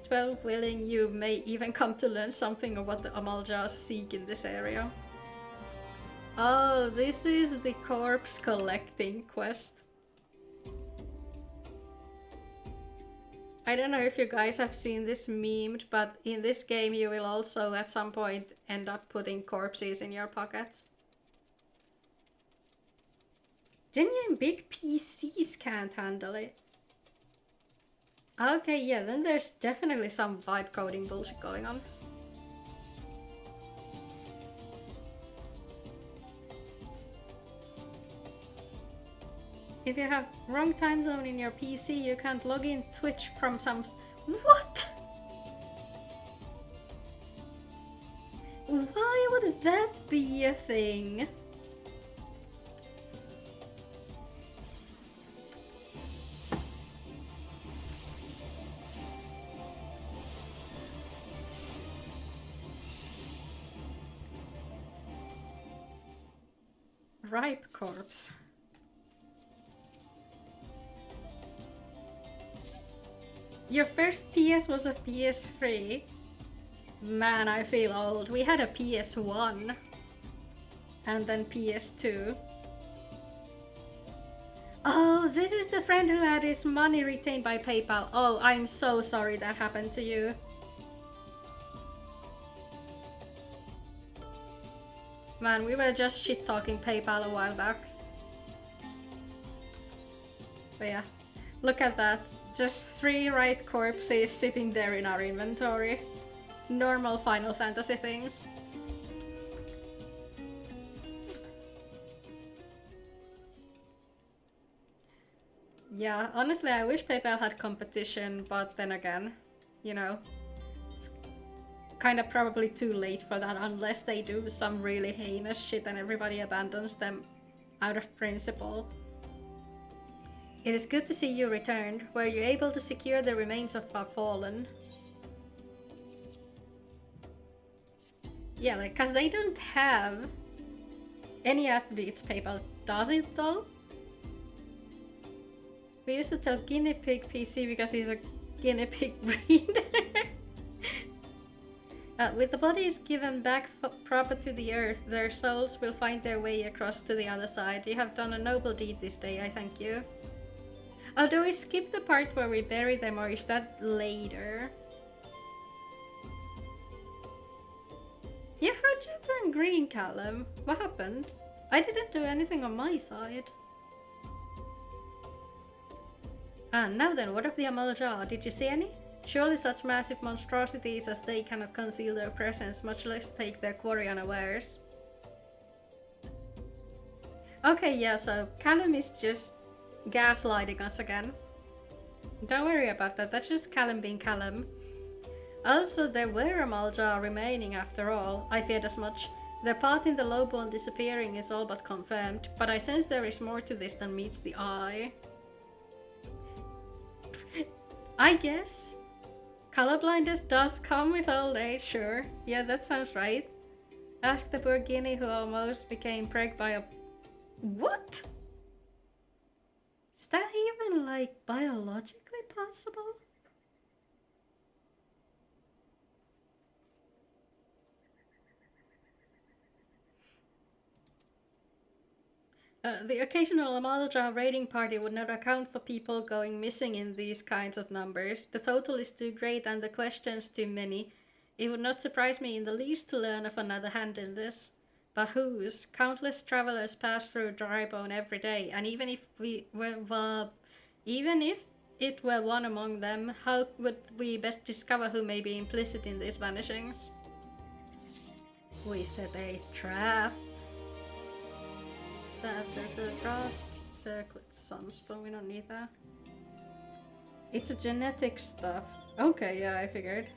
12 willing, you may even come to learn something of what the Amaljas seek in this area. Oh, this is the corpse collecting quest. I don't know if you guys have seen this memed, but in this game you will also at some point end up putting corpses in your pockets. Genuine big PCs can't handle it. Okay, yeah, then there's definitely some vibe coding bullshit going on. If you have wrong time zone in your PC, you can't log in Twitch from some... What? Why would that be a thing? Ripe corpse. Your first PS was a PS3? Man, I feel old. We had a PS1. And then PS2. Oh, this is the friend who had his money retained by PayPal. Oh, I'm so sorry that happened to you. Man, we were just shit-talking PayPal a while back. But yeah, look at that. Just 3 right corpses sitting there in our inventory. Normal Final Fantasy things. Yeah, honestly, I wish PayPal had competition, but then again, you know, it's kind of probably too late for that unless they do some really heinous shit and everybody abandons them out of principle. It is good to see you returned. Were you able to secure the remains of our fallen? Yeah, like, cause they don't have any updates PayPal, does it though? We used to tell guinea pig PC because he's a guinea pig breeder. With the bodies given back proper to the earth, their souls will find their way across to the other side. You have done a noble deed this day, I thank you. Oh, do we skip the part where we bury them, or is that later? Yeah, how'd you turn green, Callum? What happened? I didn't do anything on my side. And now then, what of the Amalja? Did you see any? Surely such massive monstrosities as they cannot conceal their presence, much less take their quarry unawares. Okay, yeah, so Callum is just gaslighting us again. Don't worry about that, that's just Callum being Callum. Also, there were Amalja remaining after all, I feared as much. Their part in the lowborn disappearing is all but confirmed, but I sense there is more to this than meets the eye. I guess. Colorblindness does come with old age, sure. Yeah, that sounds right. Ask the poor guinea who almost became preg by a... What? Is that even, like, biologically possible? The occasional Amalja raiding party would not account for people going missing in these kinds of numbers. The total is too great and the questions too many. It would not surprise me in the least to learn of another hand in this. But whose? Countless travelers pass through Drybone every day, and even if it were one among them, how would we best discover who may be implicit in these vanishings? We set a trap. There's a brass circlet sunstone, we don't need that. It's a genetic stuff. Okay, yeah, I figured.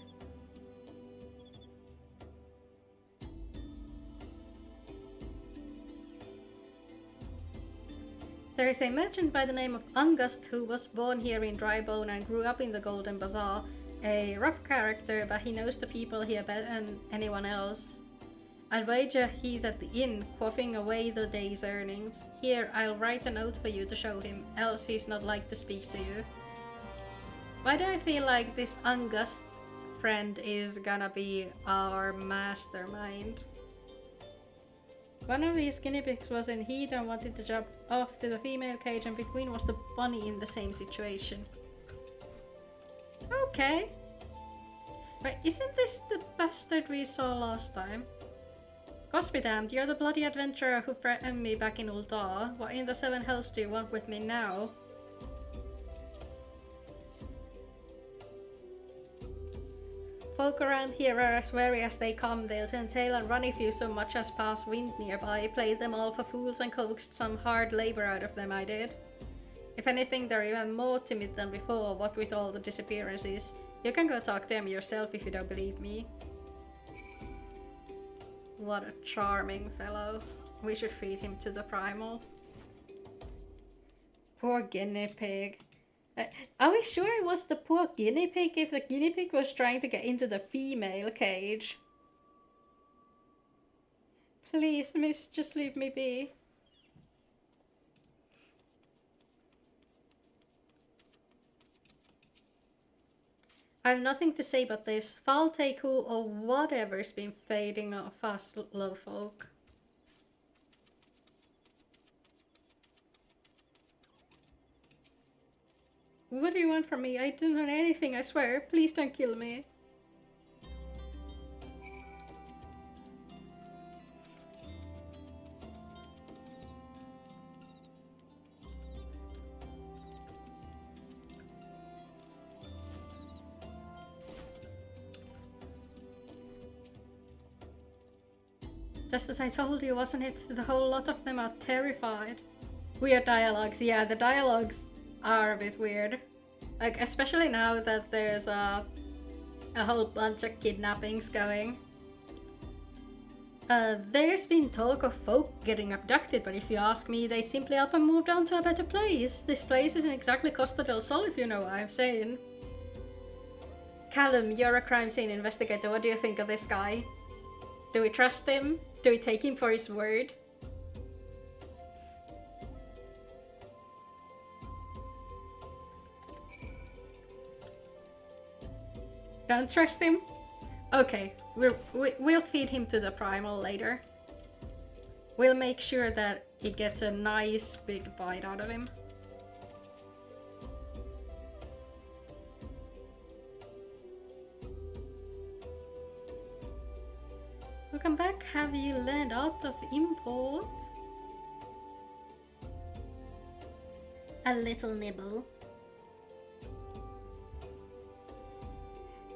There is a merchant by the name of Angust who was born here in Drybone and grew up in the Golden Bazaar. A rough character, but he knows the people here better than anyone else. I'd wager he's at the inn, quaffing away the day's earnings. Here, I'll write a note for you to show him, else he's not like to speak to you. Why do I feel like this Angust friend is gonna be our mastermind? One of his guinea pigs was in heat and wanted to jump off to the female cage, and between was the bunny in the same situation. Okay. Wait, isn't this the bastard we saw last time? Gosh be damned, you're the bloody adventurer who threatened me back in Uldar. What in the seven hells do you want with me now? Folk around here are as wary as they come. They'll turn tail and run if you so much as pass wind nearby. Played them all for fools and coaxed some hard labor out of them, I did. If anything, they're even more timid than before, what with all the disappearances. You can go talk to them yourself if you don't believe me. What a charming fellow. We should feed him to the primal. Poor guinea pig. Are we sure it was the poor guinea pig if the guinea pig was trying to get into the female cage? Please, miss, just leave me be. I have nothing to say but this. Thalteku or whatever's been fading off us low folk. What do you want from me? I didn't want anything, I swear. Please don't kill me. Just as I told you, wasn't it? The whole lot of them are terrified. Weird dialogues. Yeah, the dialogues are a bit weird. Like, especially now that there's a whole bunch of kidnappings going. There's been talk of folk getting abducted, but if you ask me, they simply up and moved on to a better place. This place isn't exactly Costa del Sol, if you know what I'm saying. Callum, you're a crime scene investigator. What do you think of this guy? Do we trust him? Do we take him for his word? Don't trust him? Okay, we'll feed him to the primal later. We'll make sure that he gets a nice big bite out of him. Welcome back. Have you learned out of import? A little nibble.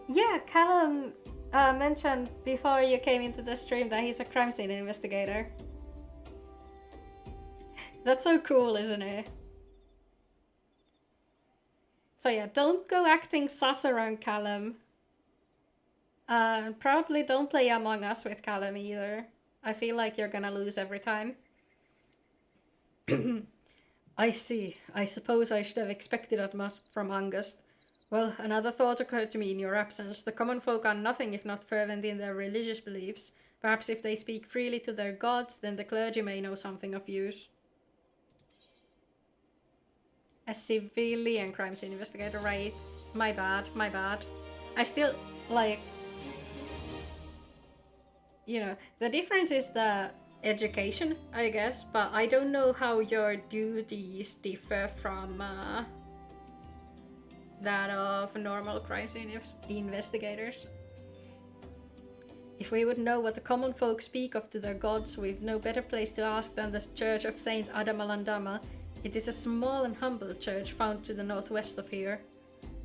Yeah, Callum mentioned before you came into the stream that he's a crime scene investigator. That's so cool, isn't it? So yeah, don't go acting sus around Callum. Probably don't play Among Us with Callum either. I feel like you're gonna lose every time. I see. I suppose I should have expected that much from August. Well, another thought occurred to me in your absence. The common folk are nothing if not fervent in their religious beliefs. Perhaps if they speak freely to their gods, then the clergy may know something of use. A civilian crime scene investigator, right? My bad, my bad. I still, like... You know, the difference is the education, I guess, but I don't know how your duties differ from that of normal crime scene investigators. If we would know what the common folk speak of to their gods, we've no better place to ask than the Church of Saint Adamalandama. It is a small and humble church found to the northwest of here.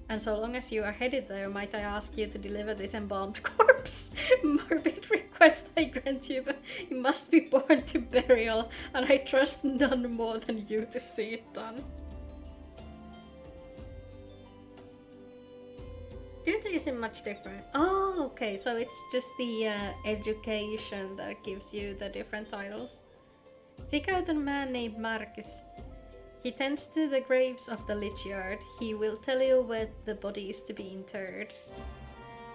And so long as you are headed there, might I ask you to deliver this embalmed corpse? Morbid request I grant you, but you must be born to burial, and I trust none more than you to see it done. Duty isn't much different. Oh, okay, so it's just the education that gives you the different titles. Seek out a man named Marcus. He tends to the graves of the lich yard. He will tell you where the body is to be interred.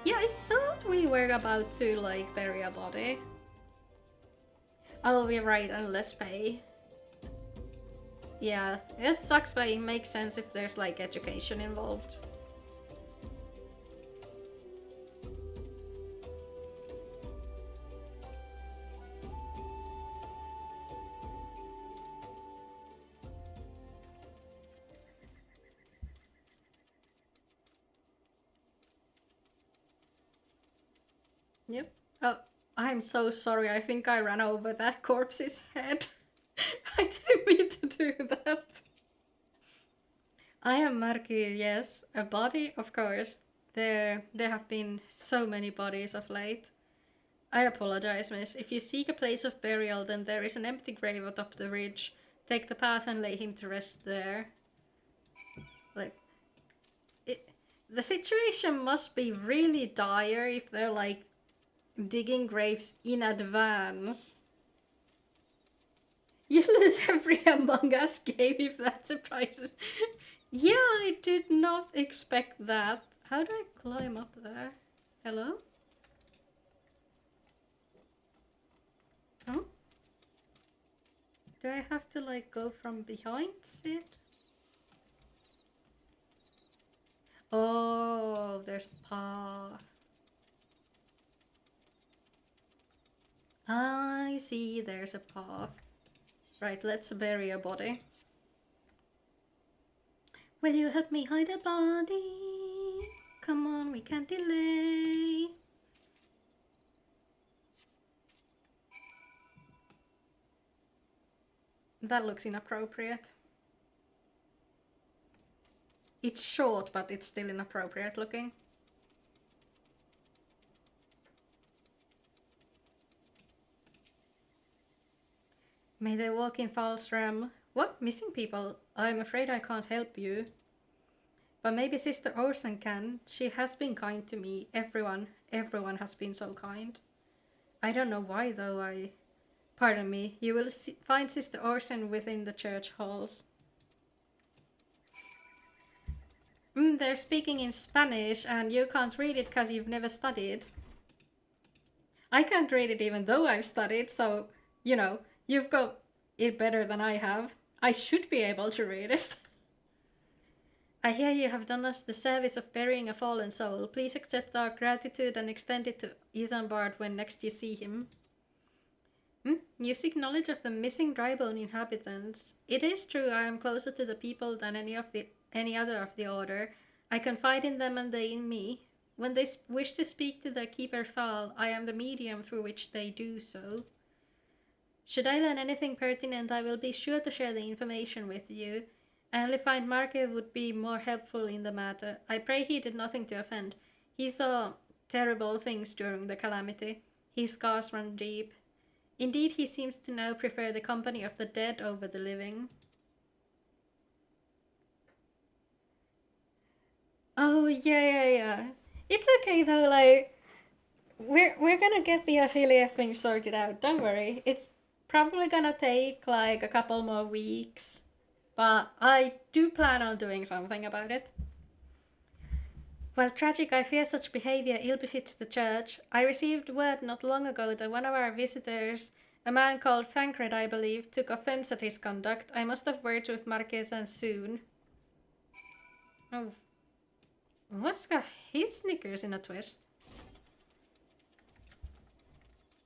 Yeah, I thought we were about to, like, bury a body. Oh, we're right, and less pay. Yeah, it sucks, but it makes sense if there's, like, education involved. Yep. Oh, I'm so sorry. I think I ran over that corpse's head. I didn't mean to do that. I am Marky, yes. A body, of course. There have been so many bodies of late. I apologize, miss. If you seek a place of burial, then there is an empty grave atop the ridge. Take the path and lay him to rest there. Like, the situation must be really dire if they're, like, digging graves in advance. You lose every Among Us game if that surprises. Yeah, I did not expect that. How do I climb up there? Hello? Oh? Do I have to, like, go from behind it? Oh, there's a path. I see, there's a path. Right, let's bury a body. Will you help me hide a body? Come on, we can't delay. That looks inappropriate. It's short, but it's still inappropriate looking. May they walk in false realm. What? Missing people? I'm afraid I can't help you. But maybe Sister Orson can. She has been kind to me. Everyone has been so kind. I don't know why though. Pardon me. You will find Sister Orson within the church halls. They're speaking in Spanish and you can't read it because you've never studied. I can't read it even though I've studied, so, you know, you've got it better than I have. I should be able to read it. I hear you have done us the service of burying a fallen soul. Please accept our gratitude and extend it to Isambard when next you see him. You seek knowledge of the missing drybone inhabitants. It is true I am closer to the people than any other of the order. I confide in them and they in me. When they wish to speak to the Keeper Thal, I am the medium through which they do so. Should I learn anything pertinent, I will be sure to share the information with you. I only find Marke would be more helpful in the matter. I pray he did nothing to offend. He saw terrible things during the calamity. His scars run deep. Indeed, he seems to now prefer the company of the dead over the living. Oh, yeah. It's okay though, like, we're gonna get the affiliate thing sorted out, don't worry. It's probably gonna take like a couple more weeks, but I do plan on doing something about it. While tragic, I fear such behavior ill befits the church. I received word not long ago that one of our visitors, a man called Thancred, I believe, took offense at his conduct. I must have words with Marquesan soon. Oh. What's got his sneakers in a twist?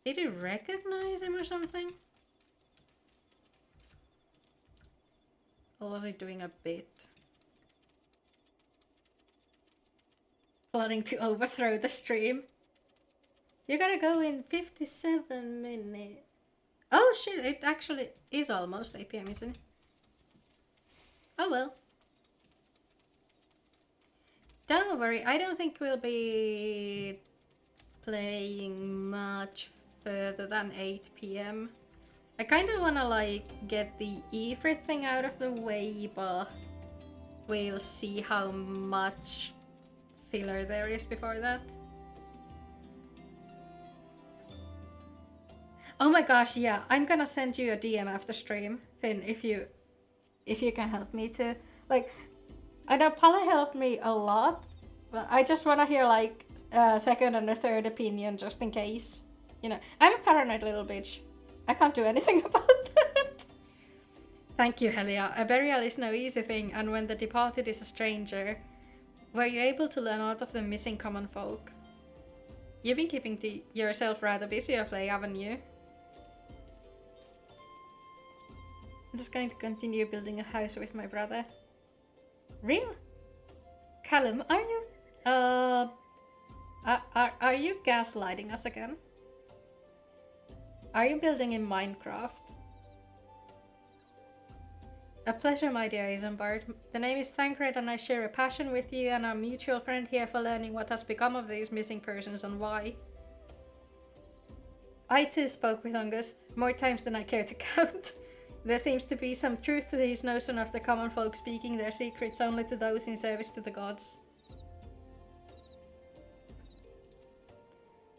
Did he recognize him or something? Or was he doing a bit? Plotting to overthrow the stream. You gotta go in 57 minutes. Oh shit, it actually is almost 8 PM, isn't it? Oh well. Don't worry, I don't think we'll be playing much further than 8 PM. I kind of want to like get the Ifrit thing out of the way, but we'll see how much filler there is before that. Oh my gosh, yeah, I'm gonna send you a DM after stream, Finn, if you can help me to, like, I know Paula helped me a lot, but I just want to hear like a second and a third opinion just in case. You know, I'm a paranoid little bitch. I can't do anything about that. Thank you, Helia. A burial is no easy thing, and when the departed is a stranger, were you able to learn out of the missing common folk? You've been keeping yourself rather busy of late, haven't you? I'm just going to continue building a house with my brother. Real? Callum, are you are you gaslighting us again? Are you building in Minecraft? A pleasure, my dear Isambard. The name is Thancred and I share a passion with you and our mutual friend here for learning what has become of these missing persons and why. I too spoke with August, more times than I care to count. There seems to be some truth to his notion of the common folk speaking their secrets only to those in service to the gods.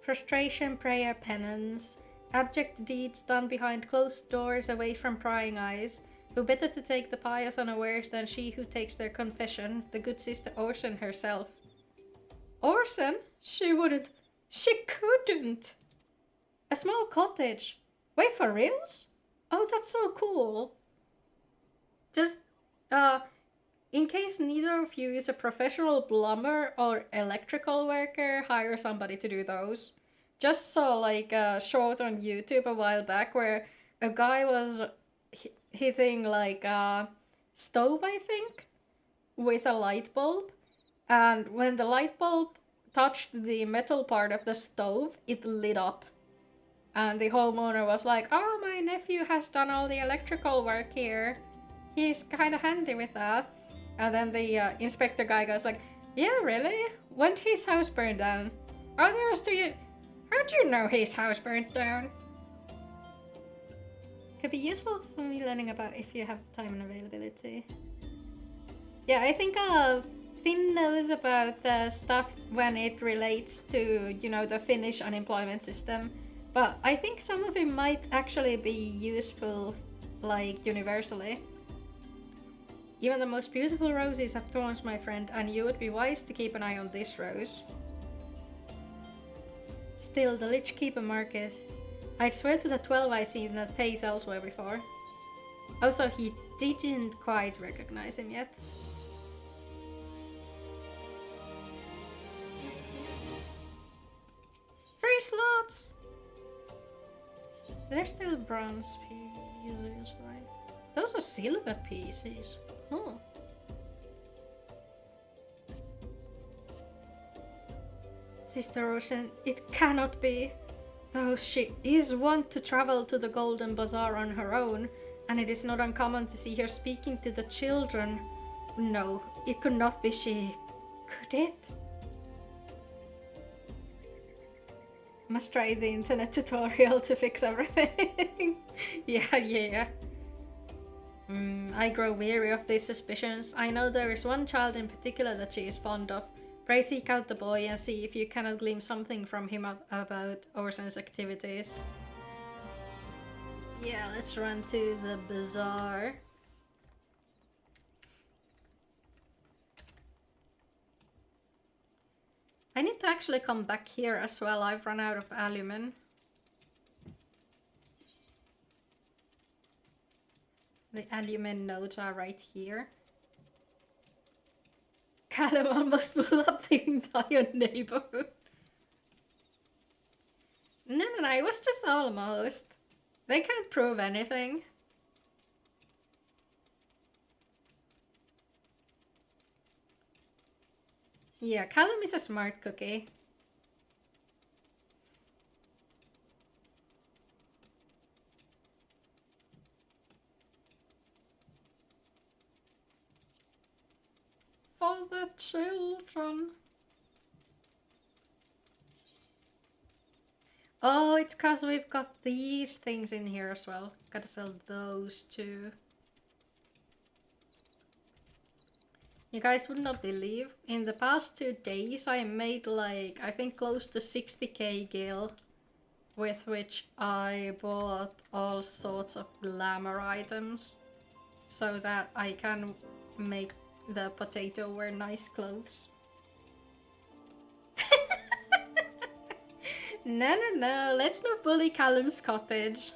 Frustration, prayer, penance, abject deeds done behind closed doors away from prying eyes. Who better to take the pious unawares than she who takes their confession, the good sister Orson herself. Orson? She wouldn't. She couldn't! A small cottage. Wait, for reals? Oh, that's so cool. Just, in case neither of you is a professional plumber or electrical worker, hire somebody to do those. Just saw like a short on YouTube a while back where a guy was hitting like a stove, I think, with a light bulb. And when the light bulb touched the metal part of the stove, it lit up. And the homeowner was like, oh, my nephew has done all the electrical work here. He's kind of handy with that. And then the inspector guy goes like, yeah, really? When did his house burn down? Oh, there was 2 years. How'd you know his house burned down? Could be useful for me learning about if you have time and availability. Yeah, I think Finn knows about stuff when it relates to, you know, the Finnish unemployment system. But I think some of it might actually be useful, like, universally. Even the most beautiful roses have thorns, my friend, and you would be wise to keep an eye on this rose. Still, the Lich Keeper market. I'd swear to the 12 I seen that pays elsewhere before. Also, he didn't quite recognize him yet. Free slots! They're still bronze pieces, right? Those are silver pieces. Oh. Sister Ocean, it cannot be. Though she is wont to travel to the Golden Bazaar on her own, and it is not uncommon to see her speaking to the children. No, it could not be she. Could it? Must try the internet tutorial to fix everything. Yeah. I grow weary of these suspicions. I know there is one child in particular that she is fond of. Pray seek out the boy and see if you cannot glean something from him about Orson's activities. Yeah, let's run to the bazaar. I need to actually come back here as well. I've run out of alumen. The alumen nodes are right here. Callum almost blew up the entire neighborhood. No, it was just almost. They can't prove anything. Yeah, Callum is a smart cookie. For the children. Oh, it's cause we've got these things in here as well. Gotta sell those too. You guys would not believe, in the past 2 days I made like, I think close to 60k gil, with which I bought all sorts of glamour items, so that I can make the potato wear nice clothes. No, let's not bully Callum's cottage.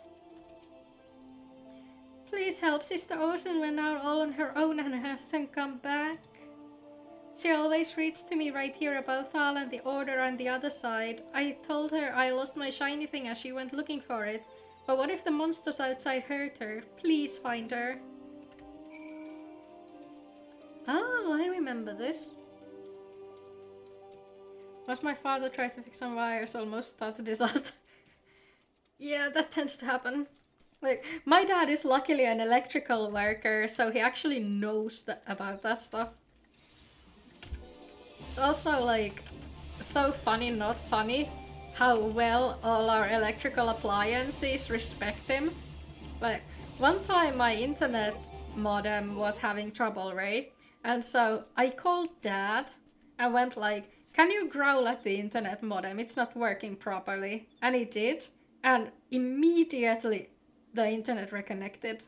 Please help Sister Orson went out all on her own and hasn't come back. She always reads to me right here about Thal and the Order on the other side. I told her I lost my shiny thing as she went looking for it. But what if the monsters outside hurt her? Please find her. Oh, I remember this. Once my father tried to fix some wires, almost started a disaster. Yeah, that tends to happen. Like, my dad is luckily an electrical worker, so he actually knows about that stuff. It's also like so funny, not funny, how well all our electrical appliances respect him. Like, one time my internet modem was having trouble, right? And so I called Dad and went like, can you growl at the internet modem? It's not working properly. And he did. And immediately the internet reconnected.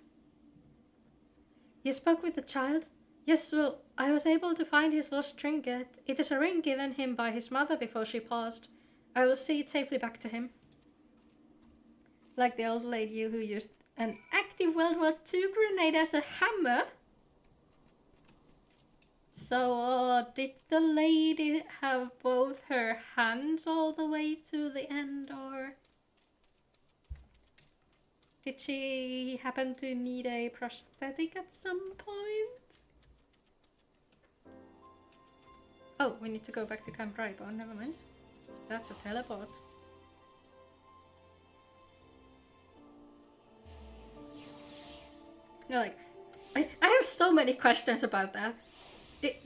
You spoke with the child? Yes, well, I was able to find his lost trinket. It is a ring given him by his mother before she passed. I will see it safely back to him. Like the old lady who used an active World War II grenade as a hammer? So, did the lady have both her hands all the way to the end, or did she happen to need a prosthetic at some point? Oh, we need to go back to Camp Raipo. Never mind. That's a teleport. No, like, I have so many questions about that.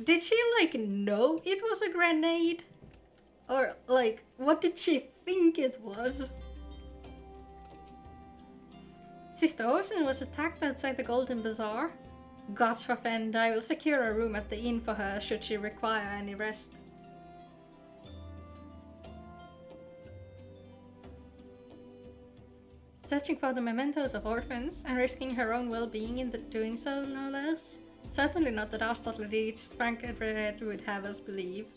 Did she, like, know it was a grenade? Or, like, what did she think it was? Sister Orson was attacked outside the Golden Bazaar. Gods forfend, I will secure a room at the inn for her should she require any rest. Searching for the mementos of orphans and risking her own well-being in doing so, no less. Certainly not the dastardly deeds Frank Edred would have us believe.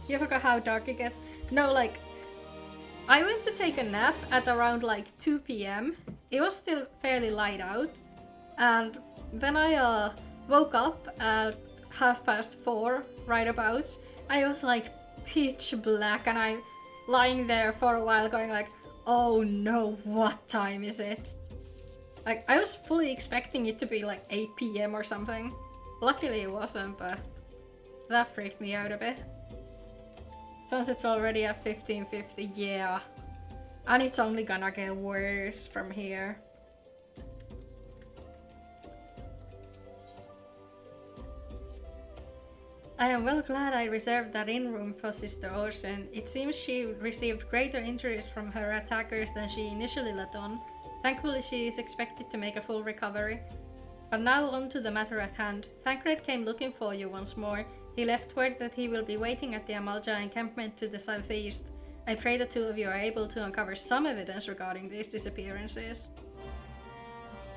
You forgot how dark it gets? No, like, I went to take a nap at around like 2 p.m. It was still fairly light out. And then I woke up at 4:30, right about. I was like pitch black and I'm lying there for a while going like, oh no, what time is it? Like, I was fully expecting it to be like 8 p.m. or something. Luckily it wasn't, but That freaked me out a bit. Since it's already at 1550, yeah. And it's only gonna get worse from here. I am well glad I reserved that inn room for Sister Ocean. It seems she received greater injuries from her attackers than she initially let on. Thankfully, she is expected to make a full recovery. But now on to the matter at hand. Thancred came looking for you once more. He left word that he will be waiting at the Amalja encampment to the southeast. I pray the two of you are able to uncover some evidence regarding these disappearances.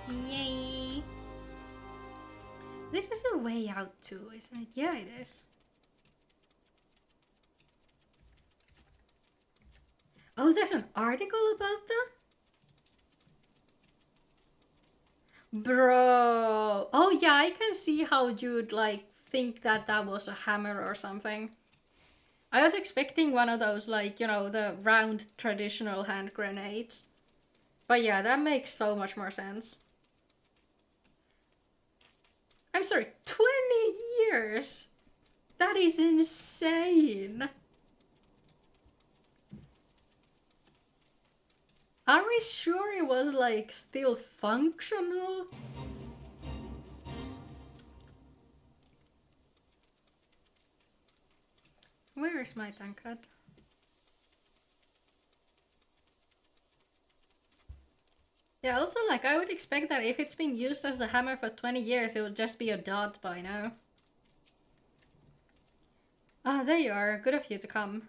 Yay! This is a way out too, isn't it? Yeah, it is. Oh, there's an article about that? Bro! Oh yeah, I can see how you'd like think that that was a hammer or something. I was expecting one of those, like, you know, the round traditional hand grenades. But yeah, that makes so much more sense. I'm sorry, 20 years? That is insane. Are we sure it was, like, still functional? Where is my tankard? Yeah, also, like, I would expect that if it's been used as a hammer for 20 years, it would just be a dot by now. Ah, there you are. Good of you to come.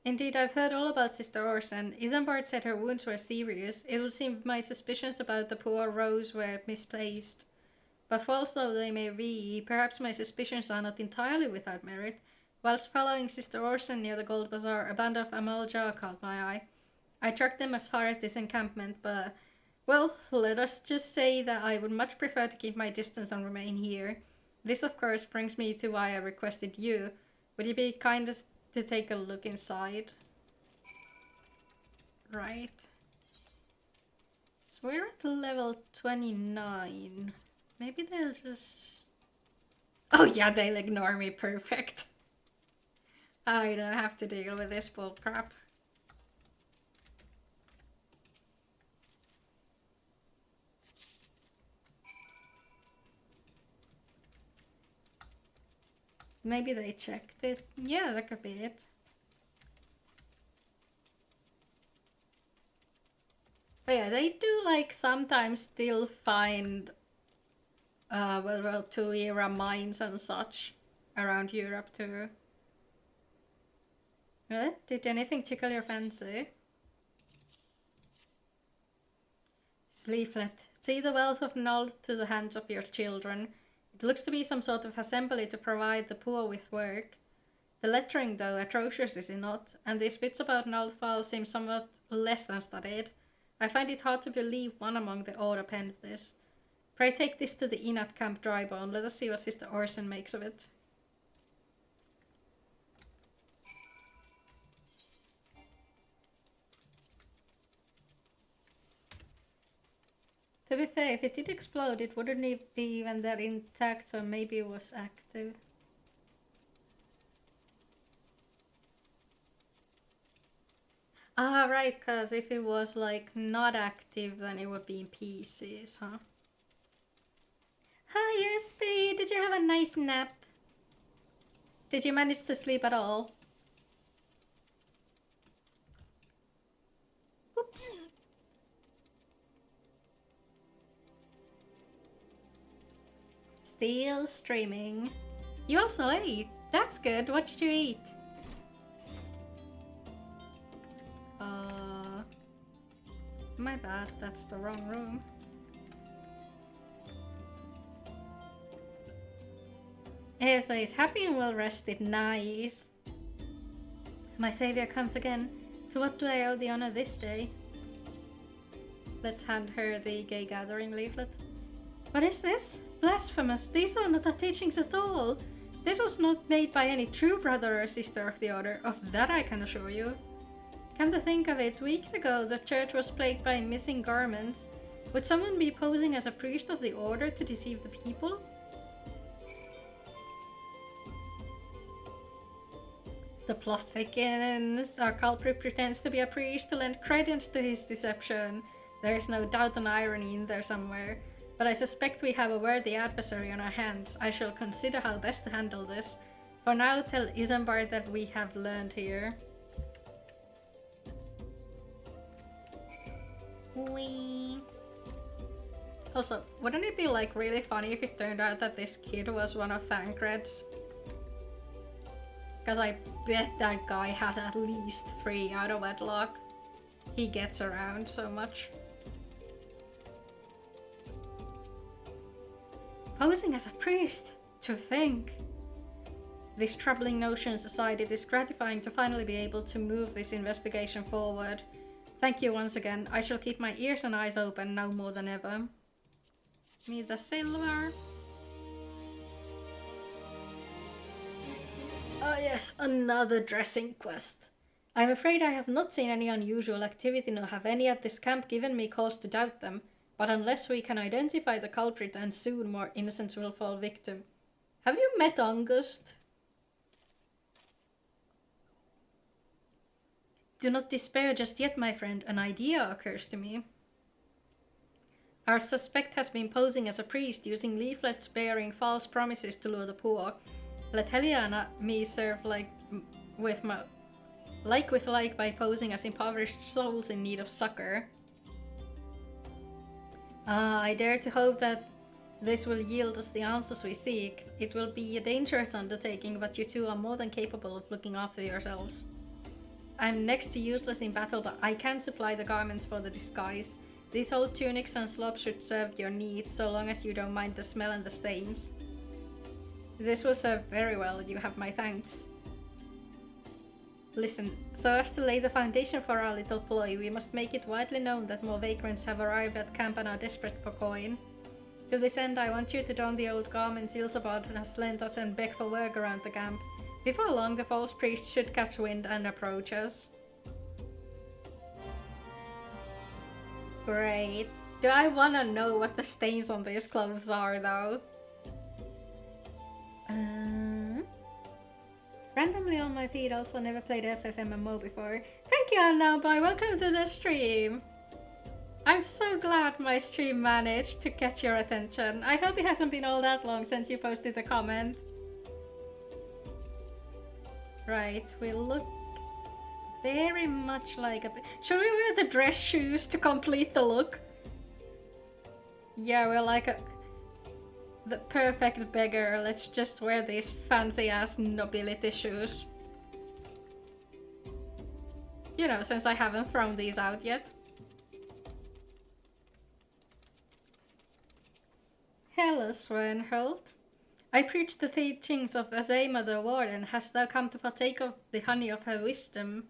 Indeed, I've heard all about Sister Orson. Isambard said her wounds were serious. It would seem my suspicions about the poor Rose were misplaced. But false though they may be, perhaps my suspicions are not entirely without merit. Whilst following Sister Orson near the Gold Bazaar, a band of Amalja caught my eye. I tracked them as far as this encampment, but... well, let us just say that I would much prefer to keep my distance and remain here. This, of course, brings me to why I requested you. Would you be kind as to take a look inside? Right. So we're at level 29. Maybe they'll just... oh yeah, they'll ignore me, perfect. I don't have to deal with this bullcrap. Maybe they checked it. Yeah, that could be it. But yeah, they do like sometimes still find World War II era mines and such around Europe too. Did anything tickle your fancy? Leaflet. See the wealth of knowledge to the hands of your children. It looks to be some sort of assembly to provide the poor with work. The lettering, though, atrocious is it not? And these bits about Nullfile seem somewhat less than studied. I find it hard to believe one among the order penned this. Pray take this to the inn at Camp Drybone. Let us see what Sister Orson makes of it. To be fair, if it did explode, it wouldn't be even that intact, so maybe it was active. Ah, right, because if it was, like, not active, then it would be in pieces, huh? Hi, SP! Did you have a nice nap? Did you manage to sleep at all? Whoop. Still streaming. You also ate. That's good. What did you eat? My bad. That's the wrong room. Esa is happy and well rested. Nice. My savior comes again. To what do I owe the honor this day? Let's hand her the gay gathering leaflet. What is this? Blasphemous! These are not our teachings at all! This was not made by any true brother or sister of the order, of that I can assure you. Come to think of it, weeks ago the church was plagued by missing garments. Would someone be posing as a priest of the order to deceive the people? The plot thickens. Our culprit pretends to be a priest to lend credence to his deception. There is no doubt and irony in there somewhere. But I suspect we have a worthy adversary on our hands. I shall consider how best to handle this. For now, tell Isambard that we have learned here. Wee. Also, wouldn't it be like really funny if it turned out that this kid was one of Thancred's? Because I bet that guy has at least 3 out of wedlock. He gets around so much. Posing as a priest, to think. These troubling notions aside, it is gratifying to finally be able to move this investigation forward. Thank you once again. I shall keep my ears and eyes open now more than ever. Me the silver. Oh yes, another dressing quest. I'm afraid I have not seen any unusual activity nor have any at this camp given me cause to doubt them. But unless we can identify the culprit, and soon more innocents will fall victim. Have you met August? Do not despair just yet, my friend. An idea occurs to me. Our suspect has been posing as a priest, using leaflets bearing false promises to lure the poor. Let Helia and me serve like with like by posing as impoverished souls in need of succor. I dare to hope that this will yield us the answers we seek. It will be a dangerous undertaking, but you two are more than capable of looking after yourselves. I'm next to useless in battle, but I can supply the garments for the disguise. These old tunics and slobs should serve your needs, so long as you don't mind the smell and the stains. This will serve very well, you have my thanks. Listen, so as to lay the foundation for our little ploy, we must make it widely known that more vagrants have arrived at camp and are desperate for coin. To this end, I want you to don the old garments Ilsabod has lent us and beg for work around the camp. Before long, the false priest should catch wind and approach us. Great. Do I wanna know what the stains on these clothes are, though? Randomly on my feed, also never played FFMMO before. Thank you, Anna Boy. Welcome to the stream. I'm so glad my stream managed to catch your attention. I hope it hasn't been all that long since you posted the comment. Right, we look very much like a... Should we wear the dress shoes to complete the look? Yeah, we're like the perfect beggar. Let's just wear these fancy ass nobility shoes. You know, since I haven't thrown these out yet. Hello, Swenholt. I preach the teachings of Azema the Warden. Hast thou come to partake of the honey of her wisdom?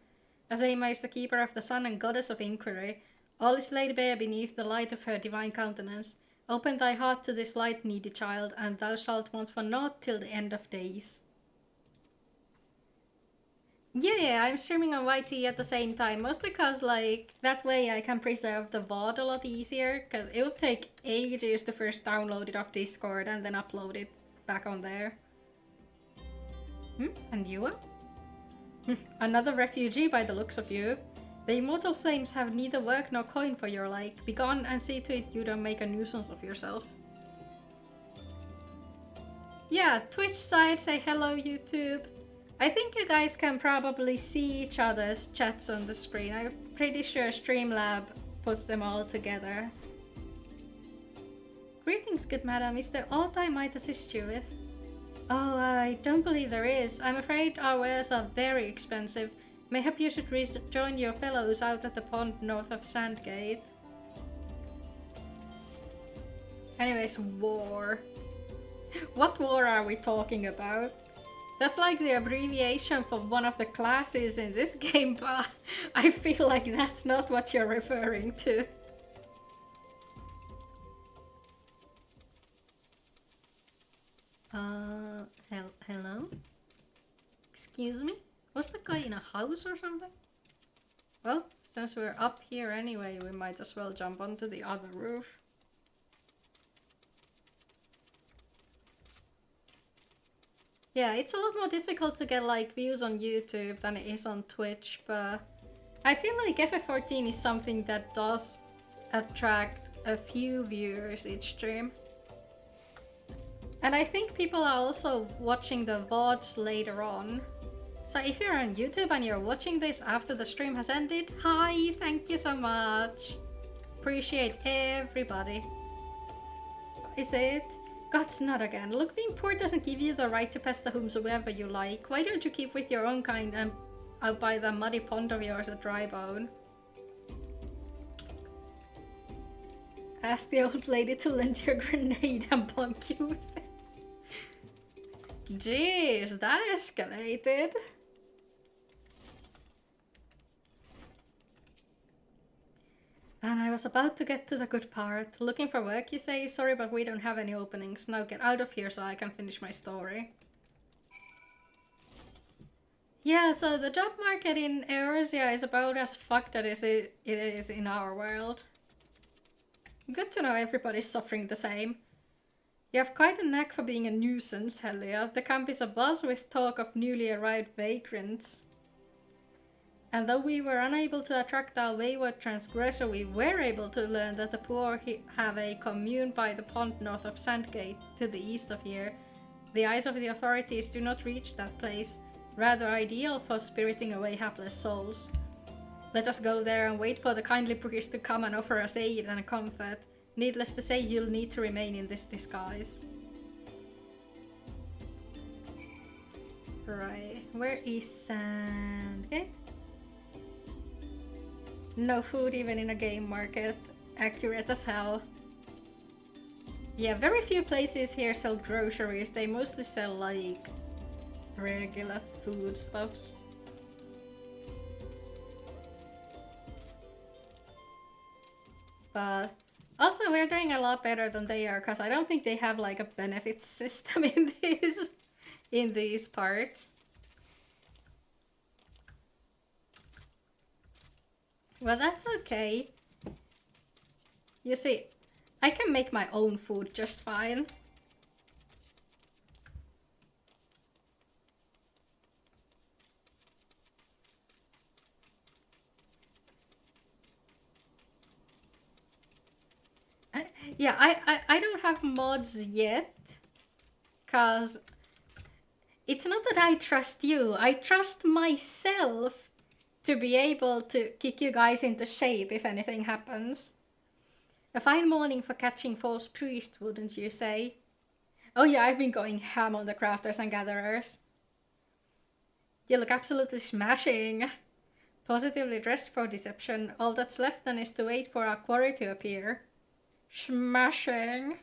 Azema is the keeper of the sun and goddess of inquiry. All is laid bare beneath the light of her divine countenance. Open thy heart to this light, needy child, and thou shalt want for naught till the end of days. Yeah, I'm streaming on YT at the same time, mostly cause like, that way I can preserve the VOD a lot easier, cause it would take ages to first download it off Discord and then upload it back on there. And you are? Another refugee by the looks of you. The immortal flames have neither work nor coin for your like. Begone and see to it you don't make a nuisance of yourself. Yeah, Twitch side, say hello YouTube. I think you guys can probably see each other's chats on the screen. I'm pretty sure Streamlab puts them all together. Greetings, good madam. Is there aught I might assist you with? Oh, I don't believe there is. I'm afraid our wares are very expensive. Mayhap you should rejoin your fellows out at the pond north of Sandgate. Anyways, war. What war are we talking about? That's like the abbreviation for one of the classes in this game, but I feel like that's not what you're referring to. Hello? Excuse me? Was the guy in a house or something? Well, since we're up here anyway, we might as well jump onto the other roof. Yeah, it's a lot more difficult to get like views on YouTube than it is on Twitch, but I feel like FF14 is something that does attract a few viewers each stream. And I think people are also watching the VODs later on. So if you're on YouTube and you're watching this after the stream has ended, hi, thank you so much. Appreciate everybody. Is it? God's not again. Look, being poor doesn't give you the right to pester whomsoever you like. Why don't you keep with your own kind and out by that muddy pond of yours a dry bone? Ask the old lady to lend you a grenade and plunk you with it. Jeez, that escalated. And I was about to get to the good part. Looking for work, you say? Sorry, but we don't have any openings. Now get out of here so I can finish my story. Yeah, so the job market in Eorzea is about as fucked as it is in our world. Good to know everybody's suffering the same. You have quite a knack for being a nuisance, Helia. The camp is abuzz with talk of newly arrived vagrants. And though we were unable to attract our wayward transgressor, we were able to learn that the poor have a commune by the pond north of Sandgate, to the east of here. The eyes of the authorities do not reach that place, rather ideal for spiriting away hapless souls. Let us go there and wait for the kindly priest to come and offer us aid and comfort. Needless to say, you'll need to remain in this disguise. Right, where is Sandgate? No food even in a game market. Accurate as hell. Yeah, very few places here sell groceries. They mostly sell like regular foodstuffs. But also we're doing a lot better than they are, because I don't think they have like a benefits system in these parts. Well, that's okay. You see, I can make my own food just fine. Yeah, I don't have mods yet, cause it's not that I trust you, I trust myself to be able to kick you guys into shape if anything happens. A fine morning for catching false priest, wouldn't you say? Oh yeah, I've been going ham on the crafters and gatherers. You look absolutely smashing. Positively dressed for deception. All that's left then is to wait for our quarry to appear. Smashing.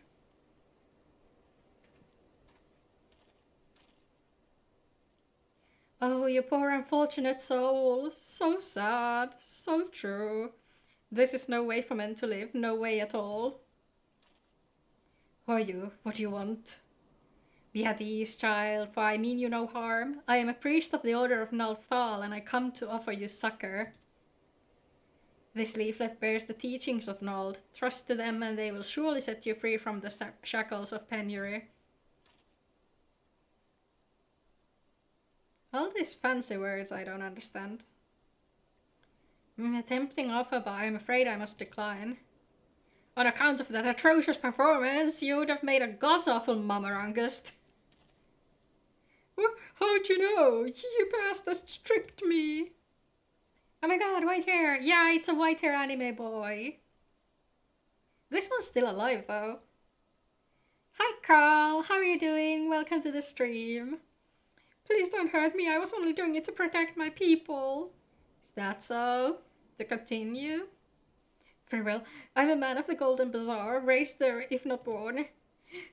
Oh, you poor unfortunate soul. So sad. So true. This is no way for men to live. No way at all. Who are you? What do you want? Be at ease, child, for I mean you no harm. I am a priest of the Order of Nalthal, and I come to offer you succor. This leaflet bears the teachings of Nald. Trust to them, and they will surely set you free from the shackles of penury. All these fancy words I don't understand. A tempting offer, but I'm afraid I must decline. On account of that atrocious performance, you would have made a god's-awful mummerangust. How'd you know? You bastards tricked me. Oh my god, white hair. Yeah, it's a white hair anime boy. This one's still alive, though. Hi, Carl. How are you doing? Welcome to the stream. Please don't hurt me. I was only doing it to protect my people. Is that so? To continue? Very well. I'm a man of the Golden Bazaar, raised there if not born.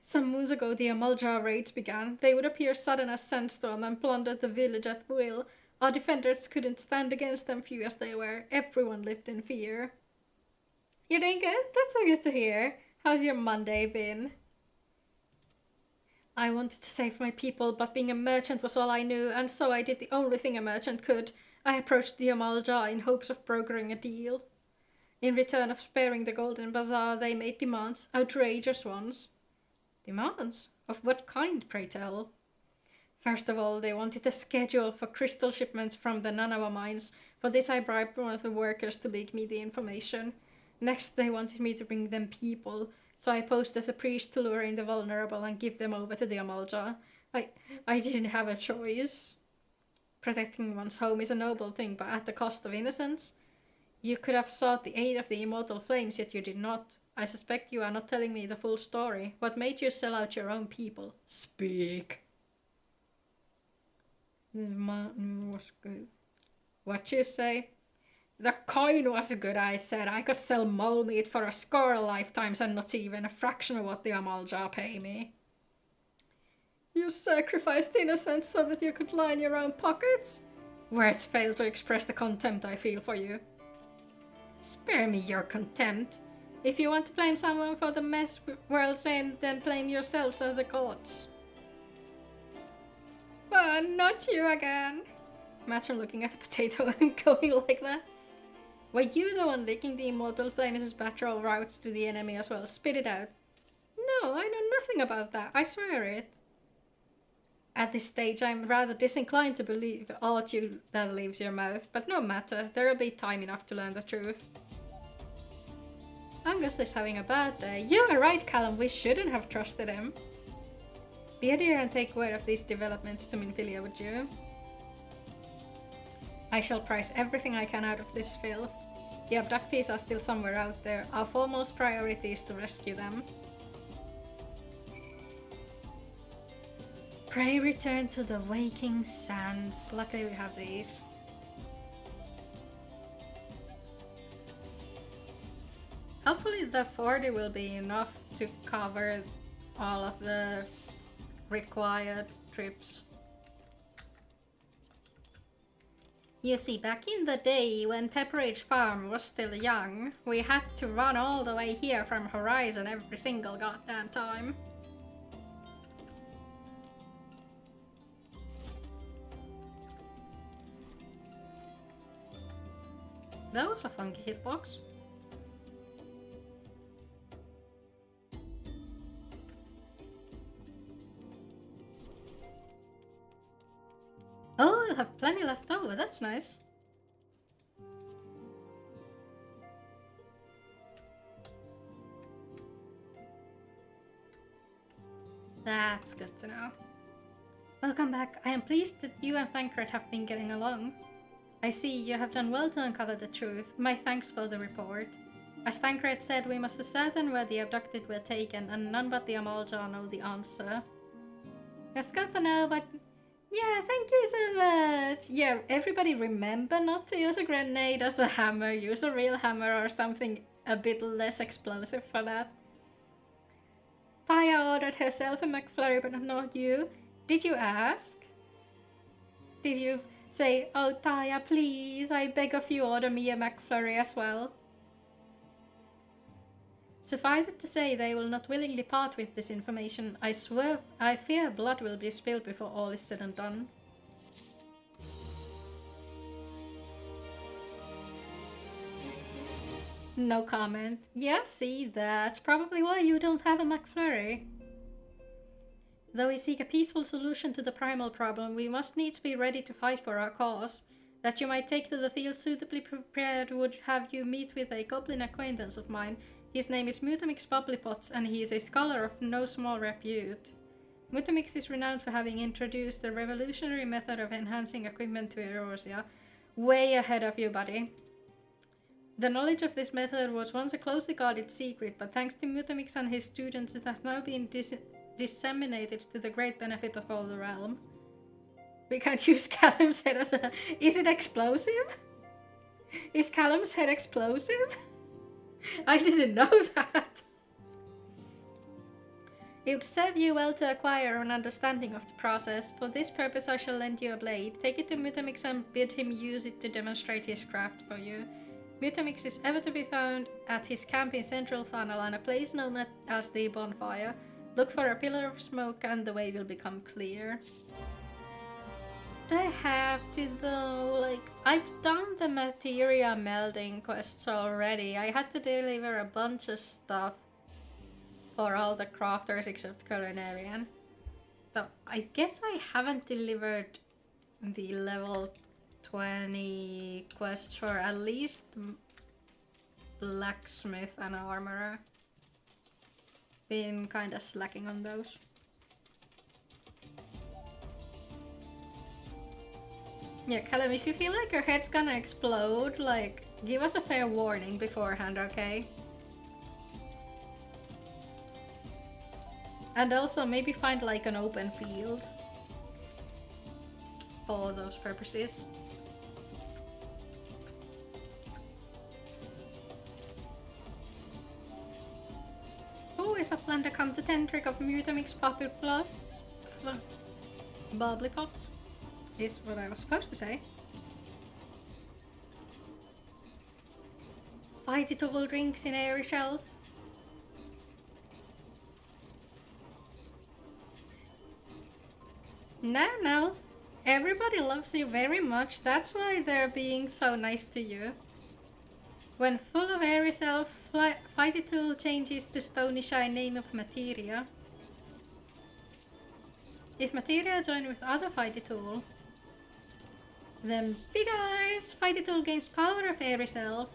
Some moons ago the Amalja raids began. They would appear sudden as sandstorm and plundered the village at will. Our defenders couldn't stand against them, few as they were. Everyone lived in fear. You're doing good? That's so good to hear. How's your Monday been? I wanted to save my people, but being a merchant was all I knew, and so I did the only thing a merchant could. I approached the Amalja in hopes of brokering a deal. In return of sparing the Golden Bazaar, they made demands, outrageous ones. Demands? Of what kind, pray tell? First of all, they wanted a schedule for crystal shipments from the Nanawa mines. For this, I bribed one of the workers to leak me the information. Next, they wanted me to bring them people, so I posed as a priest to lure in the vulnerable and give them over to the Amalja. I didn't have a choice. Protecting one's home is a noble thing, but at the cost of innocence. You could have sought the aid of the immortal flames, yet you did not. I suspect you are not telling me the full story. What made you sell out your own people? Speak. Was good. What you say? The coin was good, I said. I could sell mole meat for a score of lifetimes and not even a fraction of what the Amalja pay me. You sacrificed innocence so that you could line your own pockets? Words fail to express the contempt I feel for you. Spare me your contempt. If you want to blame someone for the mess world's in, then blame yourselves as the gods. But not you again. Imagine looking at the potato and going like that. Were you the one leaking the immortal flames' battle routes to the enemy as well? Spit it out. No, I know nothing about that. I swear it. At this stage, I'm rather disinclined to believe aught that leaves your mouth, but no matter, there'll be time enough to learn the truth. Angus is having a bad day. You are right, Callum, we shouldn't have trusted him. Be here and take word of these developments to Minfilia, would you? I shall prize everything I can out of this filth. The abductees are still somewhere out there. Our foremost priority is to rescue them. Pray return to the waking sands. Luckily we have these. Hopefully the 40 will be enough to cover all of the required trips. You see, back in the day when Pepperidge Farm was still young, we had to run all the way here from Horizon every single goddamn time. That was a funky hitbox. Oh, I'll have plenty left over, that's nice. That's good to know. Welcome back. I am pleased that you and Thancred have been getting along. I see you have done well to uncover the truth. My thanks for the report. As Thancred said, we must ascertain where the abducted were taken, and none but the Amalja know the answer. Just go for now, but... yeah, thank you so much! Yeah, everybody remember not to use a grenade as a hammer. Use a real hammer or something a bit less explosive for that. Taya ordered herself a McFlurry, but not you. Did you ask? Did you say, oh Taya, please, I beg of you, order me a McFlurry as well? Suffice it to say, they will not willingly part with this information. I swear, I fear blood will be spilled before all is said and done. No comment. Yeah, see, that's probably why you don't have a McFlurry. Though we seek a peaceful solution to the primal problem, we must needs be ready to fight for our cause. That you might take to the field suitably prepared would have you meet with a goblin acquaintance of mine. His name is Mutamix Bubblypots, and he is a scholar of no small repute. Mutamix is renowned for having introduced the revolutionary method of enhancing equipment to Eorzea. Way ahead of you, buddy. The knowledge of this method was once a closely guarded secret, but thanks to Mutamix and his students, it has now been disseminated to the great benefit of all the realm. We can't use Callum's head as a... Is it explosive? Is Callum's head explosive? I didn't know that. It would serve you well to acquire an understanding of the process. For this purpose I shall lend you a blade. Take it to Mutamix and bid him use it to demonstrate his craft for you. Mutamix is ever to be found at his camp in Central Thanalan, a place known as the Bonfire. Look for a pillar of smoke and the way will become clear. Do I have to though? Like, I've done the materia melding quests already. I had to deliver a bunch of stuff for all the crafters except Culinarian. Though I guess I haven't delivered the level 20 quests for at least blacksmith and armorer. Been kinda slacking on those. Yeah, Callum, if you feel like your head's gonna explode, like, give us a fair warning beforehand, okay? And also maybe find like an open field for all those purposes. Who is a plan to come to 10 trick of Mutamix Puppet Plus? Bubbly pots is what I was supposed to say. Fighty tool drinks in airy shelf. No. Everybody loves you very much. That's why they're being so nice to you. When full of airy self, Fighty Tool changes to Stony Shine name of Materia. If Materia join with other Fighty Tool, then big eyes! Fighty Tool gains power of airy self.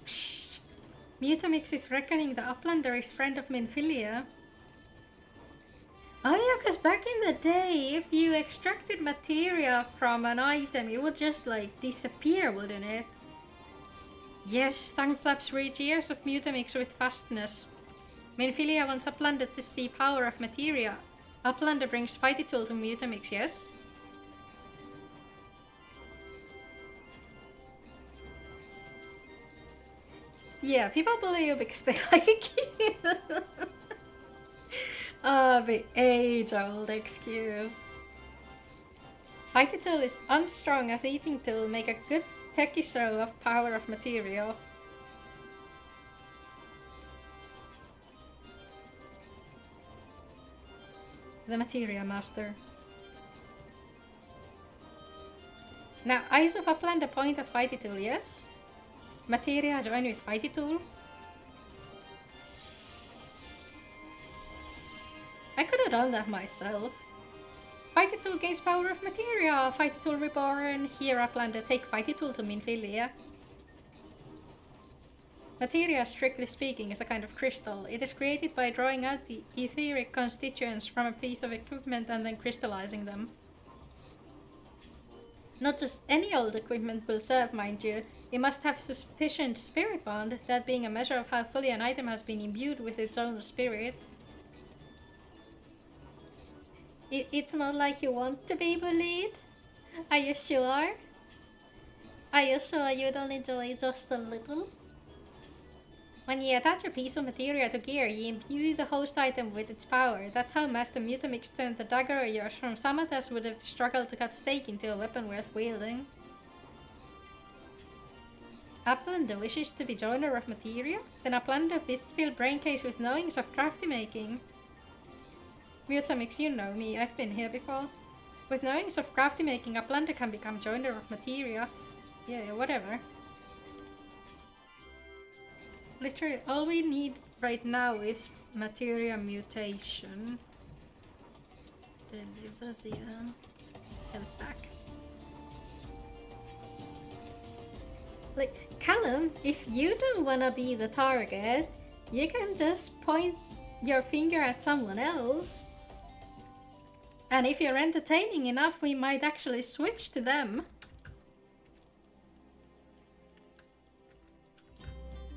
Psst! Mutamix is reckoning the Uplander is friend of Minfilia. Oh yeah, because back in the day, if you extracted materia from an item, it would just like disappear, wouldn't it? Yes, tongue flaps reach ears of Mutamix with fastness. Minfilia wants Uplander to see power of materia. Uplander brings Fighty Tool to Mutamix, yes? Yeah, people bully you because they like you. Ah, the age-old excuse. Fighty Tool is unstrung as eating tool, make a good techie show of power of material. The Materia Master. Now, Eyes of Uplander point at Fighty Tool, yes? Materia join with Fighty Tool. I could have done that myself. Fighty Tool gains power of materia. Fighty Tool reborn. Here Uplander take Fighty Tool to Minfilia. Materia, strictly speaking, is a kind of crystal. It is created by drawing out the etheric constituents from a piece of equipment and then crystallizing them. Not just any old equipment will serve, mind you. It must have sufficient spirit bond, that being a measure of how fully an item has been imbued with its own spirit. It's not like you want to be bullied? Are you sure? Are you sure you don't enjoy just a little? When you attach a piece of materia to gear, you imbue the host item with its power. That's how Master Mutamix turned the dagger of yours from Samatas would have struggled to cut steak into a weapon worth wielding. Uplander wishes to be joiner of materia? Then Uplander filled braincase with knowings of crafty making. Mutamix, you know me, I've been here before. With knowings of crafty making, Uplander can become joiner of materia. Yeah, whatever. Literally, all we need right now is materia mutation. Deliver the health pack. Like, Callum, if you don't wanna be the target, you can just point your finger at someone else. And if you're entertaining enough, we might actually switch to them.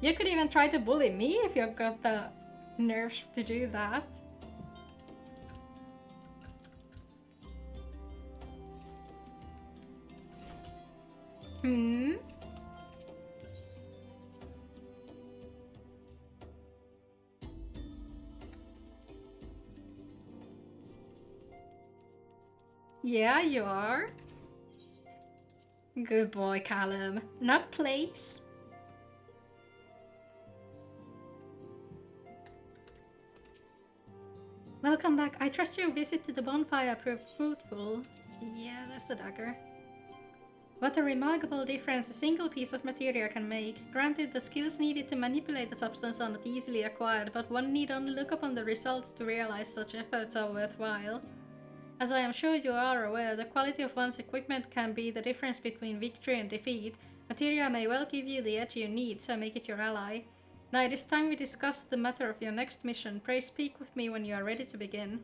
You could even try to bully me if you've got the nerves to do that. Yeah, you are. Good boy, Callum. Not place. Welcome back. I trust your visit to the bonfire proved fruitful. Yeah, that's the dagger. What a remarkable difference a single piece of materia can make. Granted, the skills needed to manipulate the substance are not easily acquired, but one need only look upon the results to realize such efforts are worthwhile. As I am sure you are aware, the quality of one's equipment can be the difference between victory and defeat. Materia may well give you the edge you need, so make it your ally. Now it is time we discuss the matter of your next mission. Pray speak with me when you are ready to begin.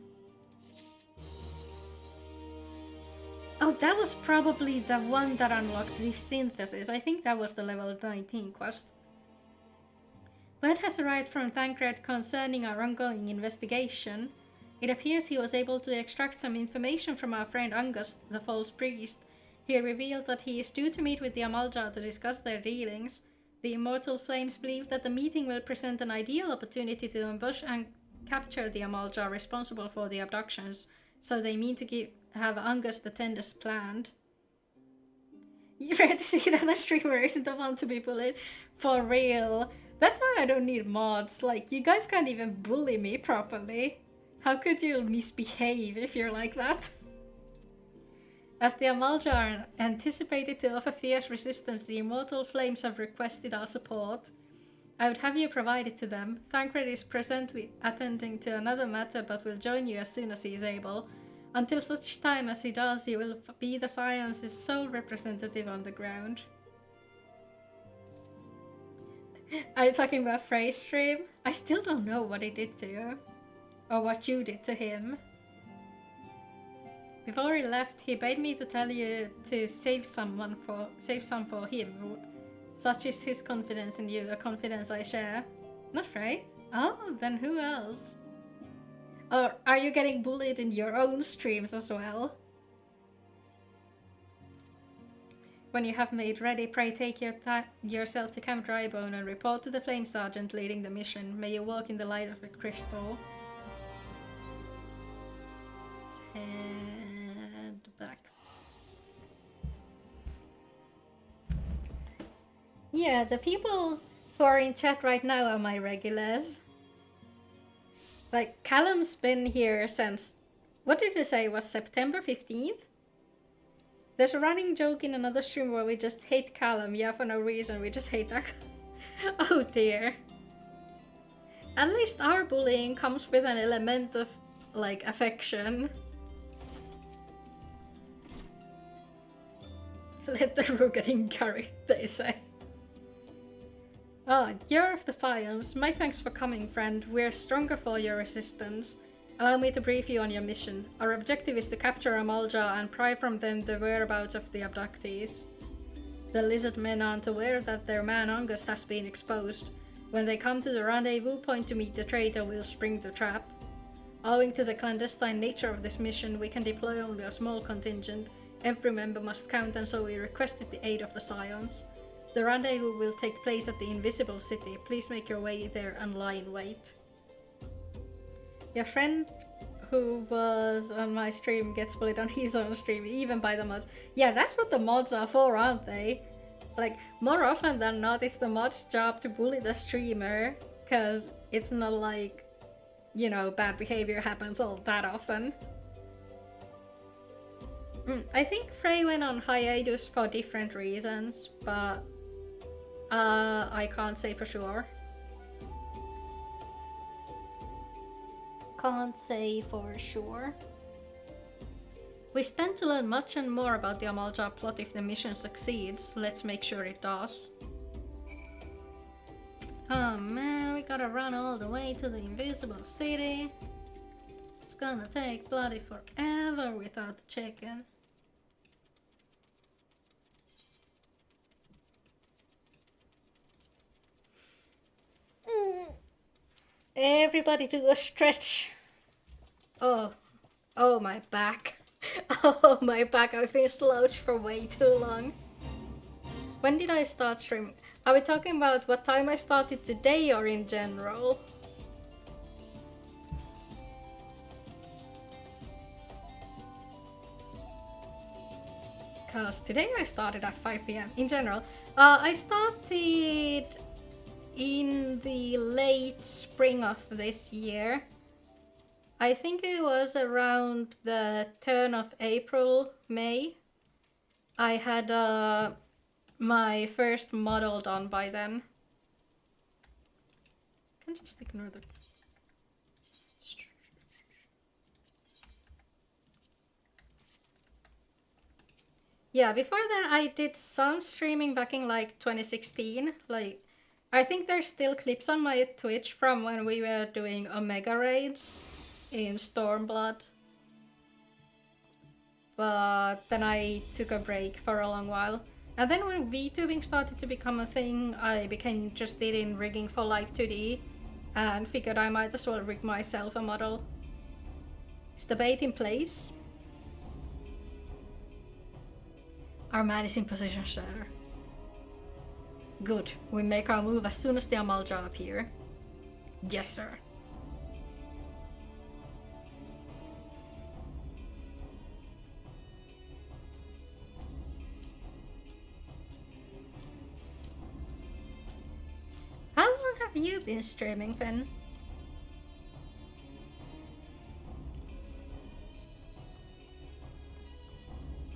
Oh, that was probably the one that unlocked the synthesis. I think that was the level 19 quest. Word has arrived from Thancred concerning our ongoing investigation. It appears he was able to extract some information from our friend Angus, the false priest. He revealed that he is due to meet with the Amalja to discuss their dealings. The Immortal Flames believe that the meeting will present an ideal opportunity to ambush and capture the Amalja responsible for the abductions, so they mean to have Angus the Tenders planned. You ready to see that the streamer isn't the one to be bullied? For real. That's why I don't need mods. Like, you guys can't even bully me properly. How could you misbehave if you're like that? As the Amalja are anticipated to offer fierce resistance, the Immortal Flames have requested our support. I would have you provide it to them. Thancred is presently attending to another matter, but will join you as soon as he is able. Until such time as he does, he will be the Science's sole representative on the ground. Are you talking about Frey's stream? I still don't know what he did to you. Or what you did to him. Before he left, he bade me to tell you to save some for him. Such is his confidence in you, a confidence I share. Not Frey? Oh, then who else? Or are you getting bullied in your own streams as well? When you have made ready, pray take yourself to Camp Drybone and report to the Flame Sergeant leading the mission. May you walk in the light of the crystal. And back. Yeah, the people who are in chat right now are my regulars. Like, Callum's been here since, what did you say, it was September 15th? There's a running joke in another stream where we just hate Callum, yeah, for no reason, we just hate that. Oh dear. At least our bullying comes with an element of, like, affection. Let the rugged carry, they say. Ah, you're of the Science. My thanks for coming, friend. We're stronger for your assistance. Allow me to brief you on your mission. Our objective is to capture Amalja and pry from them the whereabouts of the abductees. The lizard men aren't aware that their man Angus has been exposed. When they come to the rendezvous point to meet the traitor, we'll spring the trap. Owing to the clandestine nature of this mission, we can deploy only a small contingent. Every member must count, and so we requested the aid of the Scions. The rendezvous will take place at the Invisible City. Please make your way there and lie in wait. Your friend who was on my stream gets bullied on his own stream, even by the mods. Yeah, that's what the mods are for, aren't they? Like, more often than not, it's the mod's job to bully the streamer, because it's not like, you know, bad behavior happens all that often. I think Frey went on hiatus for different reasons, but I can't say for sure. Can't say for sure. We stand to learn much and more about the Amalja plot if the mission succeeds. Let's make sure it does. Oh man, we gotta run all the way to the Invisible City. It's gonna take bloody forever without the chicken. Everybody do a stretch. Oh my back. Oh my back, I've been slouched for way too long. When did I start streaming? Are we talking about what time I started today or in general? Because today I started at 5 PM in general. I started in the late spring of this year. I think it was around the turn of April, May. I had my first model done by then. Can just ignore the... Yeah, before that I did some streaming back in like 2016. Like, I think there's still clips on my Twitch from when we were doing Omega raids in Stormblood. But then I took a break for a long while. And then when VTubing started to become a thing, I became interested in rigging for Live 2D and figured I might as well rig myself a model. Is the bait in place? Our man is in position, sir. Good. We make our move as soon as the Amalja appear. Yes, sir. How long have you been streaming, Finn?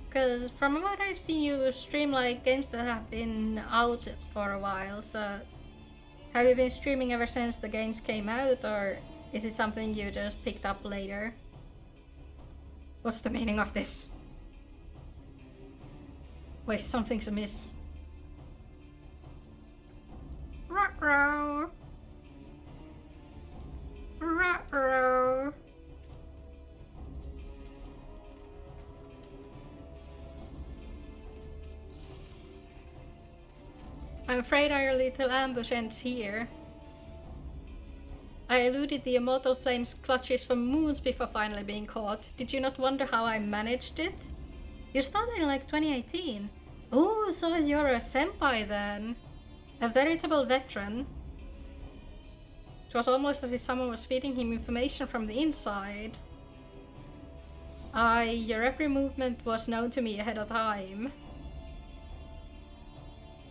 Because from what I've seen, you stream like games that have been out for a while, so have you been streaming ever since the games came out, or is it something you just picked up later? What's the meaning of this? Wait, something's amiss. Ruh-roh. Ruh-roh. I'm afraid our little ambush ends here. I eluded the immortal flame's clutches for moons before finally being caught. Did you not wonder how I managed it? You started in like 2018. Oh, so you're a senpai then. A veritable veteran. It was almost as if someone was feeding him information from the inside. Your every movement was known to me ahead of time.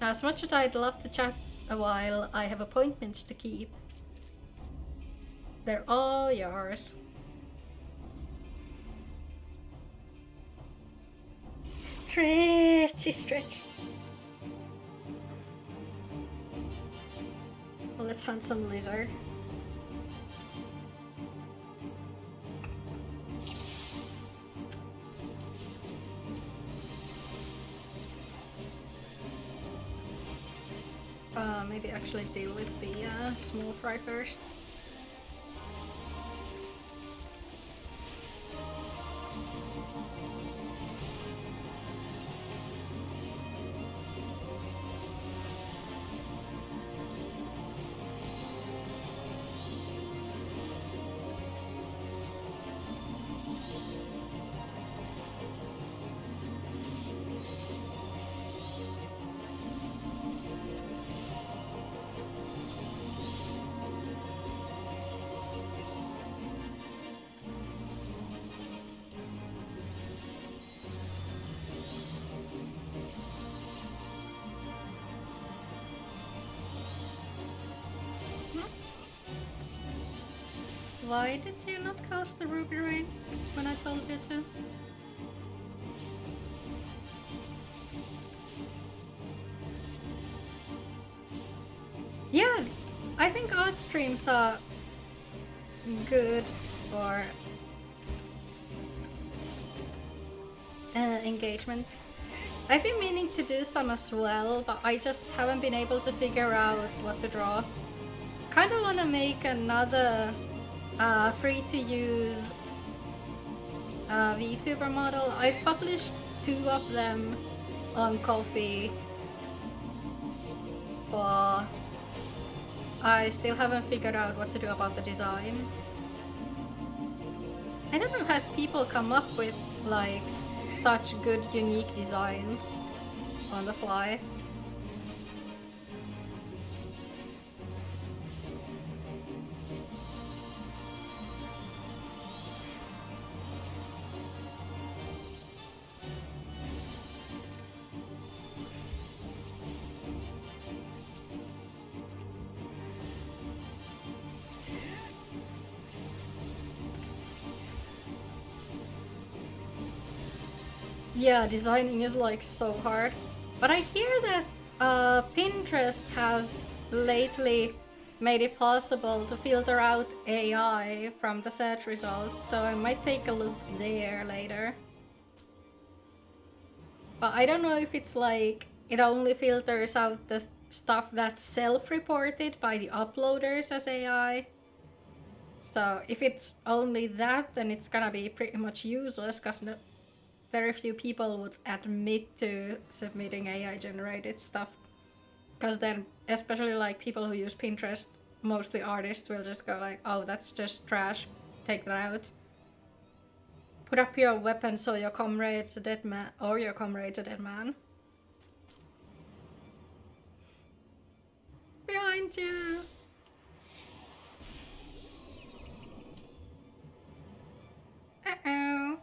Now, as much as I'd love to chat a while, I have appointments to keep. They're all yours. Stretchy, stretch. Well, let's hunt some lizard. Maybe actually deal with the small fry first. Why did you not cast the Ruby Rain when I told you to? Yeah, I think art streams are good for engagement. I've been meaning to do some as well, but I just haven't been able to figure out what to draw. Kind of want to make another free to use VTuber model. I've published 2 of them on Ko-fi, but I still haven't figured out what to do about the design. I don't know how people come up with like such good unique designs on the fly. Yeah, designing is like so hard. But I hear that Pinterest has lately made it possible to filter out AI from the search results, so I might take a look there later. But I don't know if it's like it only filters out the stuff that's self-reported by the uploaders as AI. So if it's only that, then it's gonna be pretty much useless because very few people would admit to submitting AI generated stuff. Because then, especially like people who use Pinterest, mostly artists will just go like, oh, that's just trash, take that out. Put up your weapon so your comrade's a dead man, or your comrade's a dead man. Behind you! Uh-oh.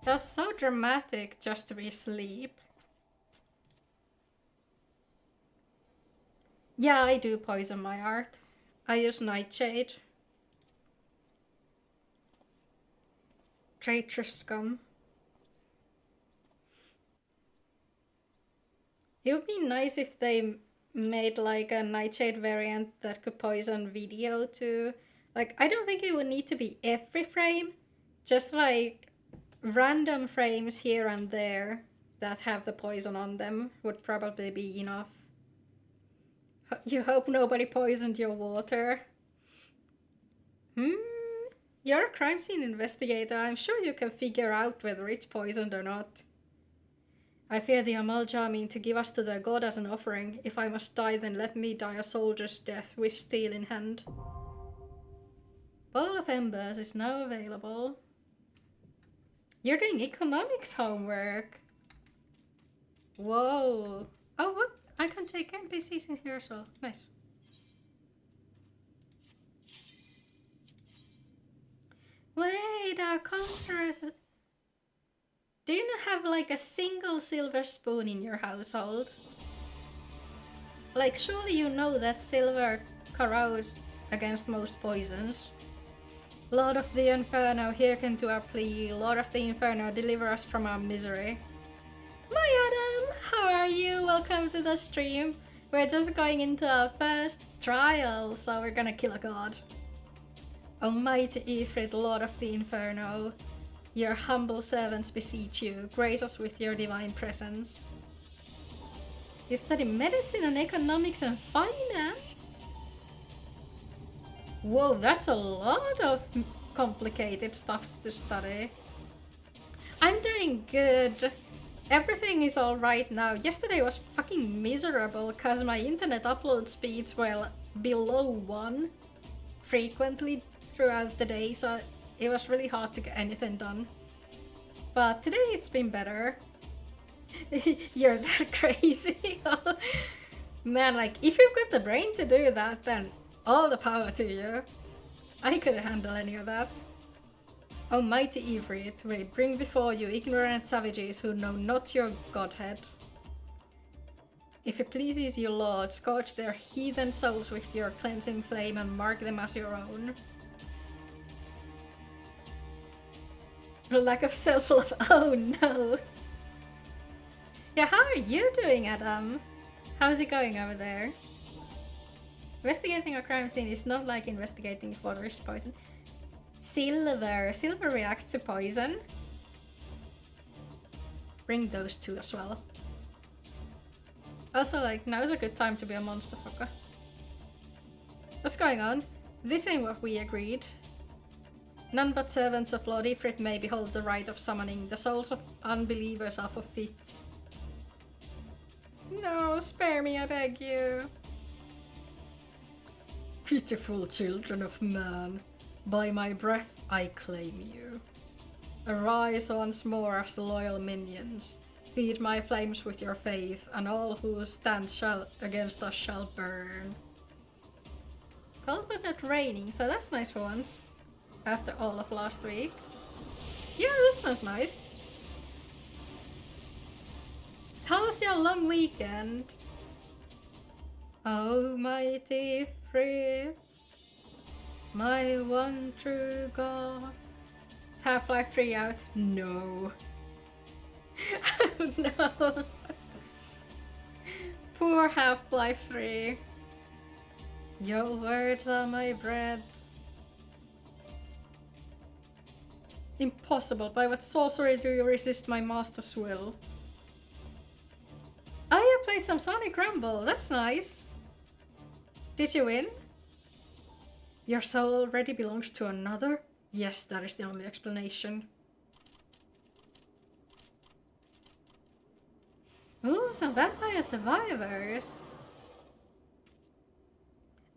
That was so dramatic just to be asleep. Yeah, I do poison my art. I use Nightshade. Traitorous scum. It would be nice if they made like a Nightshade variant that could poison video too. Like, I don't think it would need to be every frame, just like random frames here and there that have the poison on them would probably be enough. You hope nobody poisoned your water. You're a crime scene investigator. I'm sure you can figure out whether it's poisoned or not. I fear the Amalja mean to give us to their god as an offering. If I must die, then let me die a soldier's death with steel in hand. Bowl of Embers is now available. You're doing economics homework. Whoa. Oh, what? I can take NPCs in here as well. Nice. Wait, our counselor is... Do you not have like a single silver spoon in your household? Like, surely you know that silver corrodes against most poisons. Lord of the Inferno, hearken to our plea. Lord of the Inferno, deliver us from our misery. My Adam, how are you? Welcome to the stream. We're just going into our first trial, so we're gonna kill a god. Almighty Ifrit, Lord of the Inferno, your humble servants beseech you, grace us with your divine presence. You study medicine and economics and finance? Whoa, that's a lot of complicated stuff to study. I'm doing good. Everything is alright now. Yesterday was fucking miserable because my internet upload speeds were below 1 frequently throughout the day, so it was really hard to get anything done. But today it's been better. You're that crazy. Man, like, if you've got the brain to do that, then all the power to you. I couldn't handle any of that. Almighty Ifrit, we bring before you ignorant savages who know not your godhead. If it pleases you, Lord, scorch their heathen souls with your cleansing flame and mark them as your own. Lack of self-love, oh no! Yeah, how are you doing, Adam? How's it going over there? Investigating a crime scene is not like investigating if water is poison. Silver. Silver reacts to poison. Bring those two as well. Also, like, now's a good time to be a monster fucker. What's going on? This ain't what we agreed. None but servants of Lord Ifrit may behold the right of summoning. The souls of unbelievers are forfeit. No, spare me, I beg you. Pitiful children of man, by my breath I claim you. Arise once more as loyal minions. Feed my flames with your faith, and all who stand against us shall burn. Cold but not raining, so that's nice for once. After all of last week. Yeah, this sounds nice. How was your long weekend? Almighty Ifrit, my one true God, Half-Life 3 out? No. No. Poor Half-Life 3. Your words are my bread. Impossible. By what sorcery do you resist my master's will? Oh, you played some Sonic Rumble. That's nice. Did you win? Your soul already belongs to another? Yes, that is the only explanation. Ooh, some Vampire Survivors.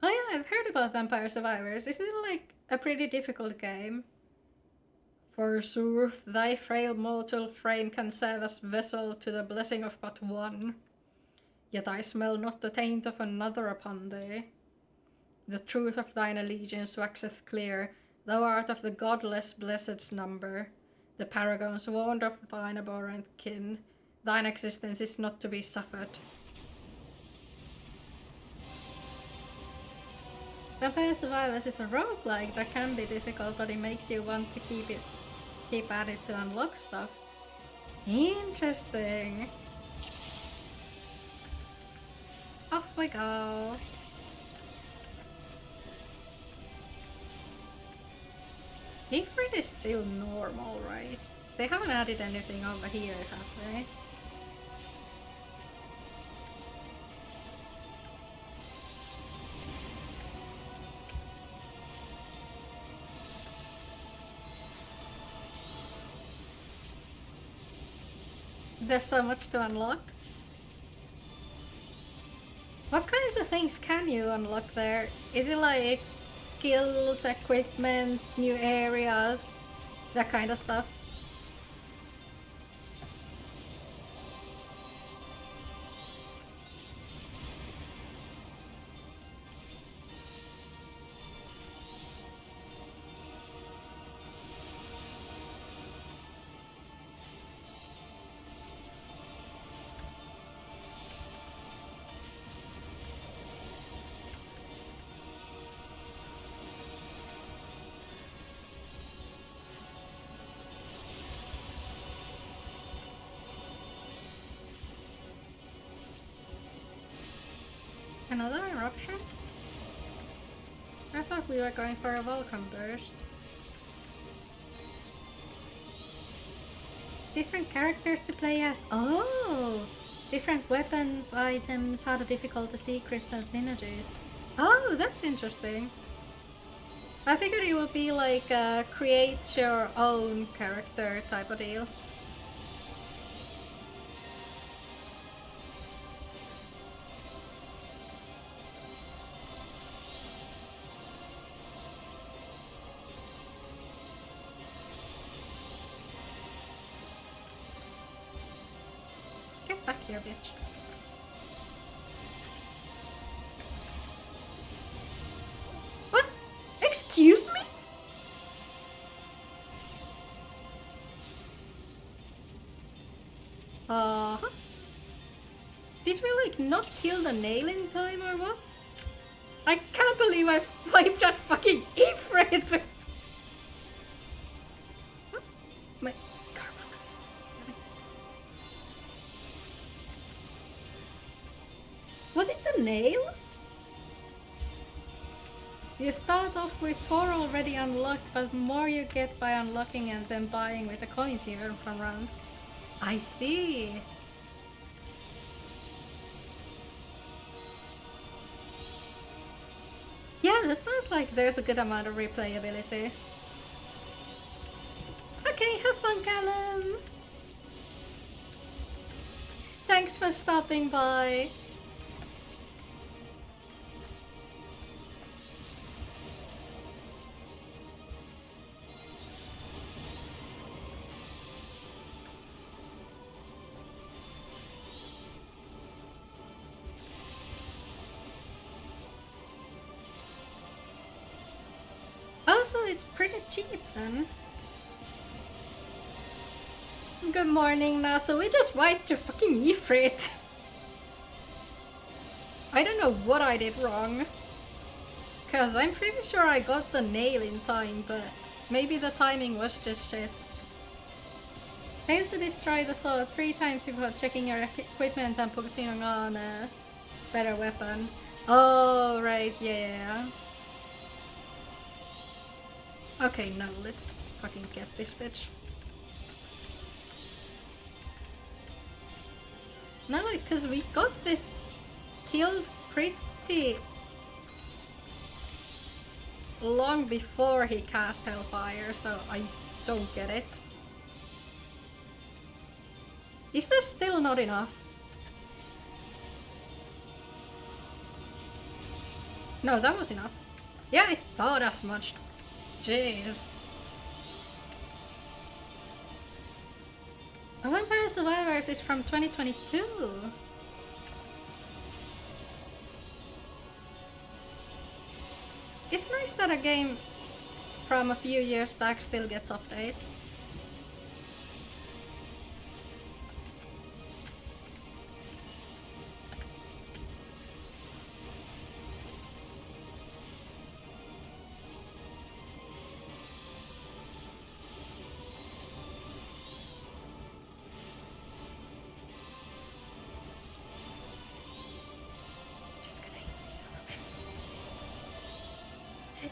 Oh yeah, I've heard about Vampire Survivors. Isn't it like a pretty difficult game? Forsooth, thy frail mortal frame can serve as vessel to the blessing of but one. Yet I smell not the taint of another upon thee. The truth of thine allegiance waxeth clear. Thou art of the godless blessed's number. The paragons warned of thine abhorrent kin. Thine existence is not to be suffered. Vampire Survivors is a roguelike that can be difficult, but it makes you want to keep at it to unlock stuff. Interesting. Off we go. Ifrit is still normal, right? They haven't added anything over here, have they? There's so much to unlock. What kinds of things can you unlock there? Is it like skills, equipment, new areas, that kind of stuff? Another eruption? I thought we were going for a welcome burst. Different characters to play as. Oh! Different weapons, items, how to difficult the secrets and synergies. Oh, that's interesting. I figured it would be like a create your own character type of deal. Back here, bitch. What? Excuse me? Uh-huh. Did we like not kill the nail in time or what? I can't believe I wiped that fucking Ifrit! My karma goes. Was it the nail? You start off with 4 already unlocked, but more you get by unlocking and then buying with the coins you earn from runs. I see. Yeah, that sounds like there's a good amount of replayability. Okay, have fun, Callum! Thanks for stopping by. Also, it's pretty cheap then. Good morning, NASA. We just wiped your fucking Ifrit. I don't know what I did wrong. Cause I'm pretty sure I got the nail in time, but Maybe the timing was just shit. Failed to destroy the sword 3 times before checking your equipment and putting on a better weapon. Oh, right, yeah. Okay, no, let's fucking get this bitch. No, because we got this killed pretty long before he cast Hellfire, so I don't get it. Is this still not enough? No, that was enough. Yeah, I thought as much. Jeez. Vampire Survivors is from 2022. It's nice that a game from a few years back still gets updates.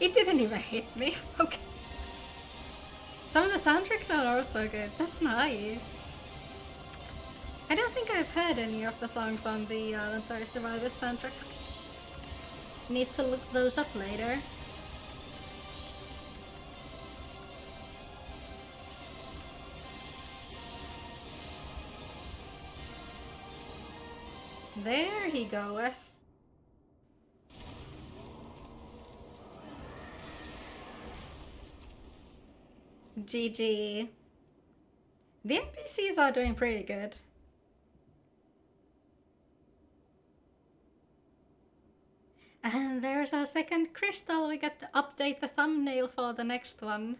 It didn't even hit me. Okay. Some of the soundtracks are also good. That's nice. I don't think I've heard any of the songs on the Vampire Survivors soundtrack. Need to look those up later. There he goeth. GG. The NPCs are doing pretty good. And there's our second crystal. We get to update the thumbnail for the next one.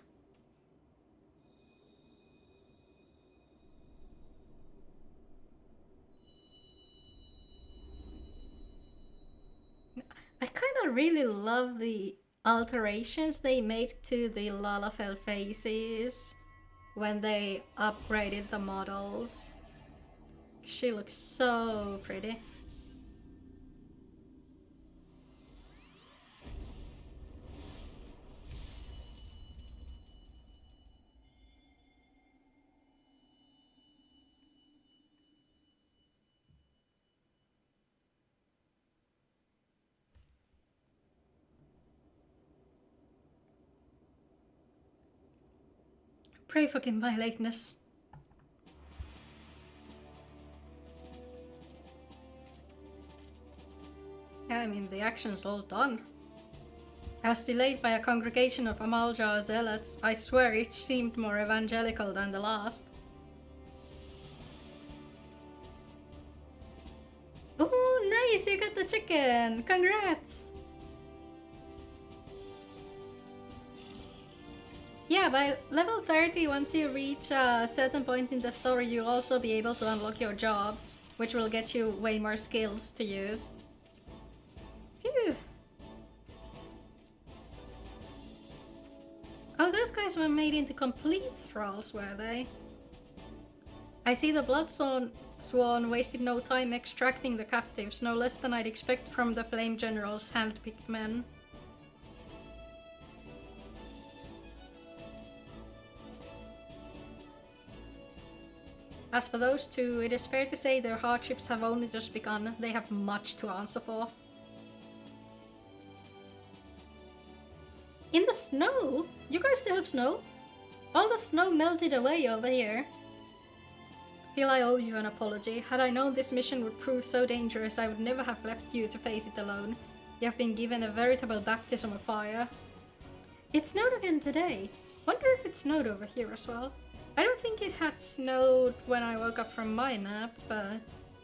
I kind of really love the alterations they made to the Lalafell faces when they upgraded the models. She looks so pretty. Pray fucking my lateness. Yeah, I mean, the action's all done. I was delayed by a congregation of Amaljar zealots. I swear each seemed more evangelical than the last. Ooh, nice! You got the chicken! Congrats! Yeah, by level 30, once you reach a certain point in the story, you'll also be able to unlock your jobs, which will get you way more skills to use. Phew! Oh, those guys were made into complete thralls, were they? I see the Bloodsworn wasted no time extracting the captives, no less than I'd expect from the Flame General's hand-picked men. As for those two, it is fair to say their hardships have only just begun. They have much to answer for. In the snow? You guys still have snow? All the snow melted away over here. Feel I owe you an apology. Had I known this mission would prove so dangerous, I would never have left you to face it alone. You have been given a veritable baptism of fire. It snowed again today. Wonder if it snowed over here as well. I don't think it had snowed when I woke up from my nap, but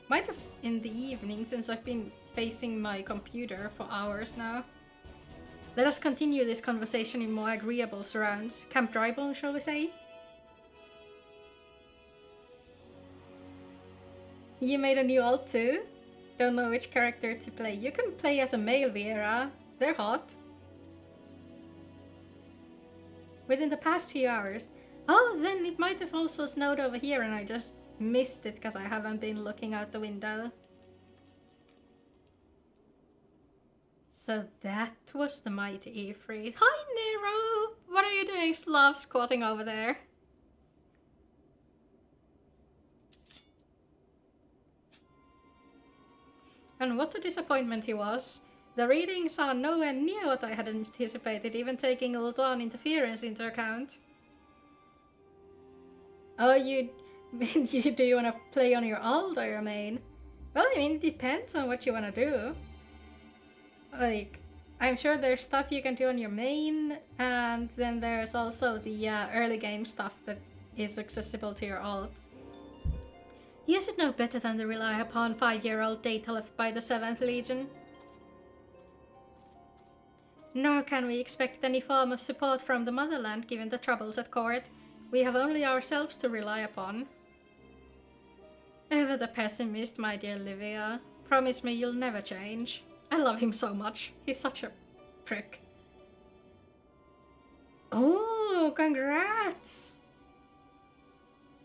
might have in the evening since I've been facing my computer for hours now. Let us continue this conversation in more agreeable surrounds. Camp Drybone, shall we say? You made a new alt too? Don't know which character to play. You can play as a male Vera. They're hot. within the past few hours. Oh, then it might have also snowed over here and I just missed it because I haven't been looking out the window. So that was the mighty Ifrit. Hi, Nero! What are you doing, Slav, squatting over there? And what a disappointment he was. The readings are nowhere near what I had anticipated, even taking Uldan interference into account. Oh, do you want to play on your alt or your main? Well, I mean, it depends on what you want to do. Like, I'm sure there's stuff you can do on your main, and then there's also the early game stuff that is accessible to your alt. You should know better than to rely upon 5-year-old data left by the 7th Legion. Nor can we expect any form of support from the motherland given the troubles at court. We have only ourselves to rely upon. Ever the pessimist, my dear Livia. Promise me you'll never change. I love him so much. He's such a prick. Oh, congrats!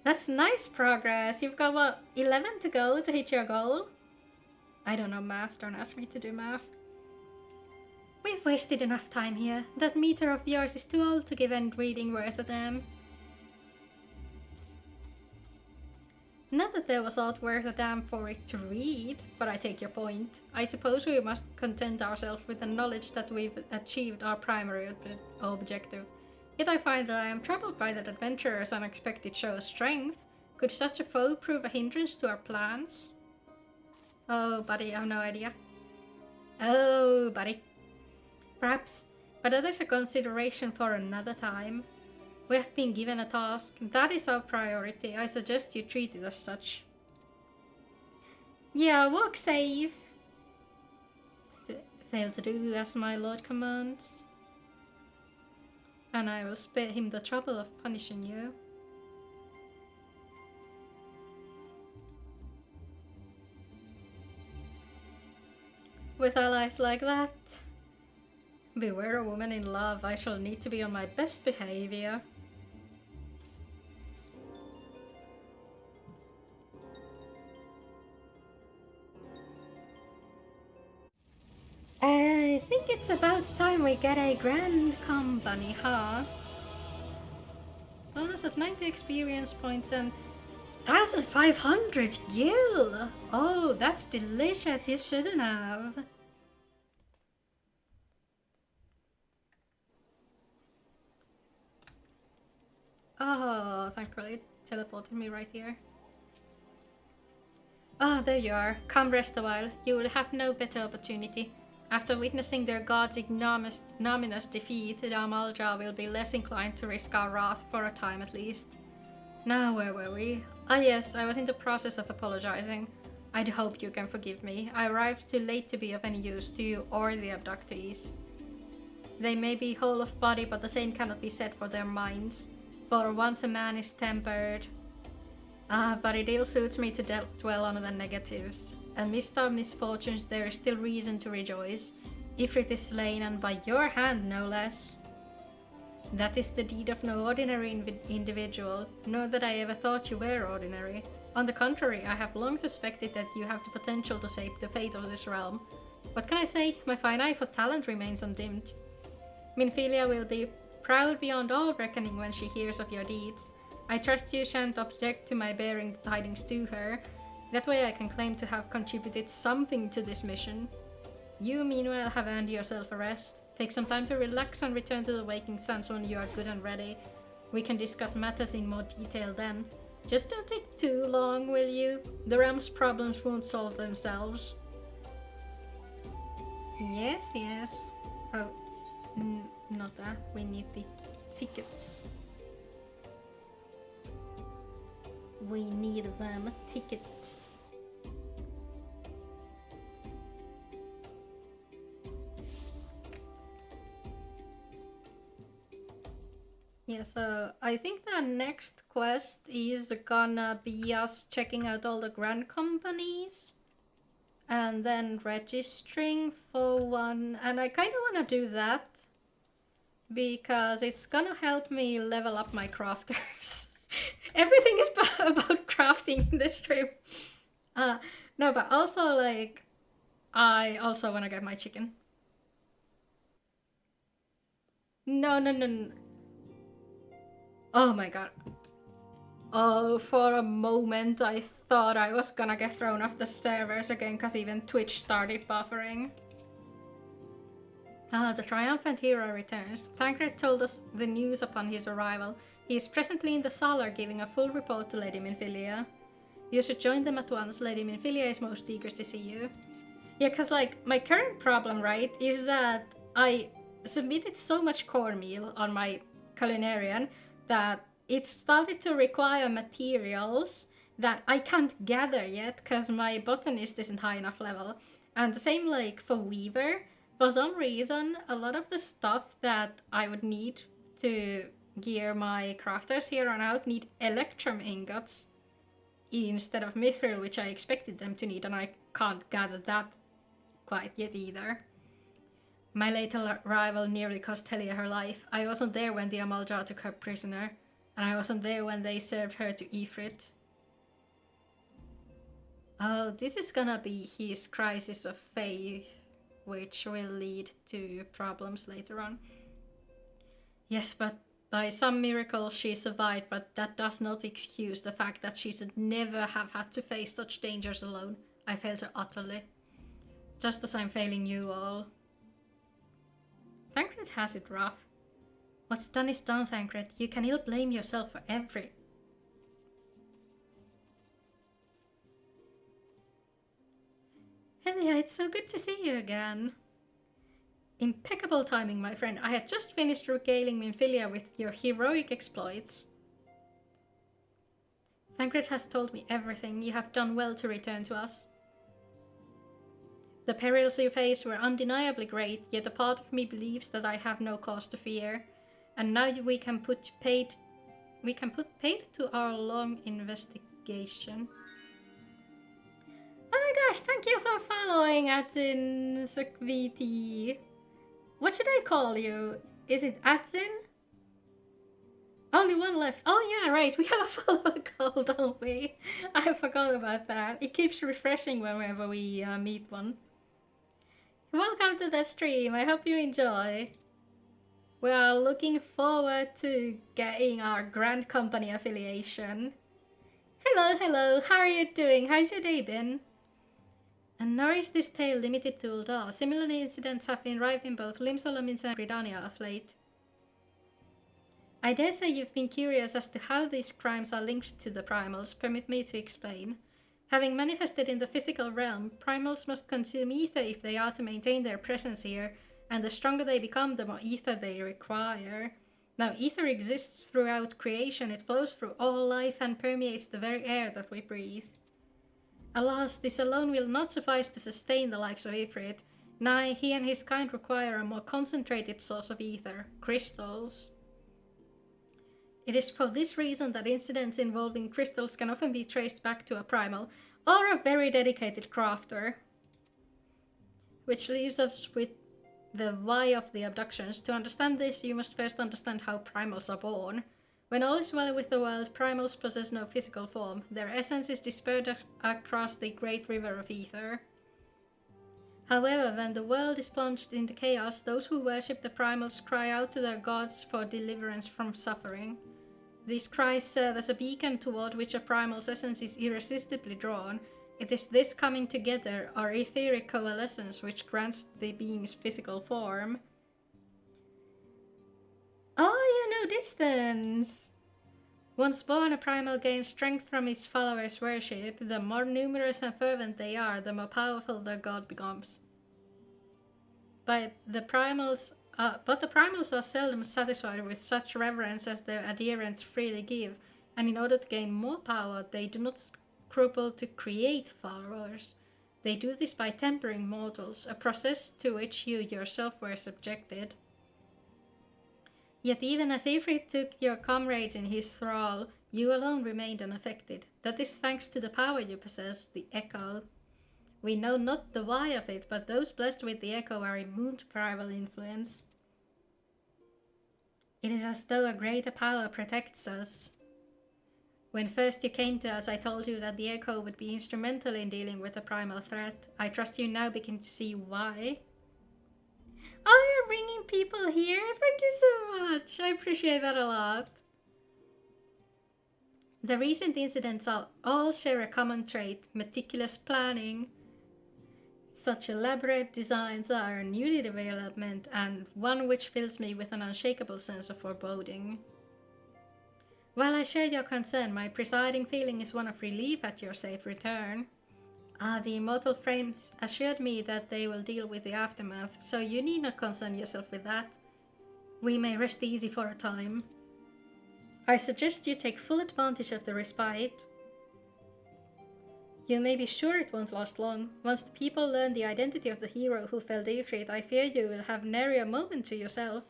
That's nice progress. You've got, what, 11 to go to hit your goal? I don't know math. Don't ask me to do math. We've wasted enough time here. That meter of yours is too old to give any reading worth a damn. Not that there was aught worth a damn for it to read, but I take your point. I suppose we must content ourselves with the knowledge that we've achieved our primary objective. Yet I find that I am troubled by that adventurer's unexpected show of strength. Could such a foe prove a hindrance to our plans? Oh, buddy, I have no idea. Oh, buddy. Perhaps, but that is a consideration for another time. We have been given a task. That is our priority. I suggest you treat it as such. Yeah, walk safe. Fail to do as my lord commands. And I will spare him the trouble of punishing you. With allies like that, beware a woman in love. I shall need to be on my best behavior. I think it's about time we get a grand company, huh? Bonus of 90 experience points and 1,500 gil! Oh, that's delicious, you shouldn't have. Oh, thankfully it teleported me right here. Ah, there you are. Come rest a while. You will have no better opportunity. After witnessing their god's ignominious defeat, the Amalja will be less inclined to risk our wrath for a time at least. Now, where were we? Ah yes, I was in the process of apologizing. I do hope you can forgive me. I arrived too late to be of any use to you or the abductees. They may be whole of body, but the same cannot be said for their minds. For once a man is tempered... but it ill suits me to dwell on the negatives. Amidst our misfortunes there is still reason to rejoice. Ifrit is slain, and by your hand no less. That is the deed of no ordinary individual, nor that I ever thought you were ordinary. On the contrary, I have long suspected that you have the potential to save the fate of this realm. What can I say? My fine eye for talent remains undimmed. Minfilia will be proud beyond all reckoning when she hears of your deeds. I trust you shan't object to my bearing tidings to her. That way I can claim to have contributed something to this mission. You, meanwhile, have earned yourself a rest. Take some time to relax and return to the waking suns when you are good and ready. We can discuss matters in more detail then. Just don't take too long, will you? The realm's problems won't solve themselves. Yes, yes. Oh, not that. We need the tickets. We need them tickets. Yeah, so I think the next quest is gonna be us checking out all the grand companies and then registering for one, and I kind of want to do that because it's gonna help me level up my crafters. Everything is about crafting in this stream. No, but also, like, I also want to get my chicken. No, no, no, no. Oh my god. Oh, for a moment I thought I was gonna get thrown off the servers again because even Twitch started buffering. Ah, the triumphant hero returns. Thancred told us the news upon his arrival. He is presently in the Salar giving a full report to Lady Minfilia. You should join them at once. Lady Minfilia is most eager to see you. Yeah, because, like, my current problem, right, is that I submitted so much cornmeal on my culinarian that it started to require materials that I can't gather yet because my botanist isn't high enough level. And the same, like, for Weaver. For some reason, a lot of the stuff that I would need to gear my crafters here on out need Electrum ingots instead of Mithril, which I expected them to need, and I can't gather that quite yet either. My late arrival nearly cost Helia her life. I wasn't there when the Amalja took her prisoner, and I wasn't there when they served her to Ifrit. Oh, this is gonna be his crisis of faith, which will lead to problems later on. Yes, but by some miracle she survived, but that does not excuse the fact that she should never have had to face such dangers alone. I failed her utterly. Just as I'm failing you all. Thancred has it rough. What's done is done, Thancred. You can ill blame yourself for every... Helia, it's so good to see you again. Impeccable timing, my friend. I had just finished regaling Minfilia with your heroic exploits. Thancred has told me everything. You have done well to return to us. The perils you faced were undeniably great, yet a part of me believes that I have no cause to fear. And now we can put paid to our long investigation. Oh my gosh, thank you for following Atzin Sukviti. What should I call you? Is it Atzin? Only one left. Oh yeah, right, we have a follower call, don't we? I forgot about that. It keeps refreshing whenever we meet one. Welcome to the stream, I hope you enjoy. We are looking forward to getting our Grand Company affiliation. Hello, hello, how are you doing? How's your day been? And nor is this tale limited to Uldar. Similar incidents have been rife in both Limsolamins and Gridania of late. I dare say you've been curious as to how these crimes are linked to the primals. Permit me to explain. Having manifested in the physical realm, primals must consume ether if they are to maintain their presence here, and the stronger they become, the more ether they require. Now, ether exists throughout creation. It flows through all life and permeates the very air that we breathe. Alas, this alone will not suffice to sustain the likes of Ifrit. Nay, he and his kind require a more concentrated source of ether, crystals. It is for this reason that incidents involving crystals can often be traced back to a primal, or a very dedicated crafter. Which leaves us with the why of the abductions. To understand this, you must first understand how primals are born. When all is well with the world, primals possess no physical form. Their essence is dispersed across the great river of ether. However, when the world is plunged into chaos, those who worship the primals cry out to their gods for deliverance from suffering. These cries serve as a beacon toward which a primal's essence is irresistibly drawn. It is this coming together, or etheric coalescence, which grants the being's physical form. Oh, you know distance! Once born, a primal gains strength from its followers' worship. The more numerous and fervent they are, the more powerful their god becomes. But the primals are seldom satisfied with such reverence as their adherents freely give, and in order to gain more power, they do not scruple to create followers. They do this by tempering mortals, a process to which you yourself were subjected. Yet even as Ifrit took your comrades in his thrall, you alone remained unaffected. That is thanks to the power you possess, the Echo. We know not the why of it, but those blessed with the Echo are immune to primal influence. It is as though a greater power protects us. When first you came to us, I told you that the Echo would be instrumental in dealing with the primal threat. I trust you now begin to see why. Oh, you're bringing people here? Thank you so much. I appreciate that a lot. The recent incidents all share a common trait: meticulous planning. Such elaborate designs are a new development, and one which fills me with an unshakable sense of foreboding. While I share your concern, my presiding feeling is one of relief at your safe return. The immortal frames assured me that they will deal with the aftermath, so you need not concern yourself with that. We may rest easy for a time. I suggest you take full advantage of the respite. You may be sure it won't last long. Once the people learn the identity of the hero who felled Ifrit, I fear you will have nary a moment to yourself.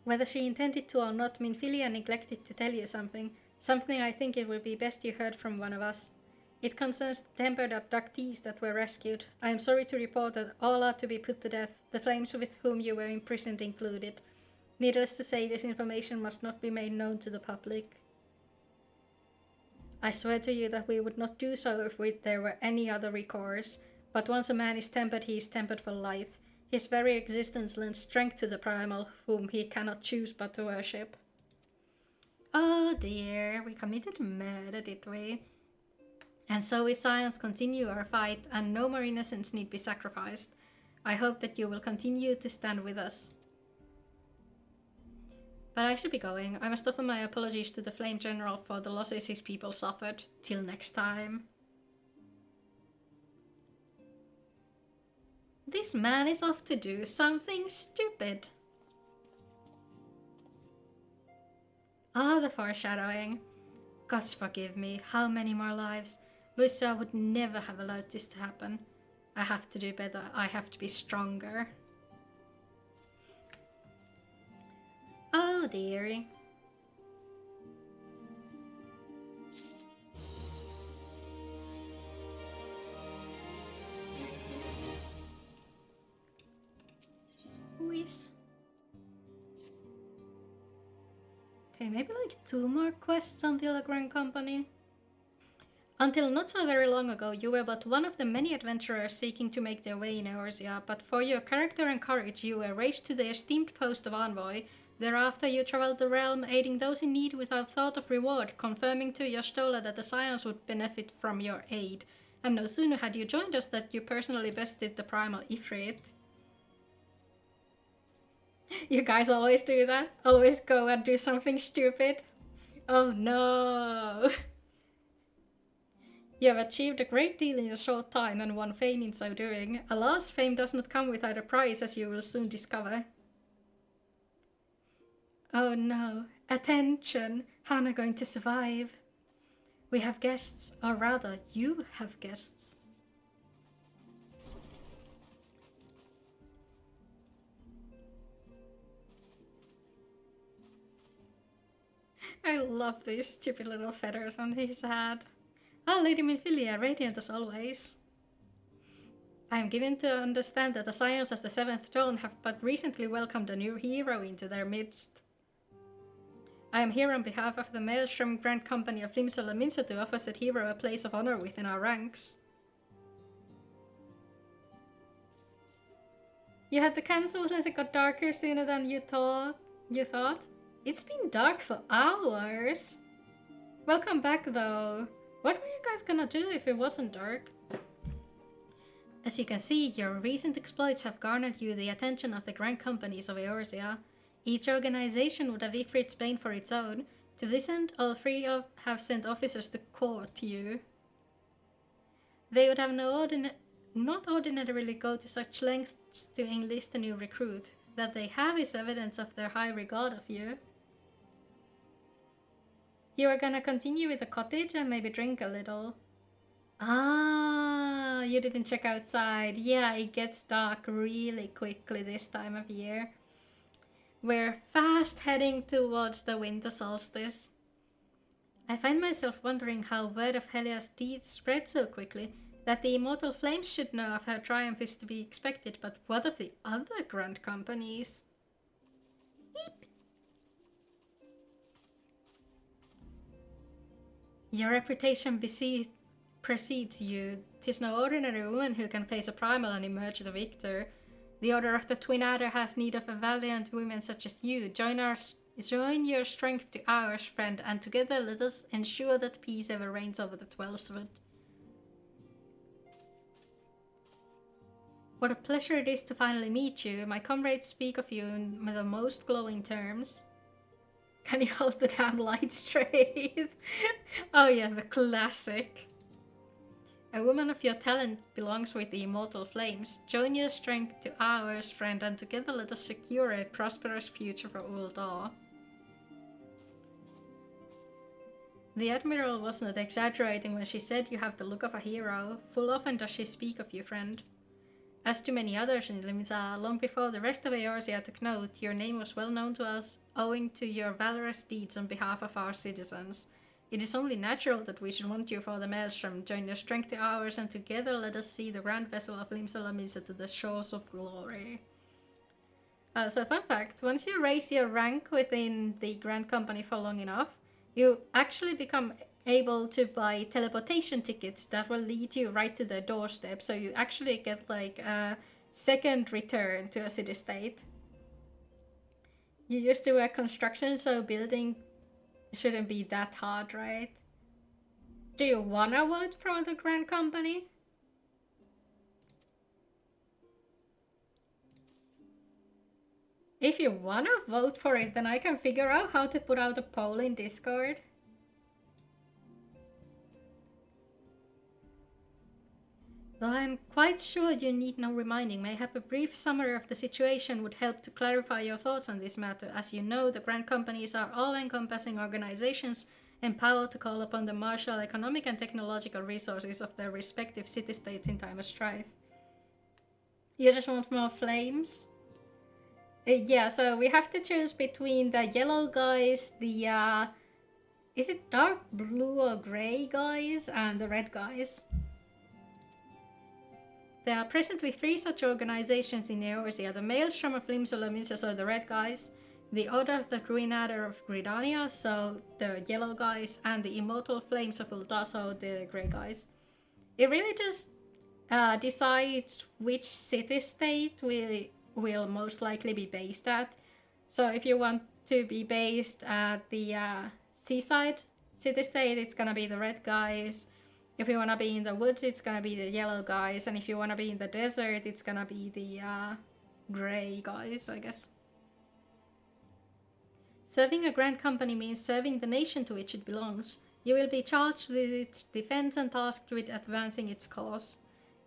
Whether she intended to or not, Minfilia neglected to tell you something I think it would be best you heard from one of us. It concerns the tempered abductees that were rescued. I am sorry to report that all are to be put to death, the flames with whom you were imprisoned included. Needless to say, this information must not be made known to the public. I swear to you that we would not do so if there were any other recourse, but once a man is tempered, he is tempered for life. His very existence lends strength to the primal, whom he cannot choose but to worship. Oh dear, we committed murder, did we? And so we Scions continue our fight, and no more innocents need be sacrificed. I hope that you will continue to stand with us. But I should be going. I must offer my apologies to the Flame General for the losses his people suffered. Till next time. This man is off to do something stupid. The foreshadowing. Gods forgive me, how many more lives? Lucia would never have allowed this to happen. I have to do better, I have to be stronger. Oh dearie. Whiz. Okay, maybe like 2 more quests until the Grand Company. Until not so very long ago, you were but one of the many adventurers seeking to make their way in Eorzea, but for your character and courage you were raised to the esteemed post of envoy. Thereafter you traveled the realm, aiding those in need without thought of reward, confirming to Yastola that the Scions would benefit from your aid. And no sooner had you joined us that you personally bested the primal Ifrit. You guys always do that? Always go and do something stupid? Oh no! You have achieved a great deal in a short time and won fame in so doing. Alas, fame does not come without a price, as you will soon discover. Oh no. Attention! How am I going to survive? We have guests, or rather, you have guests. I love these stupid little feathers on his head. Oh, Lady Minfilia, radiant as always. I am given to understand that the Scions of the Seventh Dawn have but recently welcomed a new hero into their midst. I am here on behalf of the Maelstrom Grand Company of Limsola Minsa to offer said hero a place of honor within our ranks. You had to cancel since it got darker sooner than you thought? It's been dark for hours. Welcome back though. What were you guys gonna do if it wasn't dark? As you can see, your recent exploits have garnered you the attention of the Grand Companies of Eorzea. Each organization would have Ifrit's bane for its own. To this end, all 3 have sent officers to court you. They would have not ordinarily go to such lengths to enlist a new recruit. That they have is evidence of their high regard of you. You are gonna continue with the cottage and maybe drink a little. You didn't check outside. Yeah, it gets dark really quickly this time of year. We're fast heading towards the winter solstice. I find myself wondering how word of Helia's deeds spread so quickly, that the immortal flames should know of her triumph is to be expected, but what of the other grand companies? Eep. Your reputation precedes you. 'Tis no ordinary woman who can face a primal and emerge the victor. The Order of the Twin Adder has need of a valiant woman such as you. Join your strength to ours, friend, and together let us ensure that peace ever reigns over the 12th. What a pleasure it is to finally meet you. My comrades speak of you in the most glowing terms. Can you hold the damn light straight? Oh yeah, the classic. A woman of your talent belongs with the immortal flames. Join your strength to ours, friend, and together let us secure a prosperous future for Uldar. The Admiral was not exaggerating when she said you have the look of a hero. Full often does she speak of you, friend. As to many others in Limsa, long before the rest of Eorzea took note, your name was well known to us, owing to your valorous deeds on behalf of our citizens. It is only natural that we should want you for the Maelstrom. Join your strength to ours, and together let us see the grand vessel of Limsa Lamisa to the shores of glory. So fun fact, once you raise your rank within the Grand Company for long enough, you actually become able to buy teleportation tickets that will lead you right to the doorstep, so you actually get like a second return to a city-state. You used to work construction, so building shouldn't be that hard, right? Do you wanna vote for the Grand Company? If you wanna vote for it, then I can figure out how to put out a poll in Discord. Though I'm quite sure you need no reminding, mayhap a brief summary of the situation would help to clarify your thoughts on this matter. As you know, the Grand Companies are all-encompassing organizations empowered to call upon the martial, economic and technological resources of their respective city-states in time of strife. You just want more flames? Yeah, so we have to choose between the yellow guys, the is it dark blue or grey guys, and the red guys. There are presently 3 such organizations in Eorzea: the Maelstrom of Limsa Lamisa, so the red guys, the Order of the Twin Adder of Gridania, so the yellow guys, and the Immortal Flames of Uldar, so the grey guys. It really just decides which city-state we will most likely be based at. So if you want to be based at the seaside city-state, it's gonna be the red guys. If you want to be in the woods, it's gonna be the yellow guys, and if you want to be in the desert, it's gonna be the grey guys, I guess. Serving a Grand Company means serving the nation to which it belongs. You will be charged with its defense and tasked with advancing its cause.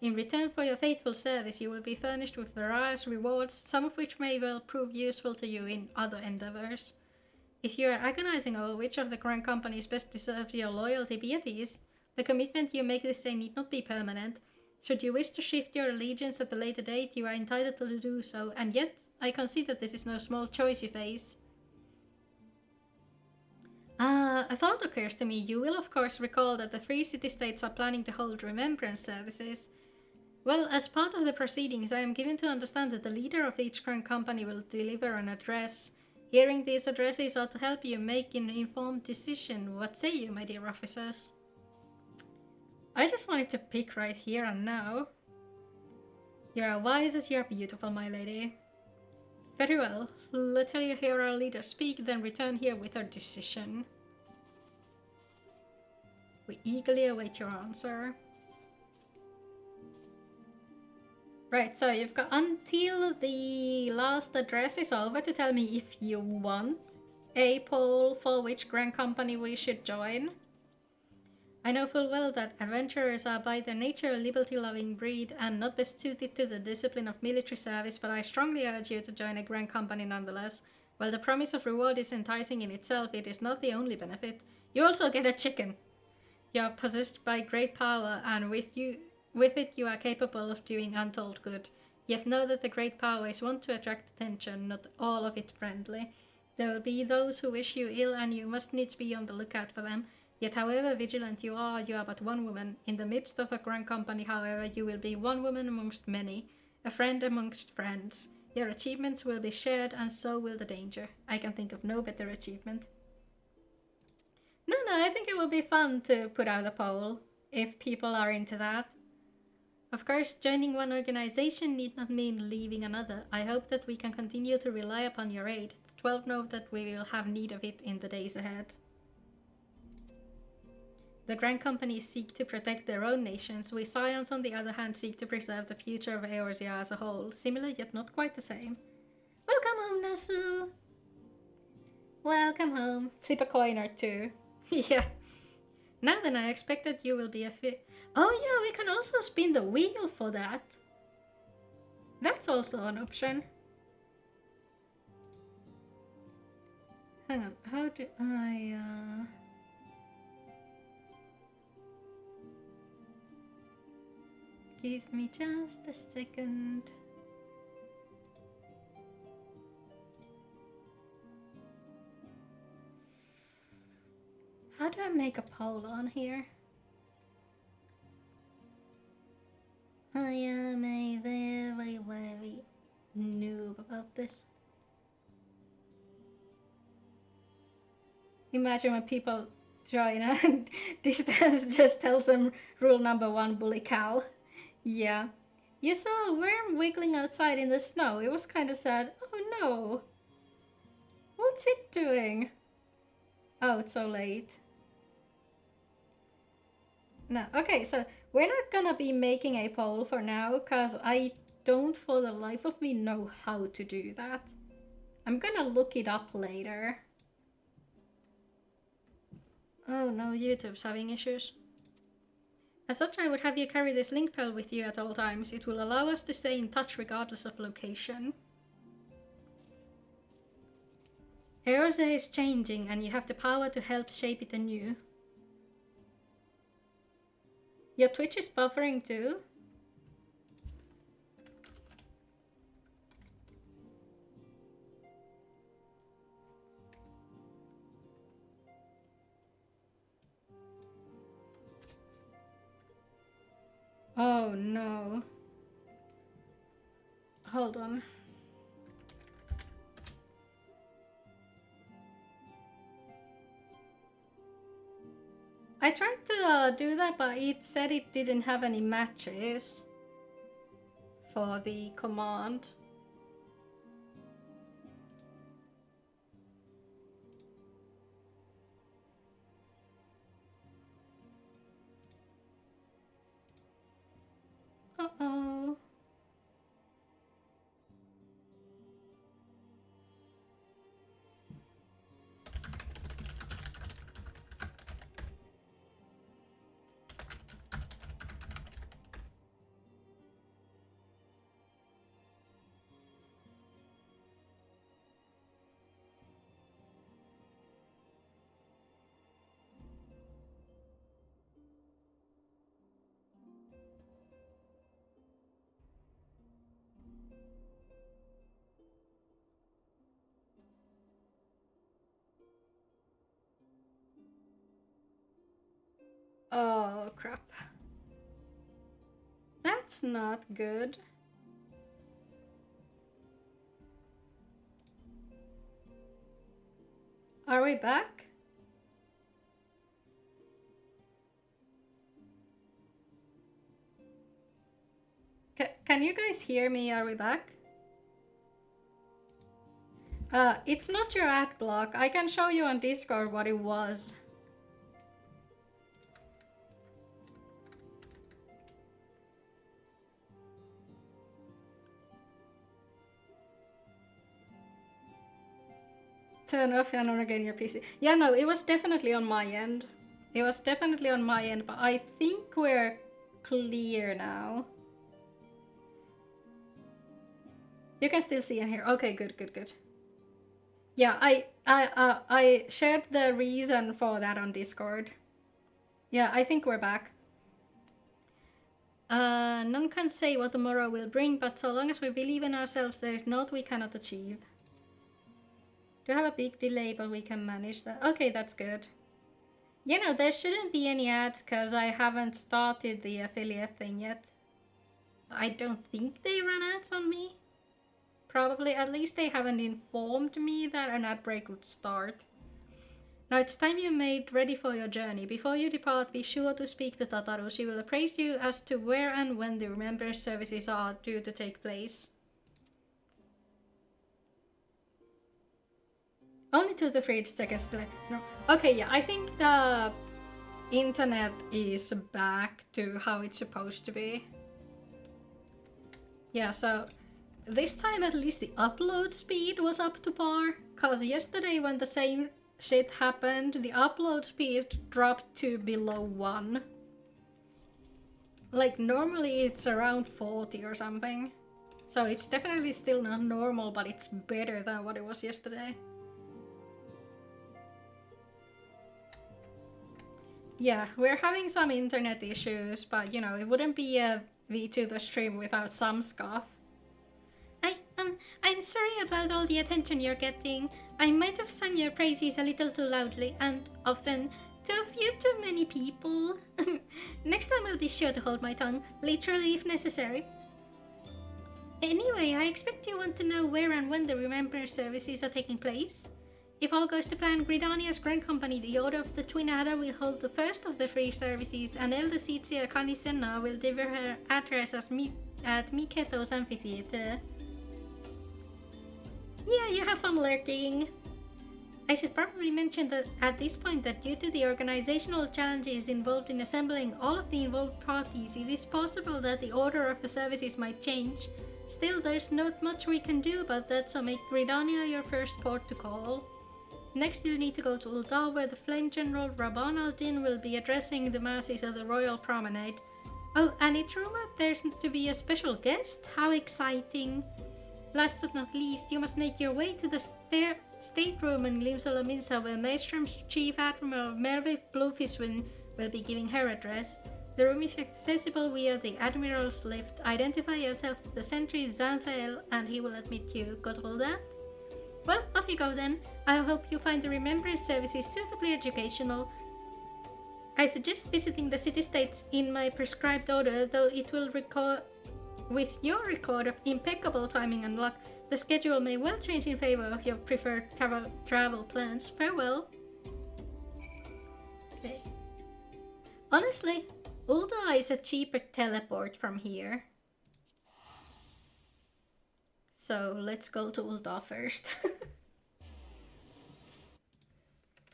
In return for your faithful service, you will be furnished with various rewards, some of which may well prove useful to you in other endeavors. If you are agonizing over which of the Grand Companies best deserves your loyalty, be at ease. The commitment you make this day need not be permanent. Should you wish to shift your allegiance at a later date, you are entitled to do so, and yet, I concede that this is no small choice you face. A thought occurs to me. You will of course recall that the 3 city-states are planning to hold remembrance services. Well, as part of the proceedings, I am given to understand that the leader of each Grand Company will deliver an address. Hearing these addresses ought to help you make an informed decision. What say you, my dear officers? I just wanted to pick right here and now. You are wise as you are beautiful, my lady. Very well. Let her hear our leader speak, then return here with her decision. We eagerly await your answer. Right, so you've got until the last address is over to tell me if you want a poll for which Grand Company we should join. I know full well that adventurers are by their nature a liberty-loving breed and not best suited to the discipline of military service, but I strongly urge you to join a Grand Company nonetheless. While the promise of reward is enticing in itself, it is not the only benefit. You also get a chicken. You are possessed by great power, and with it you are capable of doing untold good. Yet know that the great power is wont to attract attention, not all of it friendly. There will be those who wish you ill, and you must needs be on the lookout for them. Yet however vigilant you are but one woman. In the midst of a grand company, however, you will be one woman amongst many, a friend amongst friends. Your achievements will be shared, and so will the danger. I can think of no better achievement. No, I think it will be fun to put out a poll, if people are into that. Of course, joining one organization need not mean leaving another. I hope that we can continue to rely upon your aid. 12 know that we will have need of it in the days ahead. The grand companies seek to protect their own nations. We Scions, on the other hand, seek to preserve the future of Eorzea as a whole. Similar, yet not quite the same. Welcome home, Nasu! Welcome home. Flip a coin or two. Yeah. Now then, I expect that you will be a fit. Oh yeah, we can also spin the wheel for that. That's also an option. Hang on, how do I... Give me just a second. How do I make a poll on here? I am a very noob about this. Imagine when people join and distance just tells them rule number 1, bully cow. Yeah. You saw a worm wiggling outside in the snow. It was kind of sad. Oh no. What's it doing? Oh, it's so late. No, okay, so we're not gonna be making a poll for now, because I don't for the life of me know how to do that. I'm gonna look it up later. Oh no, YouTube's having issues. As such, I would have you carry this link pearl with you at all times. It will allow us to stay in touch regardless of location. Eorzea is changing, and you have the power to help shape it anew. Your Twitch is buffering too? Oh no. Hold on. I tried to do that, but it said it didn't have any matches for the command. Uh-oh. Oh, crap. That's not good. Are we back? Can you guys hear me? Are we back? It's not your ad block. I can show you on Discord what it was. Turn off and on again your PC. Yeah, no, it was definitely on my end. It was definitely on my end, but I think we're clear now. You can still see and hear. Okay, good. Yeah, I shared the reason for that on Discord. Yeah, I think we're back. None can say what tomorrow will bring, but so long as we believe in ourselves, there is naught we cannot achieve. Do have a big delay, but we can manage that. Okay, that's good. You know, there shouldn't be any ads because I haven't started the affiliate thing yet. I don't think they run ads on me. Probably, at least they haven't informed me that an ad break would start. Now it's time you made ready for your journey. Before you depart, be sure to speak to Tataru. She will appraise you as to where and when the remembrance services are due to take place. Only 2 to 3 seconds delay. No. Okay, yeah, I think the internet is back to how it's supposed to be. Yeah, so this time at least the upload speed was up to par. Cause yesterday when the same shit happened, the upload speed dropped to below 1. Like normally it's around 40 or something. So it's definitely still not normal, but it's better than what it was yesterday. Yeah, we're having some internet issues, but you know, it wouldn't be a VTuber stream without some scuff. I'm sorry about all the attention you're getting. I might have sung your praises a little too loudly, and often to a few too many people. Next time I'll be sure to hold my tongue, literally if necessary. Anyway, I expect you want to know where and when the remembrance services are taking place. If all goes to plan, Gridania's Grand Company, the Order of the Twin Adder, will hold the first of the 3 services, and Elder Sitsia Kanisenna will deliver her address at Miketo's amphitheater. Yeah, you have fun lurking. I should probably mention that at this point that due to the organizational challenges involved in assembling all of the involved parties, it is possible that the order of the services might change. Still, there's not much we can do about that, so make Gridania your first port to call. Next, you'll need to go to Ul'dah, where the Flame General Rabban al-Din will be addressing the masses at the Royal Promenade. Oh, and it's rumored there's to be a special guest? How exciting! Last but not least, you must make your way to the stateroom in Glimsola Minsa, where Maelstrom's Chief Admiral Mervyn Bluefiswin will be giving her address. The room is accessible via the Admiral's lift. Identify yourself to the sentry Xanthael and he will admit you. Got all that? Well, off you go then. I hope you find the remembrance services suitably educational. I suggest visiting the city-states in my prescribed order, though it will record... With your record of impeccable timing and luck, the schedule may well change in favor of your preferred travel plans. Farewell. Okay. Honestly, Ul'dah is a cheaper teleport from here. So let's go to Ul'dah first.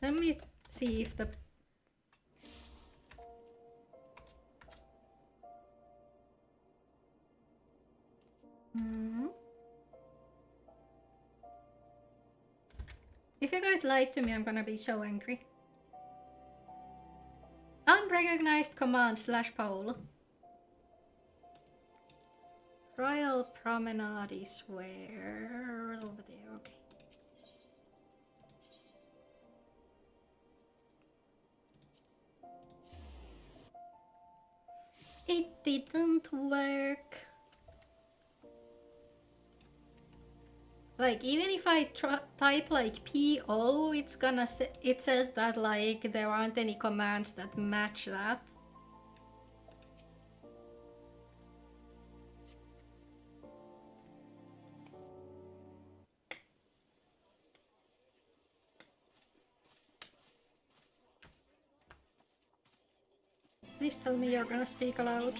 Let me see if the... If you guys lied to me, I'm gonna be so angry. Unrecognized command / poll. Royal Promenade is where? Over there, okay. It didn't work. Like, even if I type like PO, it's gonna it says that like there aren't any commands that match that. Please tell me you're gonna speak aloud.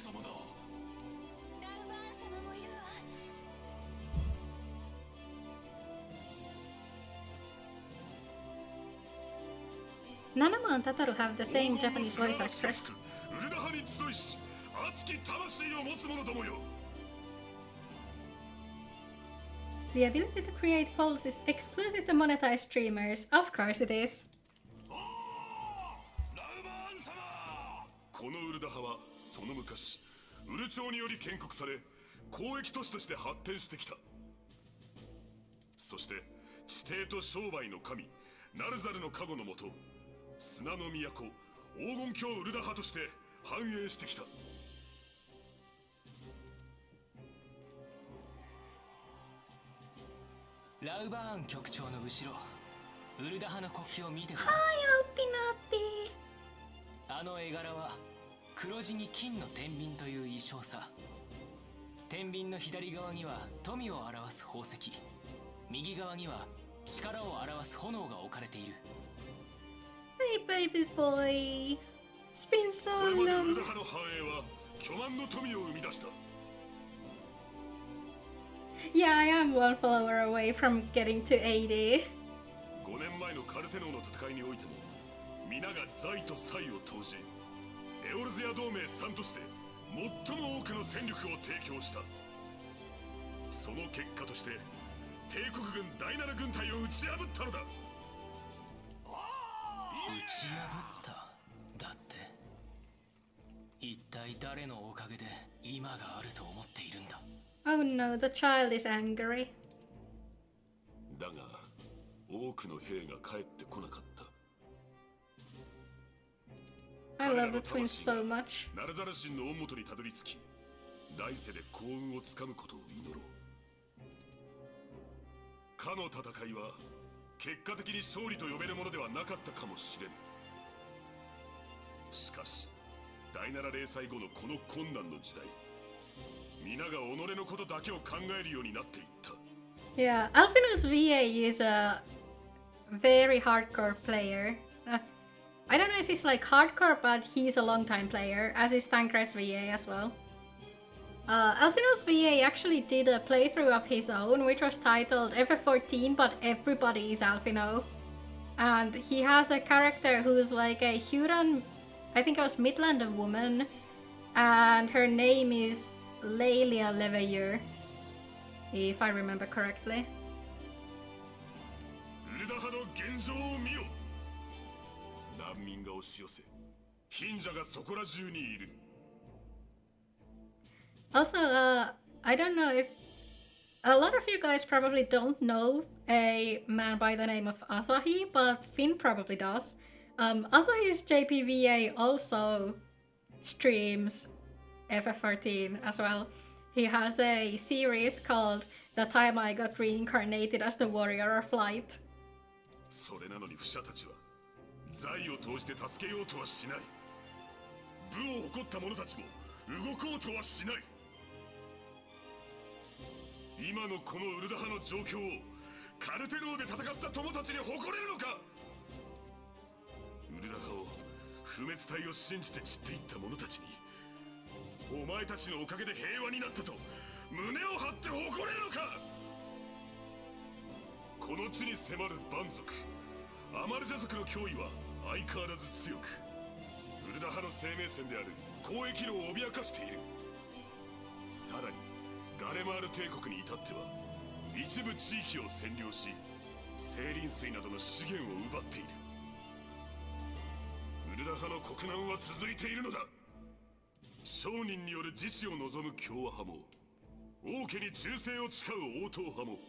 Nanama and Tataru have the same Japanese voice actress. The ability to create polls is exclusive to monetized streamers. Of course it is. このウルダハはその昔ウル朝により建国され交易都市として発展してきた。そして地底と商売の神ナルザルの加護のもと砂の都黄金郷ウルダハとして繁栄してきた。ラウバーン局長の後ろウルダハの国旗を見てくれ。Hi, Opinati. あの絵柄は黒地に金の天秤という衣装さ。天秤の左側には富を表す宝石、右側には力を表す炎が置かれている。 Hey baby boy, it's been so これまでウル long. ダハの繁栄は巨万の富を生み出した。 Yeah, I am one follower away from getting to 80. 5年前のカルテノーの戦いにおいても皆が財と才を投じ、エオルゼア同盟3として最も多くの戦力を提供した。その結果として帝国軍第7軍隊を打ち破ったのだ。打ち破っただって。一体誰のおかげで今があると思っているんだ。 Oh no, the child is angry. だが多くの兵が帰ってこなかった。 I love the twins so much. ナルザル神の恩元にたどり着き、来世で幸運をつかむことを祈ろう。かの戦いは結果的に勝利と呼べるものではなかったかもしれぬ。しかし第7零歳後のこの困難の時代、皆が己のことだけを考えるようになっていった。 Yeah, Alphinaud's VA is a very hardcore player. I don't know if he's like hardcore, but he's a long time player, as is Thancred's VA as well. Alphinaud's VA actually did a playthrough of his own, which was titled FF14, but everybody is Alphinaud. And he has a character who's like a Huron, I think it was Midlander woman, and her name is Lelia Leveilleur, if I remember correctly. ウルダハの現状を見よ。難民が押し寄せ、貧者がそこら中にいる。 Also, I don't know if a lot of you guys probably don't know a man by the name of Asahi, but Finn probably does. Asahi's JPVA also streams FF14 as well. He has a series called The Time I Got Reincarnated as the Warrior of Light. それなのにフシャたちは財を投じて助けようとはしない。武を誇った者たちも動こうとはしない。今のこのウルダハの状況をカルテローで戦った友たちに誇れるのか。ウルダハを不滅体を信じて散っていった者たちに、お前たちのおかげで平和になったと胸を張って誇れるのか。この地に迫る蛮族アマルジャ族の脅威は相変わらず強く、ウルダハの生命線である交易路を脅かしている。さらにガレマール帝国に至っては一部地域を占領し、精輪水などの資源を奪っている。ウルダハの国難は続いているのだ。商人による自治を望む共和派も、王家に忠誠を誓う王党派も、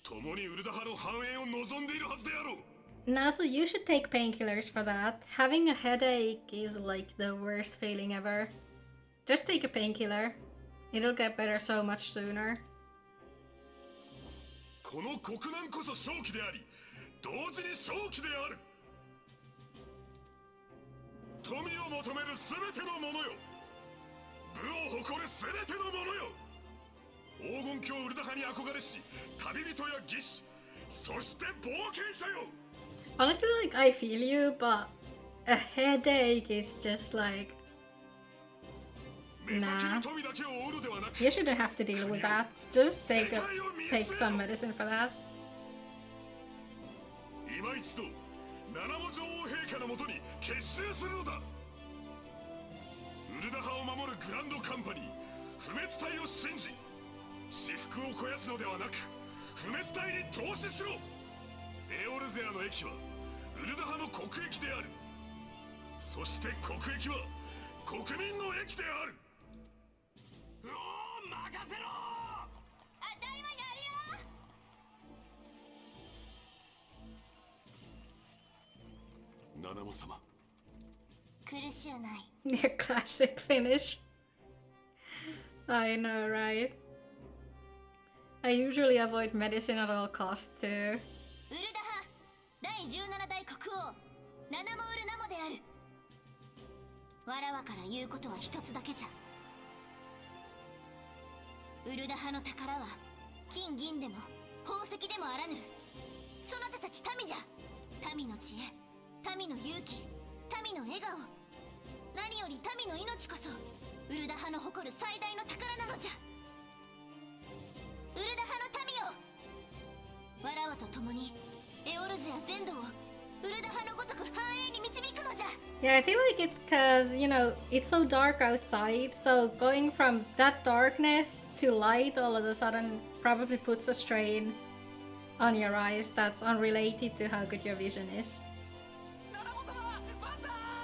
共にウルダハの繁栄を望んでいるはずであろう。 Nah, so you should take painkillers for that. Having a headache is like the worst feeling ever. Just take a painkiller. It'll get better so much sooner. この国難こそ正気であり、同時に正気である。富を求めるすべての者よ、武を誇るすべての者よ、黄金鏡ウルダハに憧れし旅人や義士、そして冒険者よ。 Honestly, like, I feel you, but a headache is just like, 目先の富だけを追うのではなく、 you shouldn't have to deal with that. Just take some medicine for that. 今一度七も女王陛下のもとに結集するのだ。ウルダハを守るグランドカンパニー不滅体を信じ、私腹を肥やすのではなく不滅体に投資しろ。エオルゼアの駅はウルダハの国益である。そして国益は国民の駅である。おお、任せろ。あたいもやるよ。七も様、苦しゅうない。 Yeah, classic finish. I know, right? I usually avoid medicine at all costs too. ウルダハ第17代国王ナナモウルナモである。わらわから言うことは一つだけじゃ。ウルダ派の宝は金銀でも宝石でもあらぬ、そなたたち民じゃ。民の知恵、民の勇気、民の笑顔、何より民の命こそウルダ派の誇る最大の宝なのじゃ。ウルダ派の民よ、わらわと共にエオルゼや全土をウルダ派のごとく繁栄に導くのじゃ。 Yeah, I feel like it's because, you know, it's so dark outside, so going from that darkness to light all of a sudden probably puts a strain on your eyes that's unrelated to how good your vision is.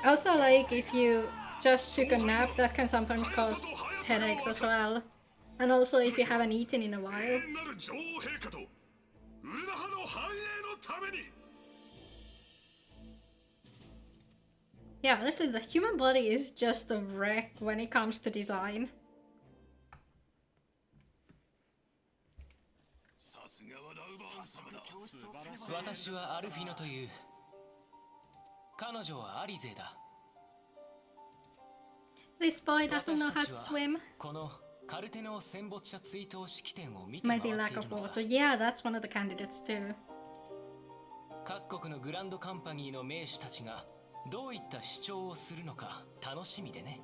Also, like, if you just took a nap, that can sometimes cause headaches as well. And also if you haven't eaten in a while. Yeah, honestly, the human body is just a wreck when it comes to design. 私はアルフィノという。彼女はアリゼだ。 This boy doesn't know how to swim. このカルテノ戦没者追悼式典を見て Might 回 be って lack いる of のさ。 water. Yeah, that's one of the candidates too. 各国のグランドカンパニーの名手たちがどういった主張をするのか楽しみでね。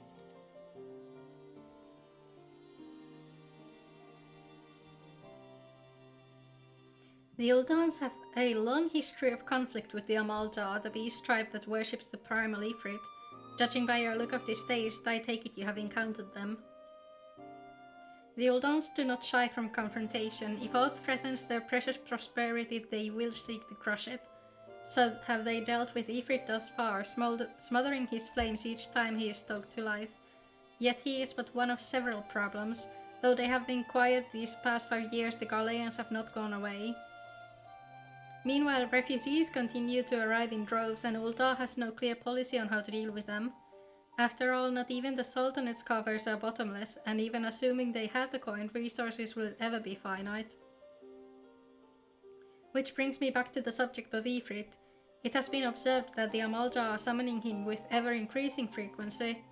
The Uldans have a long history of conflict with the Amalja, the beast tribe that worships the primal Ifrit. Judging by your look of distaste, I take it you have encountered them. The Uldans do not shy from confrontation. If aught threatens their precious prosperity, they will seek to crush it. So have they dealt with Ifrit thus far, smothering his flames each time he is stoked to life. Yet he is but one of several problems. Though they have been quiet these past 5 years, the Galeans have not gone away. Meanwhile, refugees continue to arrive in droves, and Ul'dah has no clear policy on how to deal with them. After all, not even the Sultanate's coffers are bottomless, and even assuming they have the coin, resources will ever be finite. Which brings me back to the subject of Ifrit. It has been observed that the Amalja are summoning him with ever-increasing frequency.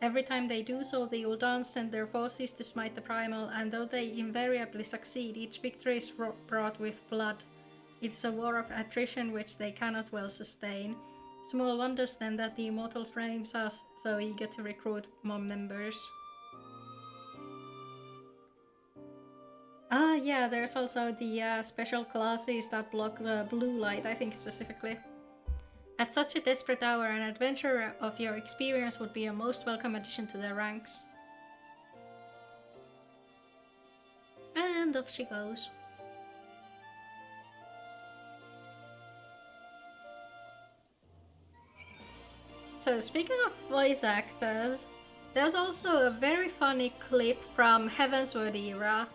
Every time they do so, the Uldans send their forces to smite the primal, and though they invariably succeed, each victory is brought with blood. It is a war of attrition which they cannot well sustain. Small wonders then that the immortal frames are so eager to recruit more members. Ah, yeah, there's also the special classes that block the blue light, I think specifically. At such a desperate hour, an adventurer of your experience would be a most welcome addition to their ranks. And off she goes. So speaking of voice actors, there's also a very funny clip from Heavensward era,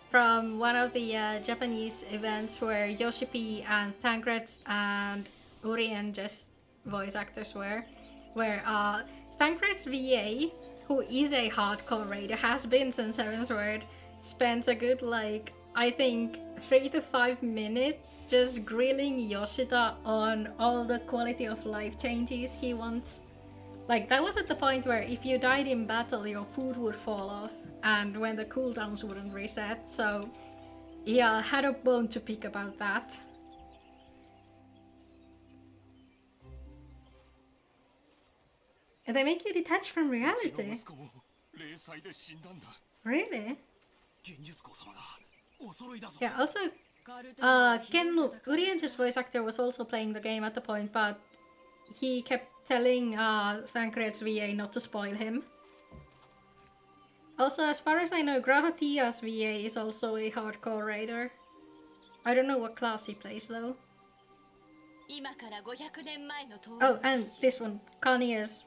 from one of the Japanese events where Yoshi-P and Thancred's and Urien just voice actors were, where Thancred's VA, who is a hardcore raider, has been since Heavensward, spends a good I think 3 to 5 minutes just grilling Yoshida on all the quality of life changes he wants. That was at the point where if you died in battle, your food would fall off, and when the cooldowns wouldn't reset, so yeah, had a bone to pick about that. And they make you detach from reality. Really? Yeah, also, Ken Urien's voice actor was also playing the game at the point, but he kept telling Thancred's VA not to spoil him. Also, as far as I know, Gravatia's VA is also a hardcore raider. I don't know what class he plays though. Oh, and this one, Kanye's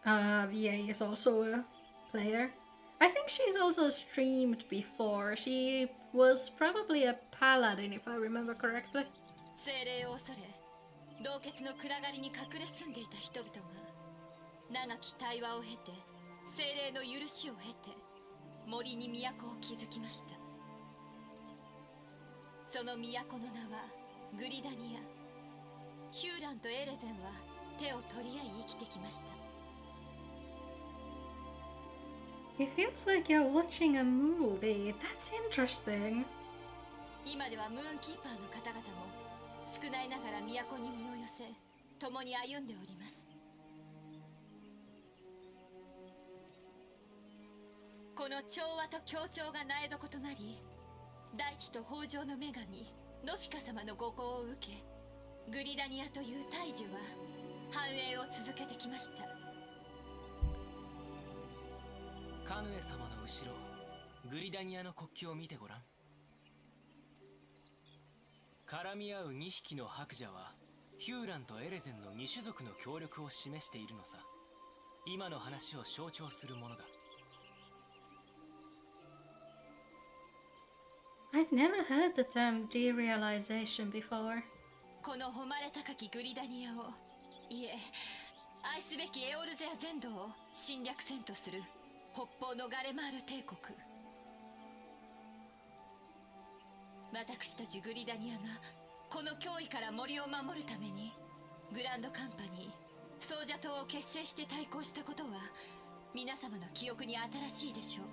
VA is also a player. I think she's also streamed before. She was probably a paladin if I remember correctly. 洞穴の暗がりに隠れ住んでいた人々が長き対話を経て精霊の許しを経て森に都を築きました。その都の名はグリダニア。ヒューランとエレゼンは手を取り合い生きてきました。It feels like you're watching a movie. That's interesting. 今ではムーンキーパーの方々も少ないながら都に身を寄せ共に歩んでおります。この調和と協調が苗床となり、大地と豊穣の女神ノフィカ様のご厚を受け、グリダニアという大樹は繁栄を続けてきました。カヌエ様の後ろ、グリダニアの国旗を見てごらん。絡み合う2匹の白蛇はヒューランとエレゼンの2種族の協力を示しているのさ。今の話を象徴するものだ。I've never heard the term derealization before. この誉れ高きグリダニアを、いえ、愛すべきエオルゼア全土を侵略せんとする北方のガレマール帝国。私たちグリダニアがこの脅威から森を守るためにグランドカンパニーソージャ島を結成して対抗したことは皆様の記憶に新しいでしょ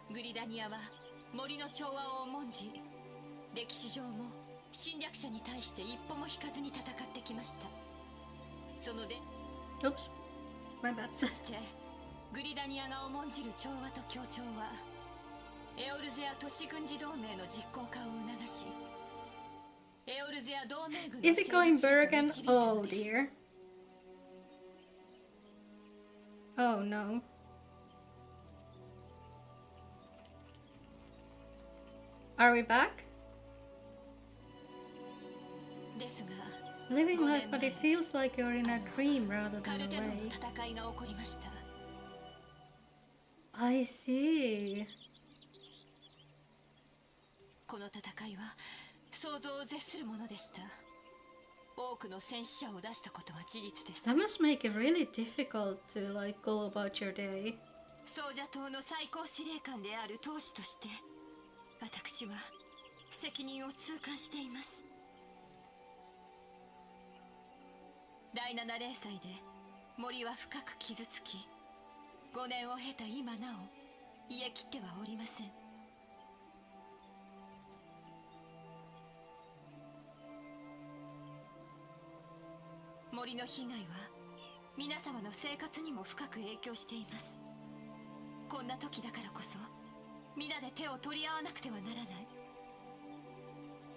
う。グリダニアは森の調和を重んじ、歴史上も侵略者に対して一歩も引かずに戦ってきました。そので Oops, my bad. そしてグリダニアが重んじる調和と協調はエオルゼア都市軍事同盟の実行化を促し、エオルゼア同盟軍の Is it going 成立へと Bergen? 導いたの Oh です。 dear. Oh no. Are we back? ですが Living life, but it feels like you're in a dream rather カ than ルテノンの awake. 戦いが起こりました。 I see. この戦いは想像を絶するものでした。多くの戦死者を出したことは事実です。 That must make it really difficult to like go about your day. ソージャ島の最高司令官である当主として私は責任を痛感しています。第7零祭で森は深く傷つき、5年を経た今なお癒えきってはおりません。森の被害は皆様の生活にも深く影響しています。こんな時だからこそ皆で手を取り合わなくてはならない。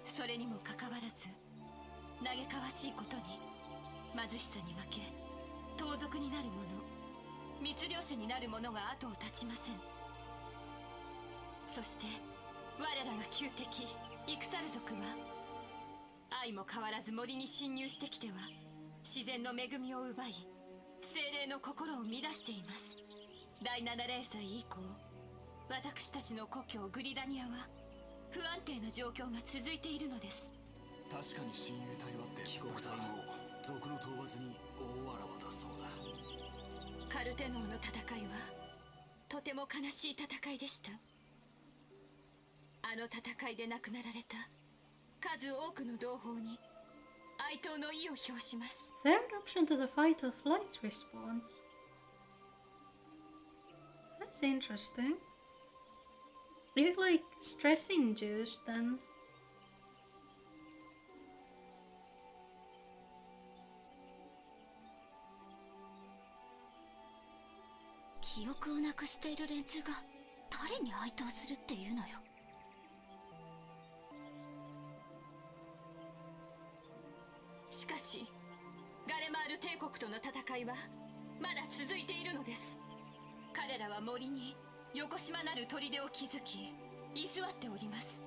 それにもかかわらず嘆かわしいことに貧しさに負け盗賊になる者、密猟者になる者が後を絶ちません。そして我らが旧敵イクサル族は相も変わらず森に侵入してきては自然の恵みを奪い精霊の心を乱しています。第7零祭以降、私たちの故郷グリダニアは不安定な状況が続いているのです。確かに親友隊は帰国隊も賊の討伐に大わらわだそうだ。カルテノーの戦いはとても悲しい戦いでした。あの戦いで亡くなられた数多くの同胞に哀悼の意を表します。 Third option to the fight or flight response. That's interesting. Is it like stress induced then? 記憶をなくしている連中が誰に哀悼するっていうのよ。しかしガレマール帝国との戦いはまだ続いているのです。彼らは森に横島なる砦を築き居座っております。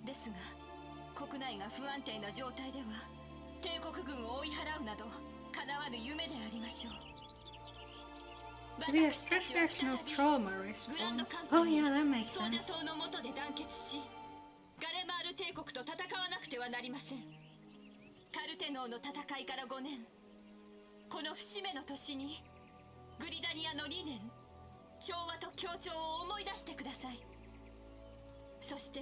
ですが国内が不安定な状態では帝国軍を追い払うなど叶わぬ夢でありましょう。 Maybe a stress reaction of trauma グランド response. カンパ Oh ニ yeah, ー that makes ソージャ sense. 島の下で団結しガレマール帝国と戦わなくてはなりません。カルテノーの戦いから5年、この節目の年にグリダニアの理念、調和と協調を思い出してください。そして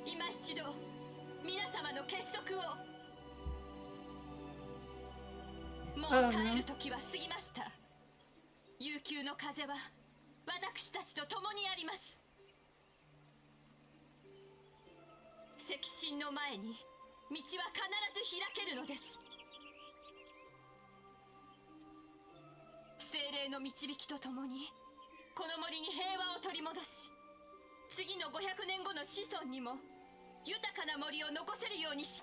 今一度皆様の結束を。もう帰る時は過ぎました。悠久の風は私たちと共にあります。赤心の前に道は必ず開けるのです。精霊の導きとともにこの森に平和を取り戻し、次の500年後の子孫にも豊かな森を残せるようにし。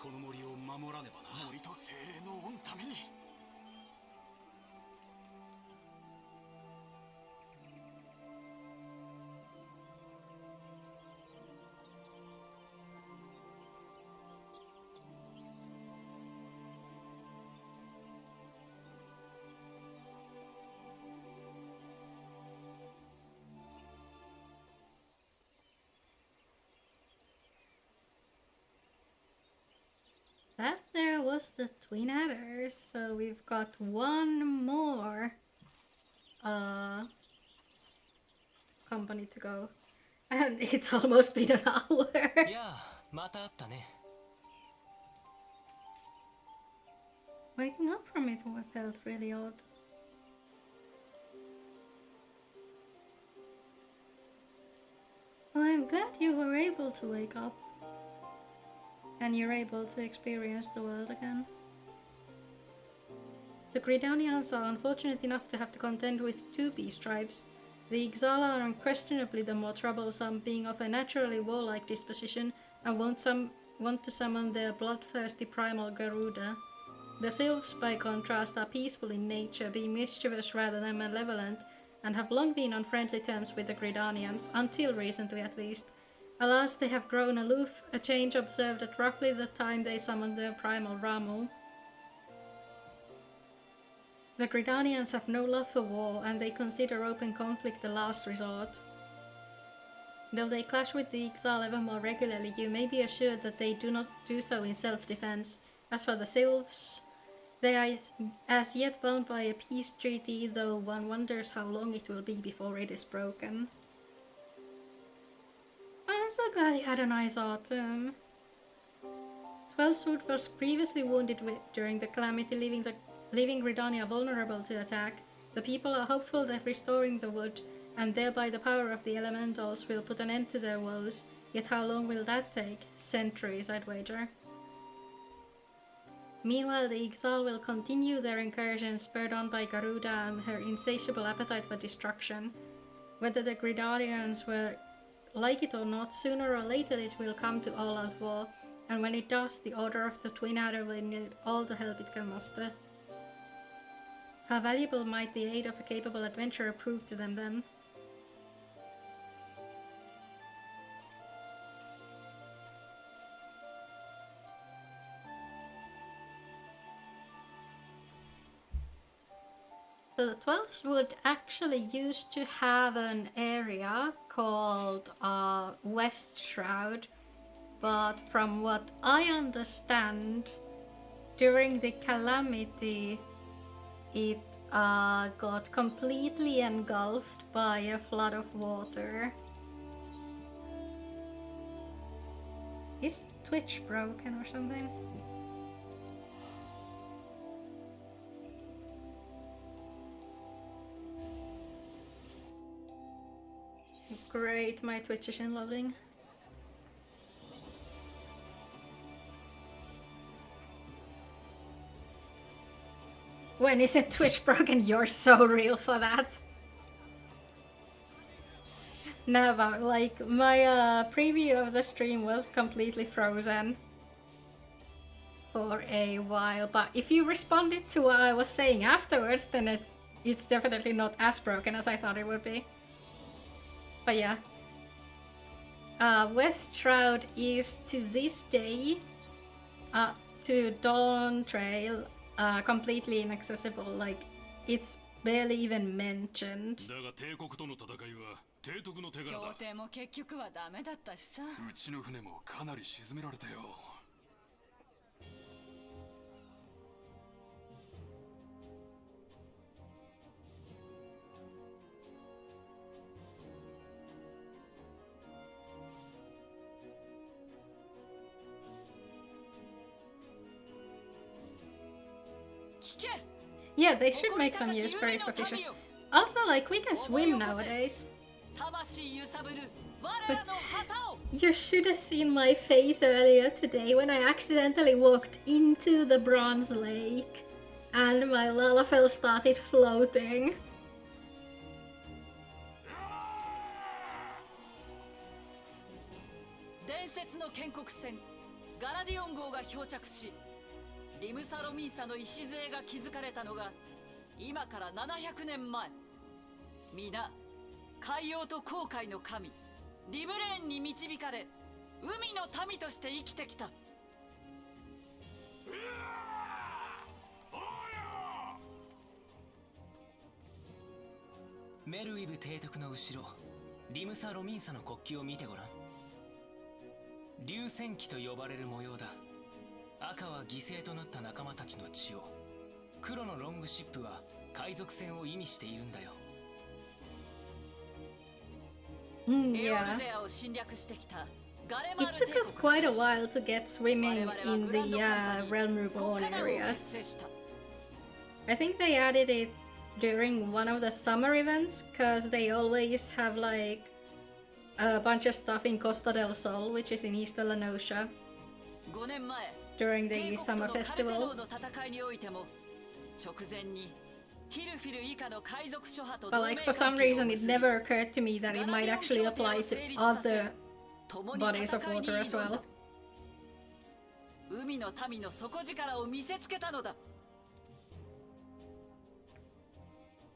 この森を守らねばな。森と精霊の御ために。That there was the Twin Adders, so we've got one more company to go. And it's almost been an hour. いやあ、また会ったね。 Waking up from it felt really odd. Well, I'm glad you were able to wake up. And you're able to experience the world again. The Gridanians are unfortunate enough to have to contend with two beast tribes. The Ixala are unquestionably the more troublesome, being of a naturally warlike disposition, and want to summon their bloodthirsty primal Garuda. The Sylphs, by contrast, are peaceful in nature, being mischievous rather than malevolent, and have long been on friendly terms with the Gridanians, until recently at least. Alas, they have grown aloof, a change observed at roughly the time they summoned their primal Ramu. The Gridanians have no love for war, and they consider open conflict the last resort. Though they clash with the Ixal ever more regularly, you may be assured that they do not do so in self-defense. As for the Sylphs, they are as yet bound by a peace treaty, though one wonders how long it will be before it is broken. I'm so glad you had a nice autumn. Twelfthwood was grievously wounded during the calamity, leaving Gridania vulnerable to attack. The people are hopeful that restoring the wood, and thereby the power of the elementals, will put an end to their woes. Yet how long will that take? Centuries, I'd wager. Meanwhile, the Ixal will continue their incursions, spurred on by Garuda and her insatiable appetite for destruction. Whether the Gridanians were like it or not, sooner or later it will come to all-out war, and when it does, the Order of the Twin Adder will need all the help it can muster. How valuable might the aid of a capable adventurer prove to them then? So the Twelfthwood actually used to have an area called West Shroud, but from what I understand, during the calamity, it got completely engulfed by a flood of water. Is Twitch broken or something? Great, my Twitch isn't loading. When isn't Twitch broken? You're so real for that. Never. Like, my preview of the stream was completely frozen for a while, but if you responded to what I was saying afterwards, then it's definitely not as broken as I thought it would be. But yeah. West Shroud is to this day, to Dawn Trail, completely inaccessible. Like, it's barely even mentioned. だが帝国との戦いは提督の手柄だ。協定も結局はダメだったしさ。うちの船もかなり沈められたよ。聞け、Yeah, they should make some use for it for fishers. Also, like, we can swim nowadays. But you should have seen my face earlier today when I accidentally walked into the bronze lake and my Lalafell started floating. 伝説の建国船ガラディオン号が漂着し、リムサロミンサの礎が築かれたのが今から700年前。皆海洋と航海の神リムレーンに導かれ、海の民として生きてきた。メルウィブ提督の後ろ、リムサ・ロミンサの国旗を見てごらん。流戦旗と呼ばれる模様だ。赤は犠牲となった仲間たちの血を、黒のロングシップは海賊船を意味しているんだよ。Yeah. It took us quite a while to get swimming in the Realm Reborn areas. I think they added it during one of the summer events, because they always have like a bunch of stuff in Costa del Sol, which is in East Elanosha, during the summer festival. But like for some reason it never occurred to me that it might actually apply to other bodies of water as well. 海の民の底力を見せつけたのだ。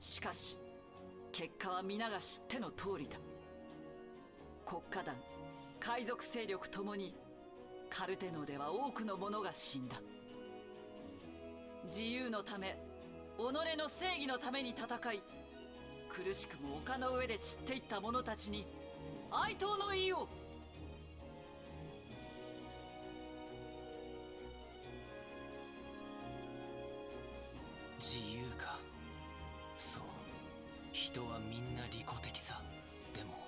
しかし結果は皆が知っての通りだ。国家団、海賊勢力ともにカルテノでは多くの者が死んだ。自由のため、己の正義のために戦い、苦しくも丘の上で散っていった者たちに哀悼の意を。自由か。そう、人はみんな利己的さ。でも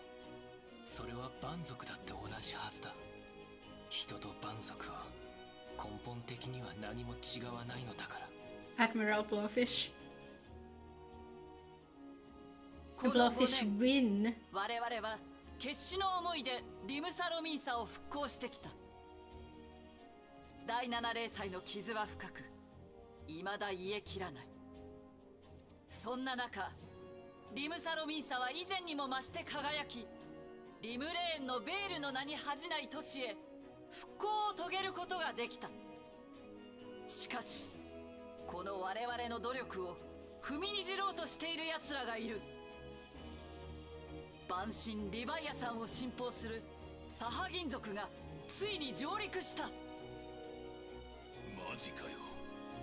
それは蛮族だって同じはずだ。人と蛮族は根本的には何も違わないのだから。Admiral Blowfish. Blowfish win. 我々は決死の思いでリムサロミンサを復興してきた。第7零祭の傷は深く、未だ癒えきらない。そんな中、リムサロミンサは以前にも増して輝き、リムレーンのベールの名に恥じない都市へ復興を遂げることができた。しかしこの我々の努力を踏みにじろうとしている奴らがいる。万神リヴァイアさんを信奉するサハ銀族がついに上陸した。マジかよ。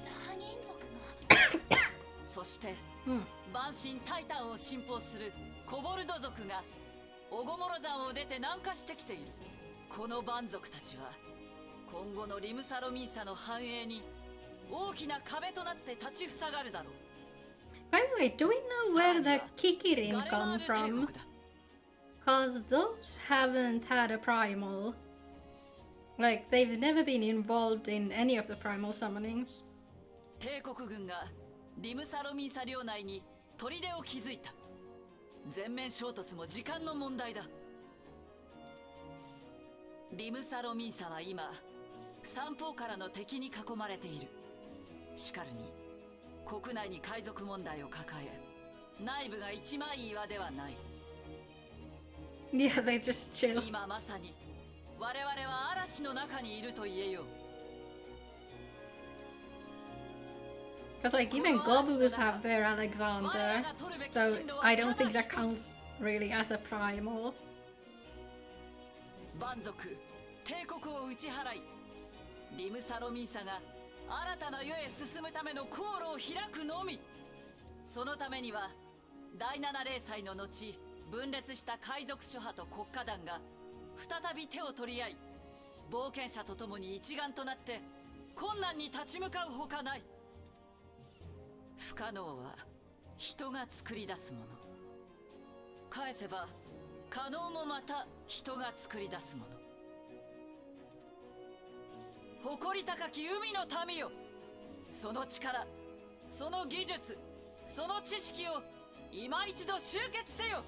サハ銀族がそして、万神タイタンを信奉するコボルド族がオゴモロ山を出て南下してきている。この蛮族たちは今後のリムサロミンサの繁栄に大きな壁となって立ちふさがるだろう。By the way, do we know where the Kikirin come from? Cause those haven't had a primal. Like, they've never been involved in any of the primal summonings. 帝国軍がリムサロミンサ領内に砦を築いた。全面衝突も時間の問題だ。リムサロミンサは今、三方からの敵に囲まれている。しかるに、国内に海賊問題を抱え、内部が一枚岩ではない。Yeah, they just chill. 今まさに、我々は嵐の中にいると言えよう。Because like even Gobus have their Alexander, so I don't think that counts really as a primal. 蛮族、帝国を打ち払い、リムサロミンサが新たな世へ進むための航路を開くのみ。そのためには第7零祭の後、分裂した海賊諸派と国家団が再び手を取り合い、冒険者と共に一丸となって困難に立ち向かうほかない。不可能は人が作り出すもの。返せば可能もまた人が作り出すもの。誇り高き海の民よ、その力その技術、その知識を今一度集結せよ。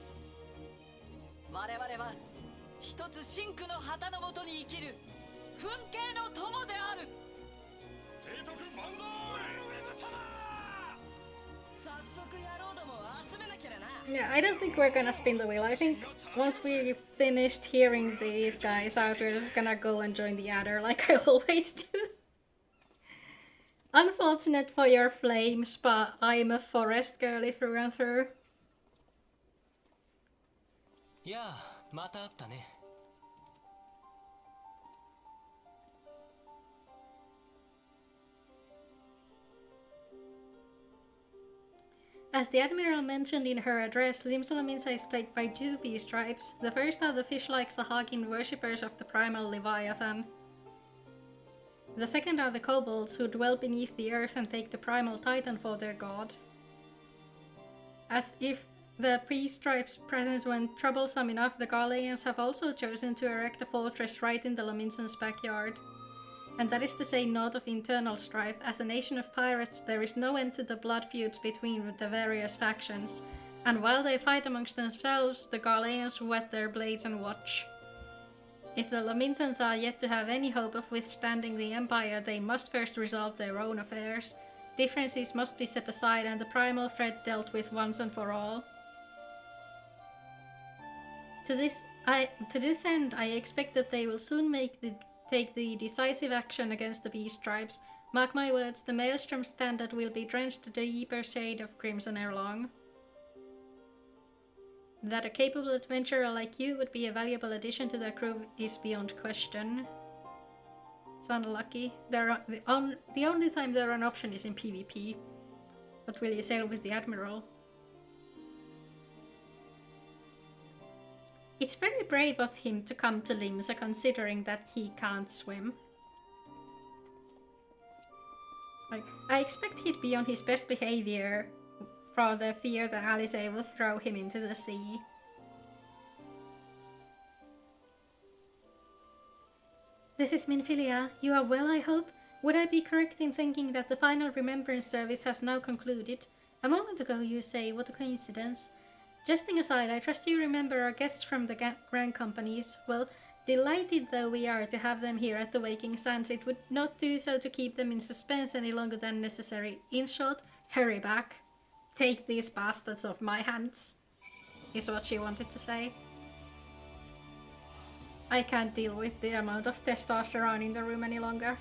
我々は一つ真紅の旗のもとに生きる墳系の友である。提督万歳。早速野郎どもを集めなきゃな。 Yeah, I don't think we're gonna spin the wheel. I think once we finished hearing these guys out, we're just gonna go and join the adder like I always do. Unfortunate for your flames, but I'm a forest girly through and through. いやあ、また会ったね。As the Admiral mentioned in her address, Limsalaminsa is plagued by two beast tribes. The first are the fish-like Sahagin worshippers of the primal Leviathan. The second are the kobolds, who dwell beneath the earth and take the primal titan for their god. As if the beast tribe's presence weren't troublesome enough, the Garleans have also chosen to erect a fortress right in the Laminson's backyard. And that is to say naught of internal strife. As a nation of pirates, there is no end to the blood feuds between the various factions, and while they fight amongst themselves, the Garleans whet their blades and watch. If the Laminsons are yet to have any hope of withstanding the Empire, they must first resolve their own affairs. Differences must be set aside and the primal threat dealt with once and for all. To this end, I expect that they will soon take the decisive action against the beast tribes. Mark my words, the Maelstrom Standard will be drenched to the deeper shade of crimson ere long. That a capable adventurer like you would be a valuable addition to the crew is beyond question. Sound lucky. The only time they're an option is in PvP. But will you sail with the Admiral? It's very brave of him to come to Limsa considering that he can't swim. I expect he'd be on his best behavior for the fear that Alice will throw him into the sea. This is Minfilia. You are well, I hope? Would I be correct in thinking that the final remembrance service has now concluded? A moment ago you say, what a coincidence. Jesting aside, I trust you remember our guests from the Grand Companies. Well, delighted though we are to have them here at the Waking Sands, it would not do so to keep them in suspense any longer than necessary. In short, hurry back. Take these bastards off my hands, is what she wanted to say. I can't deal with the amount of testosterone in the room any longer.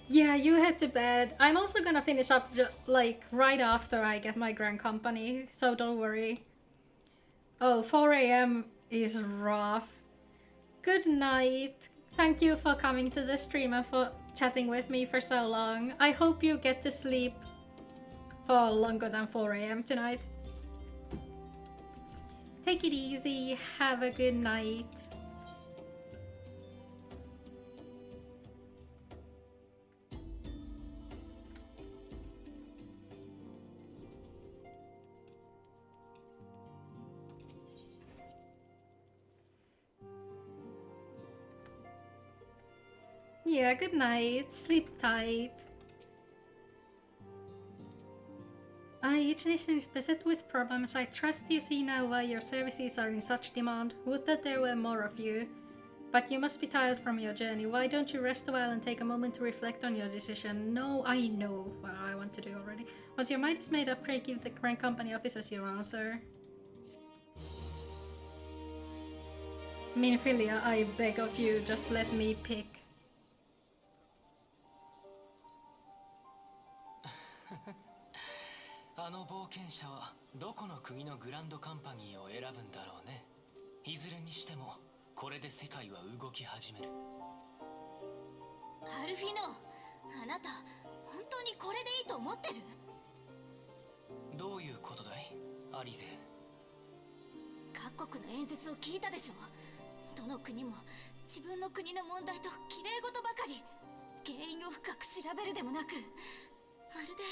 Yeah, you head to bed. I'm also gonna finish up like right after I get my Grand Company, so don't worry. Oh, 4 AM is rough. Good night. Thank you for coming to the stream and for chatting with me for so long. I hope you get to sleep for longer than 4 AM tonight. Take it easy. Have a good night. Yeah, good night. Sleep tight. Each nation is beset with problems. I trust you see now why your services are in such demand. Would that there were more of you. But you must be tired from your journey. Why don't you rest a while and take a moment to reflect on your decision? No, I know what I want to do already. Once your mind is made up, pray give the Grand Company officers your answer. Minfilia, I beg of you, just let me pick. あの冒険者はどこの国のグランドカンパニーを選ぶんだろうね。いずれにしてもこれで世界は動き始める。アルフィノ、あなた本当にこれでいいと思ってる？どういうことだい、アリゼ？各国の演説を聞いたでしょ。どの国も自分の国の問題と綺麗事ばかり。原因を深く調べるでもなく、まるで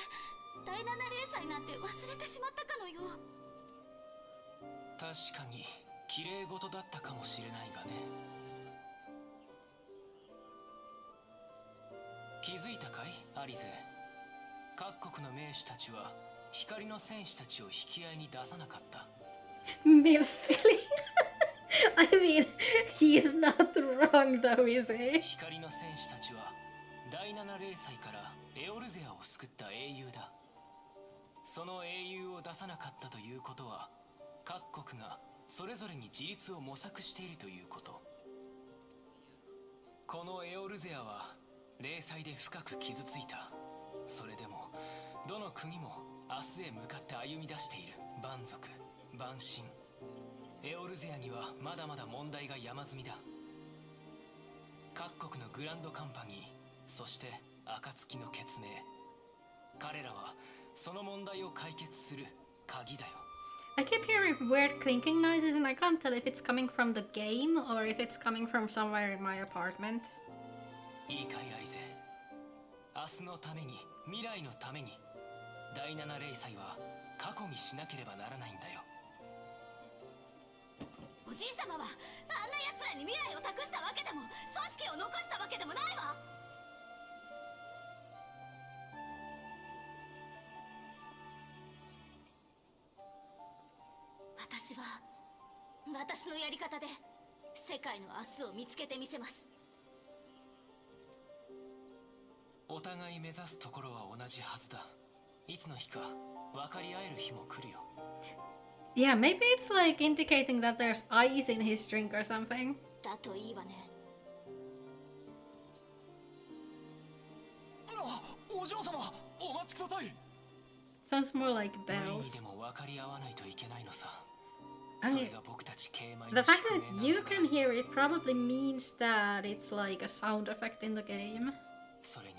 第7零祭なんて忘れてしまったかのよう。確かに綺麗事だったかもしれないがね。気づいたかいアリゼ。各国の名手たちは光の戦士たちを引き合いに出さなかった。Milfily. I mean, he's not wrong though, is he? 光の戦士たちは第7霊祭からエオルゼアを救った英雄だ。その英雄を出さなかったということは、各国がそれぞれに自立を模索しているということ。このエオルゼアは霊祭で深く傷ついた。それでもどの国も明日へ向かって歩み出している。蛮族、蛮神、エオルゼアにはまだまだ問題が山積みだ。各国のグランドカンパニー、そして暁の決命、彼らはその問題を解決する鍵だよ。I keep hearing weird clinking noises and I can't tell if it's coming from the game or if it's coming from somewhere in my apartment. いいかいアリゼ。明日のために、未来のために、第7霊祭は過去にしなければならないんだよ。おじい様はあんな奴らに未来を託したわけでも組織を残したわけでもないわ。私は私のやり方で世界の明日を見つけてみせます。お互い目指すところは同じはずだ。いつの日か分かり合える日も来るよ。Yeah, maybe it's like indicating that there's ice in his drink or something. だといいわね。お嬢様、お待ちください。 Sounds more like 無理 bells. にでも分かり合わないといけないのさ。 I そ mean, れが僕たち慶米 the の fact 宿命 that なん you だから。 can hear it probably means that it's like a sound effect in the game. それに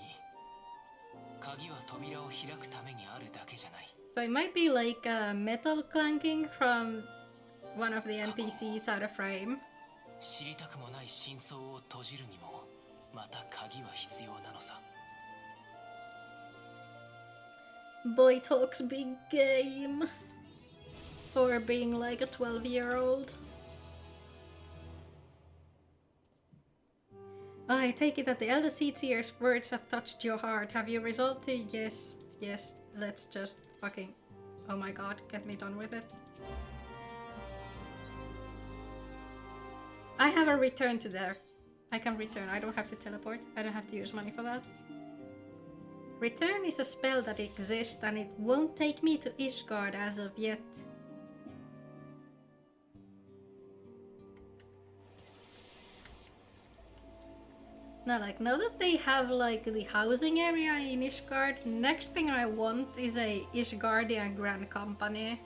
鍵は扉を開くためにあるだけじゃない。 So it might be like metal clanking from one of the NPCs out of frame. 知りたくもない真相を閉じるにもまた鍵は必要なのさ。 Boy talks big game. For being like a 12-year-old. I take it that the elder seatier's words have touched your heart. Have you resolved to? Yes, yes, let's just fucking... Oh my god, get me done with it. I have a return to there. I can return, I don't have to teleport. I don't have to use money for that. Return is a spell that exists and it won't take me to Ishgard as of yet. Now, like, now that they have, like, the housing area in Ishgard, next thing I want is a Ishgardian Grand Company.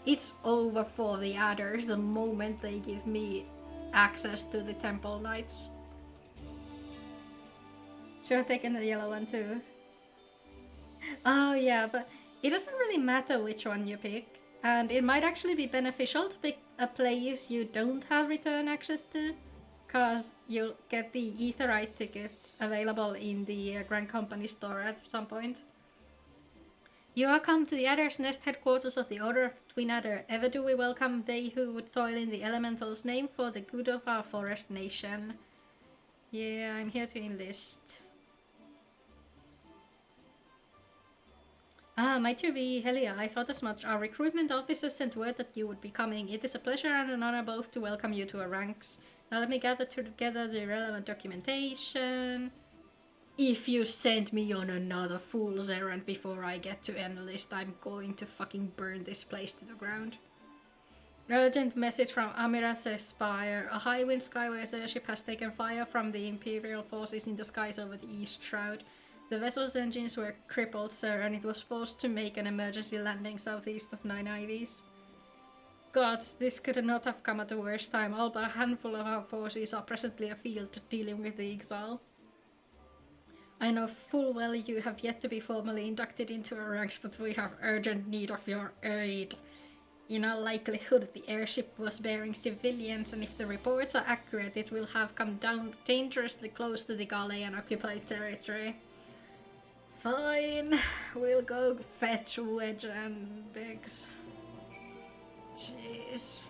It's over for the adders the moment they give me access to the Temple Knights. Should have taken the yellow one too. Oh yeah, but it doesn't really matter which one you pick. And it might actually be beneficial to pick a place you don't have return access to. Because you'll get the Aetherite tickets available in the Grand Company store at some point. You are come to the Adder's Nest headquarters of the Order of the Twin Adder. Ever do we welcome they who would toil in the elemental's name for the good of our forest nation. Yeah, I'm here to enlist. Ah, might you be Helia? I thought as much. Our recruitment officer sent word that you would be coming. It is a pleasure and an honor both to welcome you to our ranks. Now let me gather together the relevant documentation. If you send me on another fool's errand before I get to enlist, I'm going to fucking burn this place to the ground. Urgent message from Amira's Spire. A high wind skyways airship has taken fire from the Imperial forces in the skies over the East Shroud. The vessel's engines were crippled, sir, and it was forced to make an emergency landing southeast of Nine Ivies. Gods, this could not have come at a worse time. All but a handful of our forces are presently afield dealing with the exile. I know full well you have yet to be formally inducted into our ranks, but we have urgent need of your aid. In all likelihood, the airship was bearing civilians, and if the reports are accurate, it will have come down dangerously close to the Galean occupied territory. Fine, we'll go fetch Wedge and Biggs. Jeez.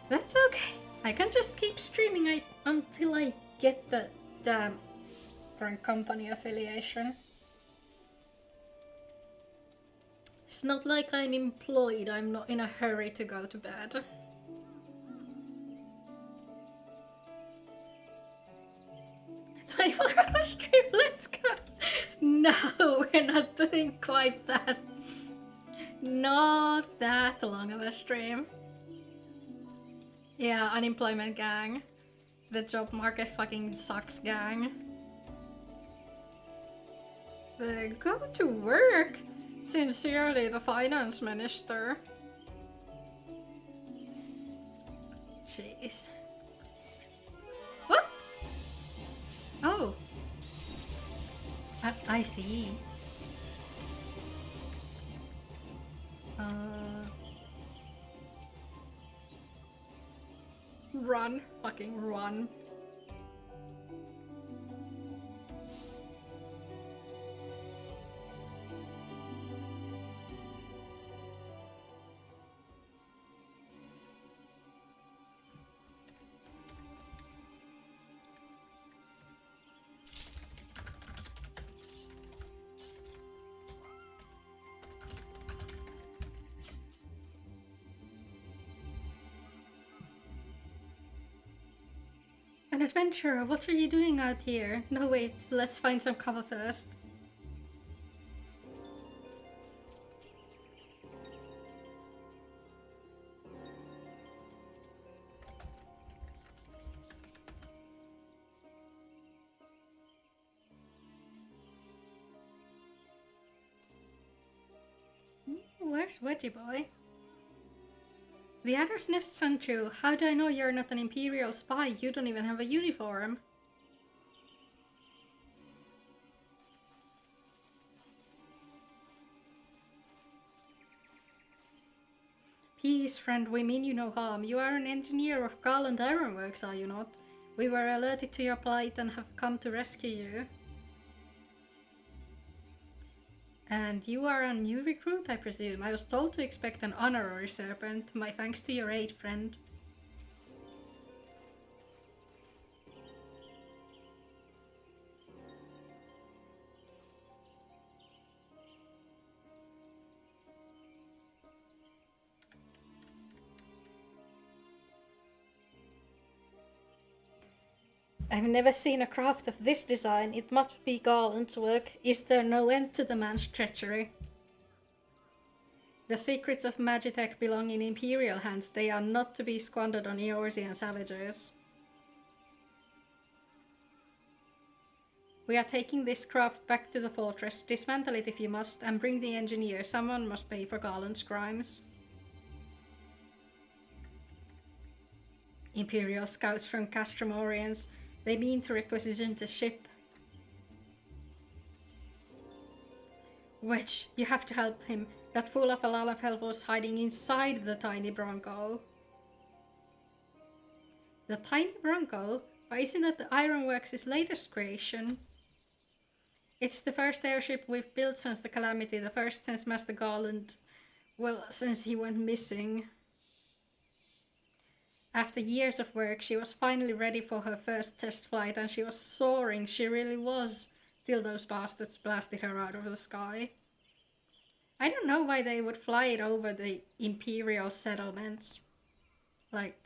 That's okay. I can just keep streaming until I get the damn Drunk Company affiliation. It's not like I'm employed. I'm not in a hurry to go to bed. "24-hour stream, let's go!" No, we're not doing quite that. Not that long of a stream. Yeah, unemployment gang. The job market fucking sucks gang. Go to work! Sincerely, the finance minister. Jeez. What? Oh. I see. Run. Fucking run. An adventurer, what are you doing out here? No, wait, let's find some cover first. Where's Wedgie Boy? The Adder's Nest sent you. How do I know you're not an Imperial spy? You don't even have a uniform. Peace, friend, we mean you no harm. You are an engineer of Garland Ironworks, are you not? We were alerted to your plight and have come to rescue you. And you are a new recruit, I presume. I was told to expect an honorary serpent. My thanks to your aid, friend. I've never seen a craft of this design. It must be Garland's work. Is there no end to the man's treachery? The secrets of Magitech belong in Imperial hands. They are not to be squandered on Eorzean savages. We are taking this craft back to the fortress. Dismantle it if you must, and bring the engineer. Someone must pay for Garland's crimes. Imperial scouts from Castromorians. They mean to requisition the ship. Wedge, you have to help him. That fool of a Lalafell was hiding inside the tiny Bronco. The tiny Bronco? Why isn't that the Ironworks' latest creation? It's the first airship we've built since the Calamity, the first since Master Garland... well, since he went missing. After years of work, she was finally ready for her first test flight, and she was soaring, she really was, till those bastards blasted her out of the sky. I don't know why they would fly it over the Imperial settlements. Like,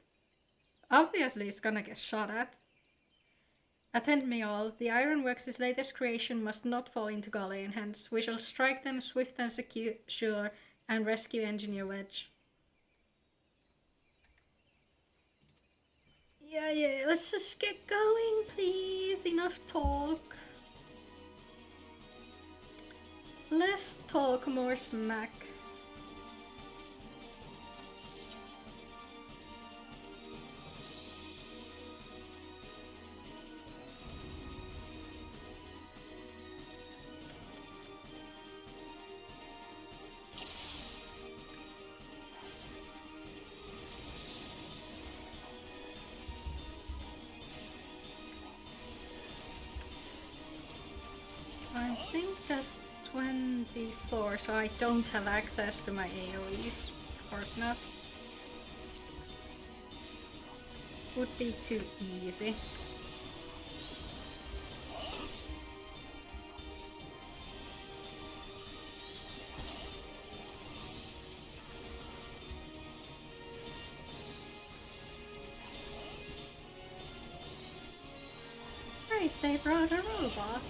obviously it's gonna get shot at. Attend me all, the Ironworks' latest creation must not fall into Galilean hands. We shall strike them swift and sure, and rescue Engineer Wedge. Yeah, let's just get going, please. Enough talk. Less talk, more smack. I think that 24, so I don't have access to my AoEs. Of course not. would be too easy. Right, they brought a robot.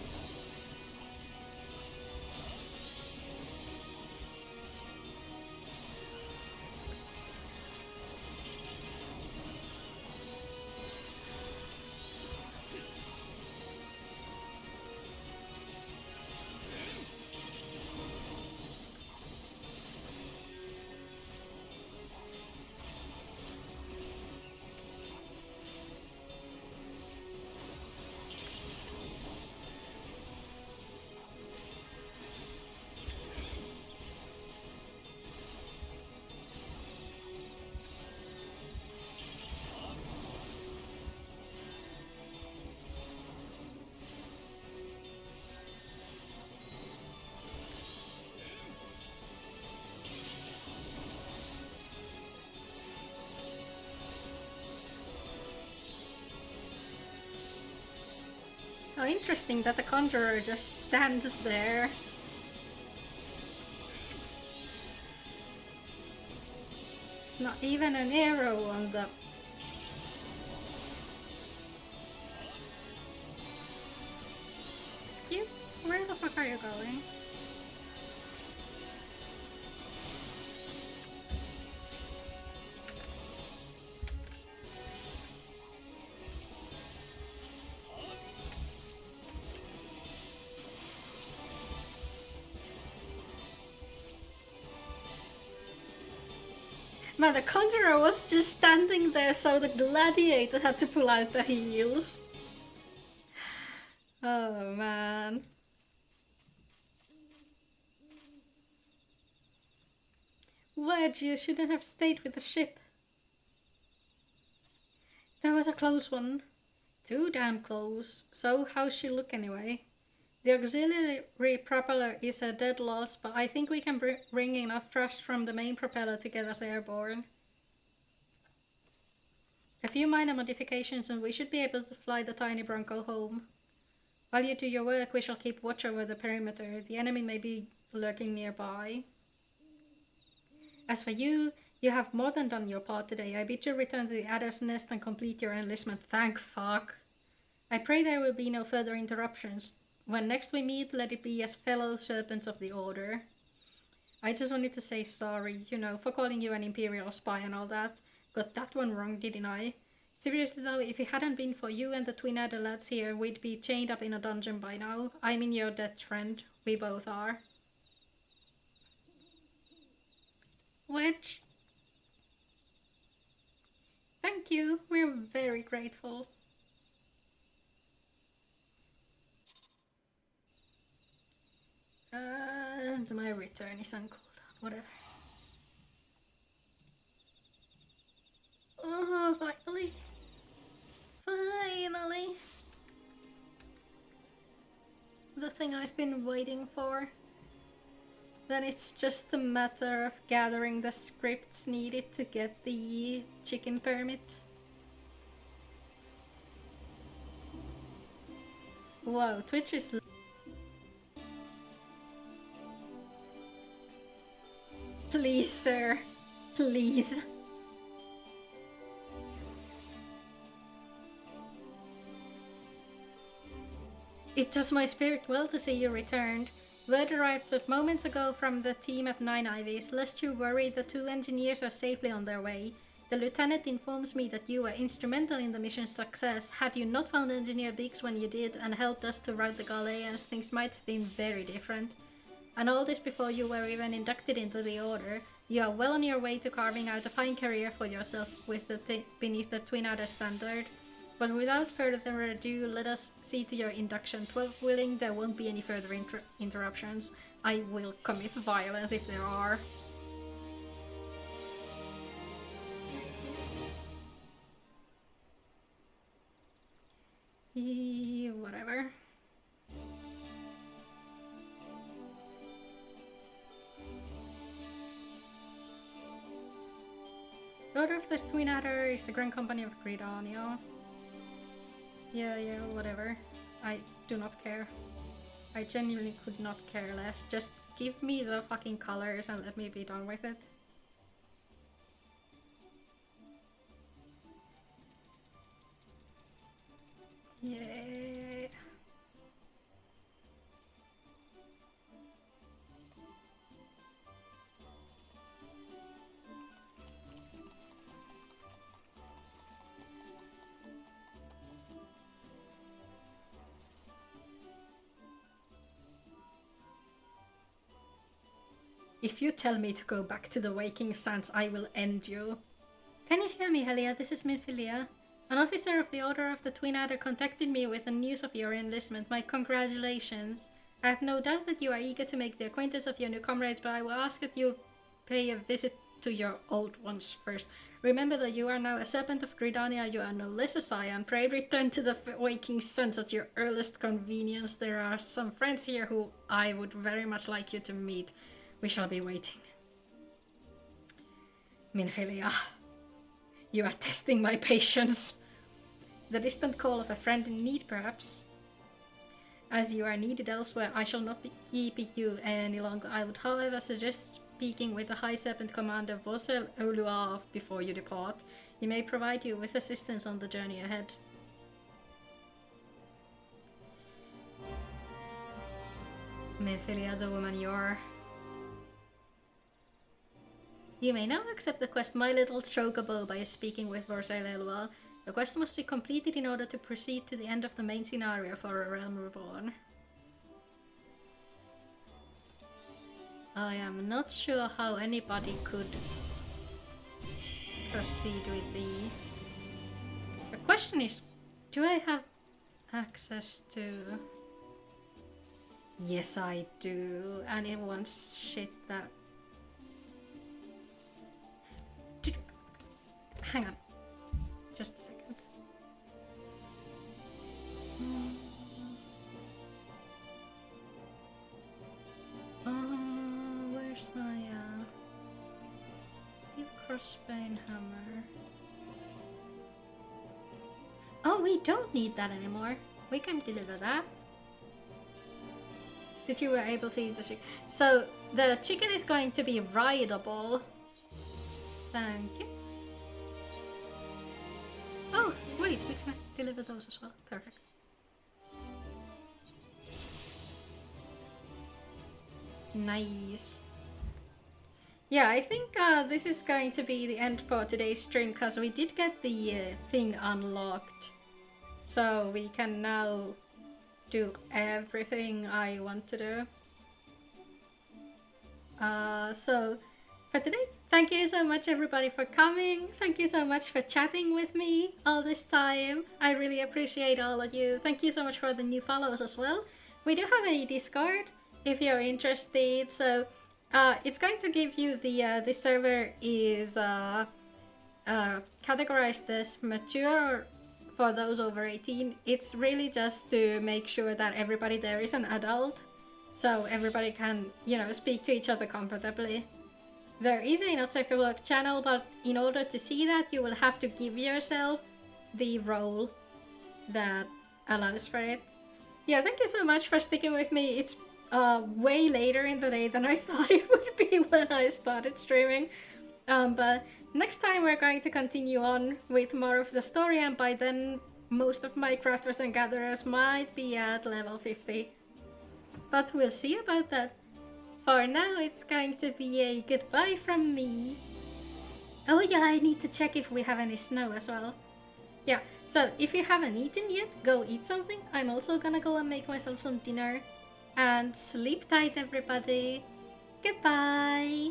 Oh, interesting that the Conjurer just stands there. It's not even an arrow on the... Excuse me? Where the fuck are you going? Man, the Conjurer was just standing there, so the Gladiator had to pull out the heels. Oh man. Wedge, you shouldn't have stayed with the ship. That was a close one. Too damn close. So how's she look anyway? The auxiliary propeller is a dead loss, but I think we can bring enough thrust from the main propeller to get us airborne. A few minor modifications and we should be able to fly the tiny Bronco home. While you do your work, we shall keep watch over the perimeter. The enemy may be lurking nearby. As for you, you have more than done your part today. I bid you return to the Adder's Nest and complete your enlistment. Thank fuck. I pray there will be no further interruptions. When next we meet, let it be as fellow serpents of the Order. I just wanted to say sorry, you know, for calling you an Imperial spy and all that. Got that one wrong, didn't I? Seriously though, if it hadn't been for you and the Twin Adder lads here, we'd be chained up in a dungeon by now. I mean your dead friend. We both are. Wedge? Thank you. We're very grateful. And my return is on cooldown, whatever. Oh, finally. Finally. The thing I've been waiting for. Then it's just a matter of gathering the scripts needed to get the chicken permit. Wow, Twitch is... Please, sir. Please. It does my spirit well to see you returned. Word arrived but moments ago from the team at Nine Ivies. Lest you worry, the 2 engineers are safely on their way. The lieutenant informs me that you were instrumental in the mission's success. Had you not found Engineer Biggs when you did and helped us to rout the Galileans, things might have been very different. And all this before you were even inducted into the Order. You are well on your way to carving out a fine career for yourself with beneath the Twin Adder standard. But without further ado, let us see to your induction. 12 willing, there won't be any further interruptions. I will commit violence if there are. Whatever. Order of the Twin Adder is the Grand Company of Gridania. Yeah, whatever. I do not care. I genuinely could not care less. Just give me the fucking colors and let me be done with it. Yay. If you tell me to go back to the Waking Sands, I will end you. Can you hear me, Helia? This is Minfilia. An officer of the Order of the Twin Adder contacted me with the news of your enlistment. My congratulations. I have no doubt that you are eager to make the acquaintance of your new comrades, but I will ask that you pay a visit to your old ones first. Remember that you are now a serpent of Gridania, you are no less a scion. Pray return to the Waking Sands at your earliest convenience. There are some friends here who I would very much like you to meet. We shall be waiting. Minfilia, you are testing my patience. The distant call of a friend in need, perhaps. As you are needed elsewhere, I shall not be keeping you any longer. I would, however, suggest speaking with the High Serpent Commander Vosel Oluav before you depart. He may provide you with assistance on the journey ahead. Minfilia, the woman you are. You may now accept the quest My Little Chocobo by speaking with Vosel Oluav. The quest must be completed in order to proceed to the end of the main scenario for A Realm Reborn. I am not sure how anybody could proceed with the question is, do I have access to... Yes, I do, and it wants shit that... Hang on. Just a second. Where's my Steel Crossbane Hammer? Oh, we don't need that anymore. We can deliver that. That you were able to eat the chicken. So the chicken is going to be rideable. Thank you. Oh, wait, we can deliver those as well. Perfect. Nice. Yeah, I think this is going to be the end for today's stream because we did get the thing unlocked. So we can now do everything I want to do. So for today, thank you so much everybody for coming. Thank you so much for chatting with me all this time. I really appreciate all of you. Thank you so much for the new follows as well. We do have a Discord if you're interested. So it's going to give you the this server is categorized as mature for those over 18. It's really just to make sure that everybody there is an adult, so everybody can, you know, speak to each other comfortably. There is a Not Safe for Work channel, but in order to see that, you will have to give yourself the role that allows for it. Yeah, thank you so much for sticking with me. It's way later in the day than I thought it would be when I started streaming. But next time we're going to continue on with more of the story, and by then most of my crafters and gatherers might be at level 50. But we'll see about that. For now, it's going to be a goodbye from me. Oh yeah, I need to check if we have any snow as well. Yeah, so if you haven't eaten yet, go eat something. I'm also gonna go and make myself some dinner. And sleep tight, everybody. Goodbye!